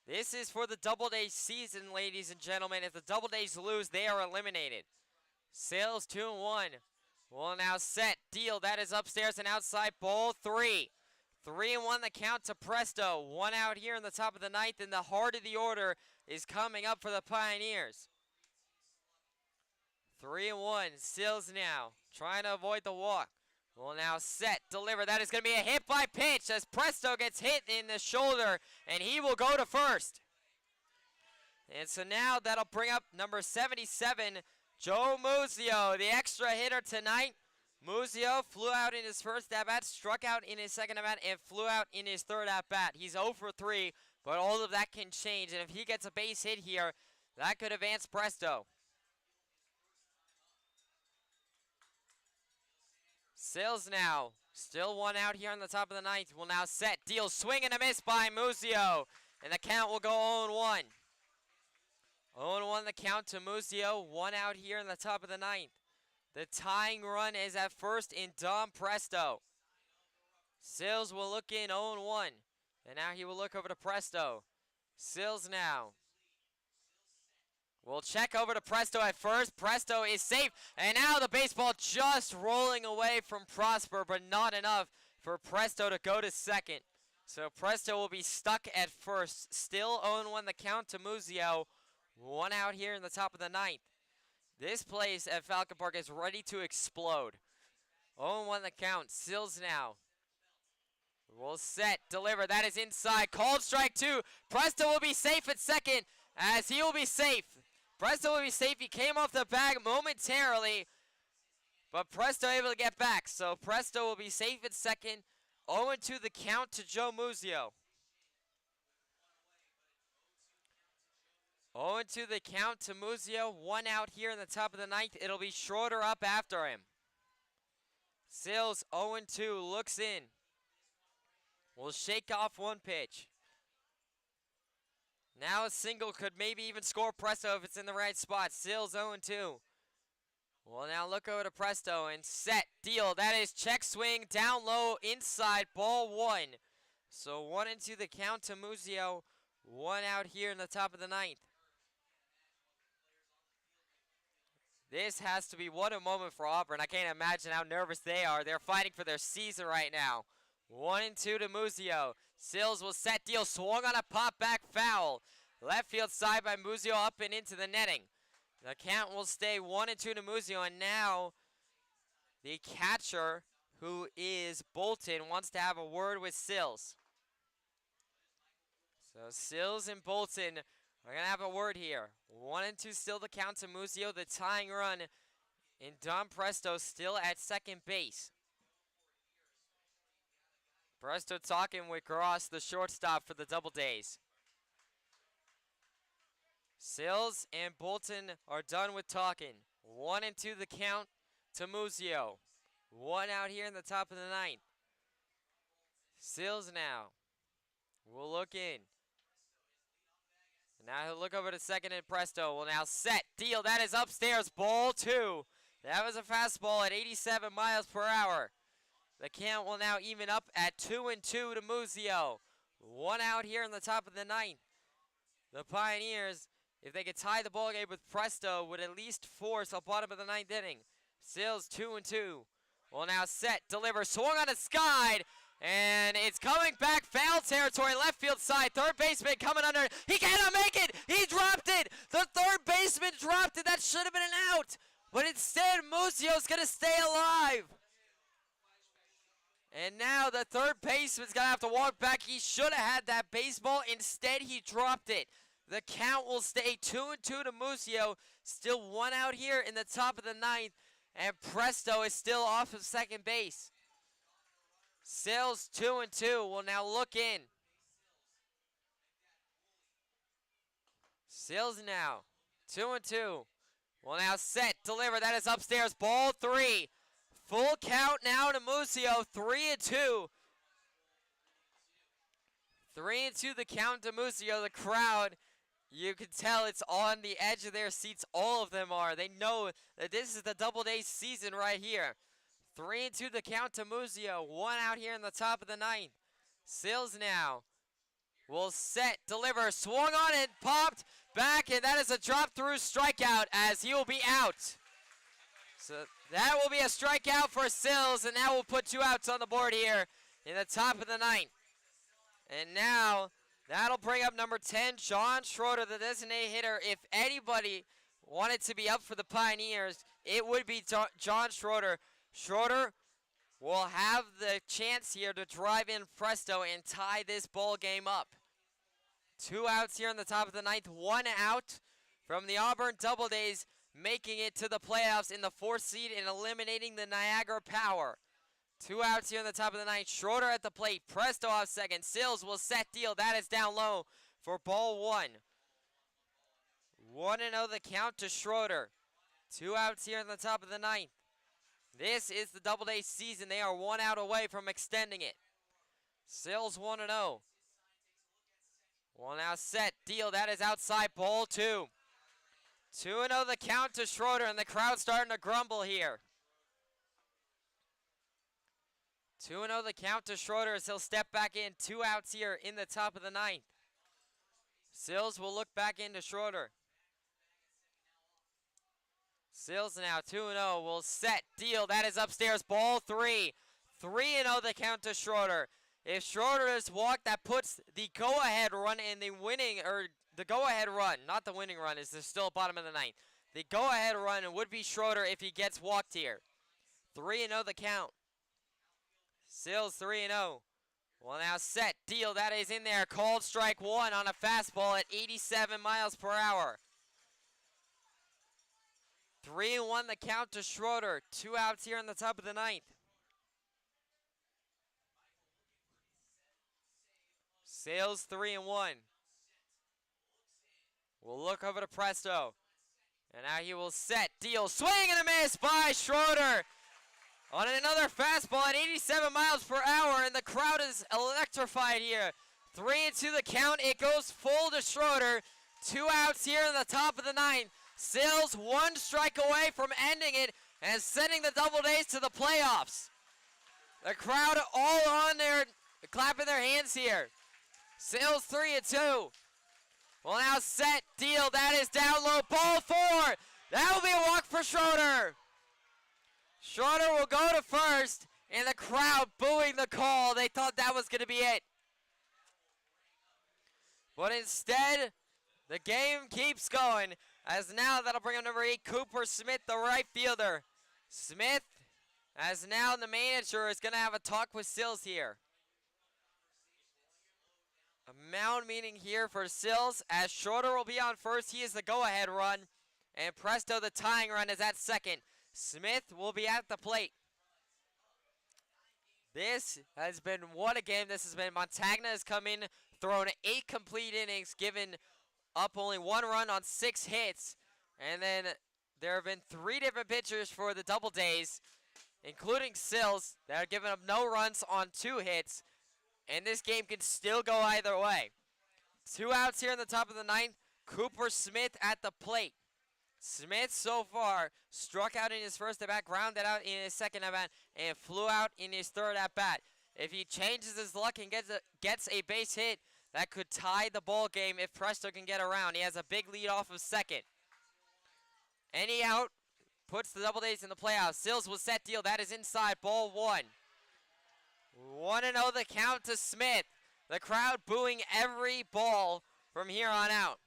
[SPEAKER 1] This is for the Doubledays season, ladies and gentlemen. If the Doubledays lose, they are eliminated. Sales 2-1. Will now set, deal. That is upstairs and outside. Ball 3. 3-1 the count to Presto. 1 out here in the top of the ninth, and the heart of the order is coming up for the Pioneers. 3-1. Sills now trying to avoid the walk. Will now set, deliver. That is going to be a hit by pitch as Presto gets hit in the shoulder, and he will go to first. And so now that'll bring up number 77, Joe Muzio, the extra hitter tonight. Muzio flew out in his first at-bat, struck out in his second at-bat, and flew out in his third at-bat. He's 0 for 3, but all of that can change, and if he gets a base hit here, that could advance Presto. Sills now, still 1 out here on the top of the ninth. Will now set, deal, swing and a miss by Muzio, and the count will go 0-1. 0-1 the count to Muzio, 1 out here in the top of the ninth. The tying run is at first in Dom Presto. Sills will look in 0-1, and now he will look over to Presto. Sills now. We'll check over to Presto at first. Presto is safe, and now the baseball just rolling away from Prosper, but not enough for Presto to go to second. So Presto will be stuck at first. Still 0-1 the count to Muzio. 1 out here in the top of the ninth. This place at Falcon Park is ready to explode. 0-1 the count. Sills now. Will set, deliver. That is inside. Called strike 2. Presto will be safe at second, as he will be safe. Presto will be safe. He came off the bag momentarily, but Presto able to get back. So Presto will be safe at second. 0-2 the count to Joe Muzio. 0-2 the count to Muzio. 1 out here in the top of the ninth. It'll be Schroeder up after him. Sills 0-2 looks in. Will shake off 1 pitch. Now a single could maybe even score Presto if it's in the right spot. Sills 0-2. We'll now look over to Presto and set, deal. That is check swing, down low, inside, ball 1. So 1-2 the count to Muzio. 1 out here in the top of the ninth. This has to be what a moment for Auburn. I can't imagine how nervous they are. They're fighting for their season right now. 1-2 to Muzio. Sills will set, deal, swung on a pop back foul. Left field side by Muzio, up and into the netting. The count will stay 1-2 to Muzio, and now the catcher, who is Bolton, wants to have a word with Sills. So Sills and Bolton are going to have a word here. 1-2 still the count to Muzio, the tying run, and Dom Presto still at second base. Presto talking with Gross, the shortstop for the Doubledays. Sills and Bolton are done with talking. 1-2 the count to Muzio. 1 out here in the top of the ninth. Sills now will look in. Now he'll look over to second, and Presto will now set, deal. That is upstairs, ball 2. That was a fastball at 87 miles per hour. The count will now even up at 2-2 to Muzio. 1 out here in the top of the ninth. The Pioneers, if they could tie the ball game with Presto, would at least force a bottom of the ninth inning. Sills 2-2. Will now set, deliver, swung on a skide, and it's coming back, foul territory, left field side. Third baseman coming under. He cannot make it. He dropped it. The third baseman dropped it. That should have been an out. But instead, Muzio's going to stay alive. And now the third baseman's going to have to walk back. He should have had that baseball. Instead, he dropped it. The count will stay 2-2 to Muzio. Still 1 out here in the top of the ninth. And Presto is still off of second base. Sills 2-2 will now look in. Sills now 2-2 will now set, deliver. That is upstairs, ball 3. Full count now to Muzio, 3-2. 3-2 the count to Muzio. The crowd, you can tell it's on the edge of their seats. All of them are. They know that this is the Doubledays season right here. 3-2 the count to Muzio. 1 out here in the top of the ninth. Sills now will set, deliver, swung on and popped back, and that is a drop-through strikeout as he will be out. So that will be a strikeout for Sills, and that will put 2 outs on the board here in the top of the 9th. And now that'll bring up number 10, John Schroeder, the designated hitter. If anybody wanted to be up for the Pioneers, it would be John Schroeder. Schroeder will have the chance here to drive in Presto and tie this ball game up. 2 outs here in the top of the 9th, 1 out from the Auburn Doubledays, making it to the playoffs in the 4th seed and eliminating the Niagara Power. 2 outs here in the top of the 9th. Schroeder at the plate. Presto off second. Sills will set deal. That is down low for ball 1. 1-0 the count to Schroeder. 2 outs here in the top of the 9th. This is the Doubleday season. They are 1 out away from extending it. Sills 1-0. 1 out set. Deal. That is outside ball 2. 2-0 the count to Schroeder, and the crowd's starting to grumble here. 2-0 the count to Schroeder as he'll step back in. 2 outs here in the top of the 9th. Sills will look back into Schroeder. Sills now 2-0 will set, deal. That is upstairs, ball 3. 3-0 the count to Schroeder. If Schroeder is walked, that puts the go-ahead run in the winning, or the go-ahead run, not the winning run, is still bottom of the 9th. The go-ahead run would be Schroeder if he gets walked here. 3-0 the count. Sills 3-0. Well, now set, deal, that is in there. Called strike 1 on a fastball at 87 miles per hour. 3-1 the count to Schroeder. 2 outs here in the top of the 9th. Sills 3-1. We'll look over to Presto. And now he will set, deal, swing and a miss by Schroeder. On another fastball at 87 miles per hour, and the crowd is electrified here. 3-2 the count. It goes full to Schroeder. 2 outs here in the top of the 9th. Sills 1 strike away from ending it and sending the Doubledays to the playoffs. The crowd all on there, clapping their hands here. Sills 3-2. Well, now set, deal. That is down low. Ball 4. That will be a walk for Schroeder. Schroeder will go to first, and the crowd booing the call. They thought that was going to be it. But instead, the game keeps going, as now that'll bring up number 8, Cooper Smith, the right fielder. Smith, as now the manager, is going to have a talk with Sills here. A mound meeting here for Sills, as Schroeder will be on first. He is the go-ahead run, and Presto, the tying run, is at second. Smith will be at the plate. This has been what a game this has been. Montagna has come in, thrown 8 complete innings, given up only 1 run on 6 hits. And then there have been 3 different pitchers for the Doubledays, including Sills, that are giving up no runs on 2 hits. And this game can still go either way. 2 outs here in the top of the 9th. Cooper Smith at the plate. Smith so far struck out in his first at-bat, grounded out in his second at-bat, and flew out in his third at-bat. If he changes his luck and gets a base hit, that could tie the ball game if Presto can get around. He has a big lead off of second. Any out puts the Doubledays in the playoffs. Sills will set, deal. That is inside, ball 1. 1-0 the count to Smith. The crowd booing every ball from here on out.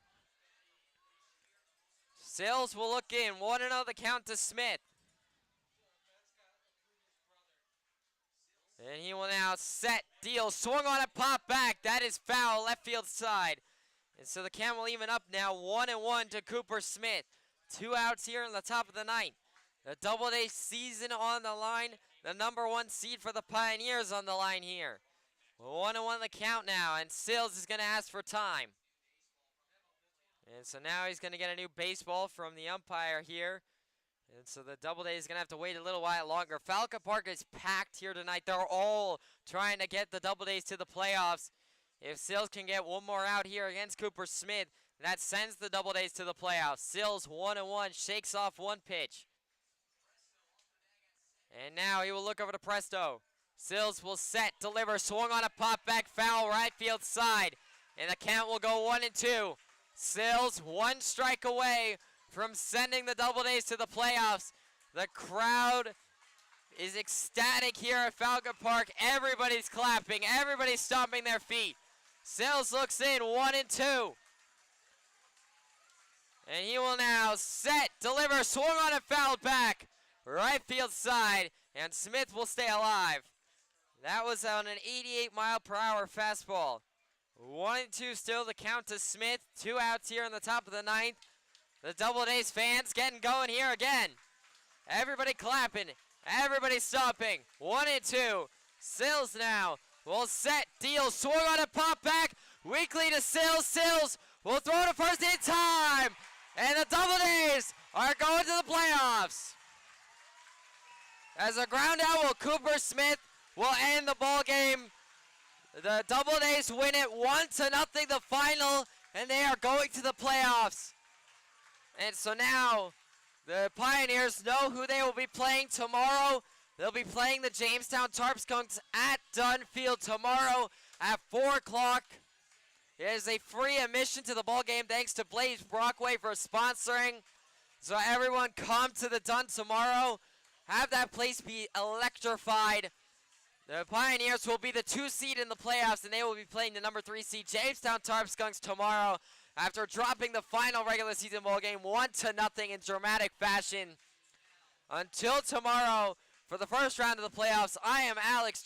[SPEAKER 1] Sills will look in. 1-0 the count to Smith. And he will now set, deal, swung on it, pop back. That is foul, left field side. And so the count will even up now, 1-1 to Cooper Smith. 2 outs here in the top of the 9th. The Doubleday season on the line. The number 1 seed for the Pioneers on the line here. 1-1 the count now, and Sills is going to ask for time. And so now he's going to get a new baseball from the umpire here. And so the Doubleday is going to have to wait a little while longer. Falcon Park is packed here tonight. They're all trying to get the Doubledays to the playoffs. If Sills can get one more out here against Cooper Smith, that sends the Doubledays to the playoffs. Sills 1-1, shakes off 1 pitch. And now he will look over to Presto. Sills will set, deliver, swung on a pop back, foul, right field side. And the count will go 1-2. Sills 1 strike away from sending the Doubledays to the playoffs. The crowd is ecstatic here at Falcon Park. Everybody's clapping. Everybody's stomping their feet. Sills looks in, 1-2. And he will now set, deliver, swung on and fouled back. Right field side, and Smith will stay alive. That was on an 88-mile-per-hour fastball. 1-2 still the count to Smith. 2 outs here in the top of the 9th. The Doubledays fans getting going here again. Everybody clapping. Everybody stopping. 1-2. Sills now will set, deal, swung on a pop back. Weekly to Sills. Sills will throw to first in time. And the Doubledays are going to the playoffs. As a ground out, will Cooper Smith will end the ball game. The Doubledays win it 1-0 the final, and they are going to the playoffs. And so now the Pioneers know who they will be playing tomorrow. They'll be playing the Jamestown Tarpskunks at Dunn Field tomorrow at 4 o'clock. It is a free admission to the ball game thanks to Blaze Brockway for sponsoring. So everyone come to the Dunn tomorrow. Have that place be electrified. The Pioneers will be the 2 seed in the playoffs, and they will be playing the number 3 seed Jamestown Tarpskunks tomorrow after dropping the final regular season ball game 1-0 in dramatic fashion. Until tomorrow, for the first round of the playoffs, I am Alex.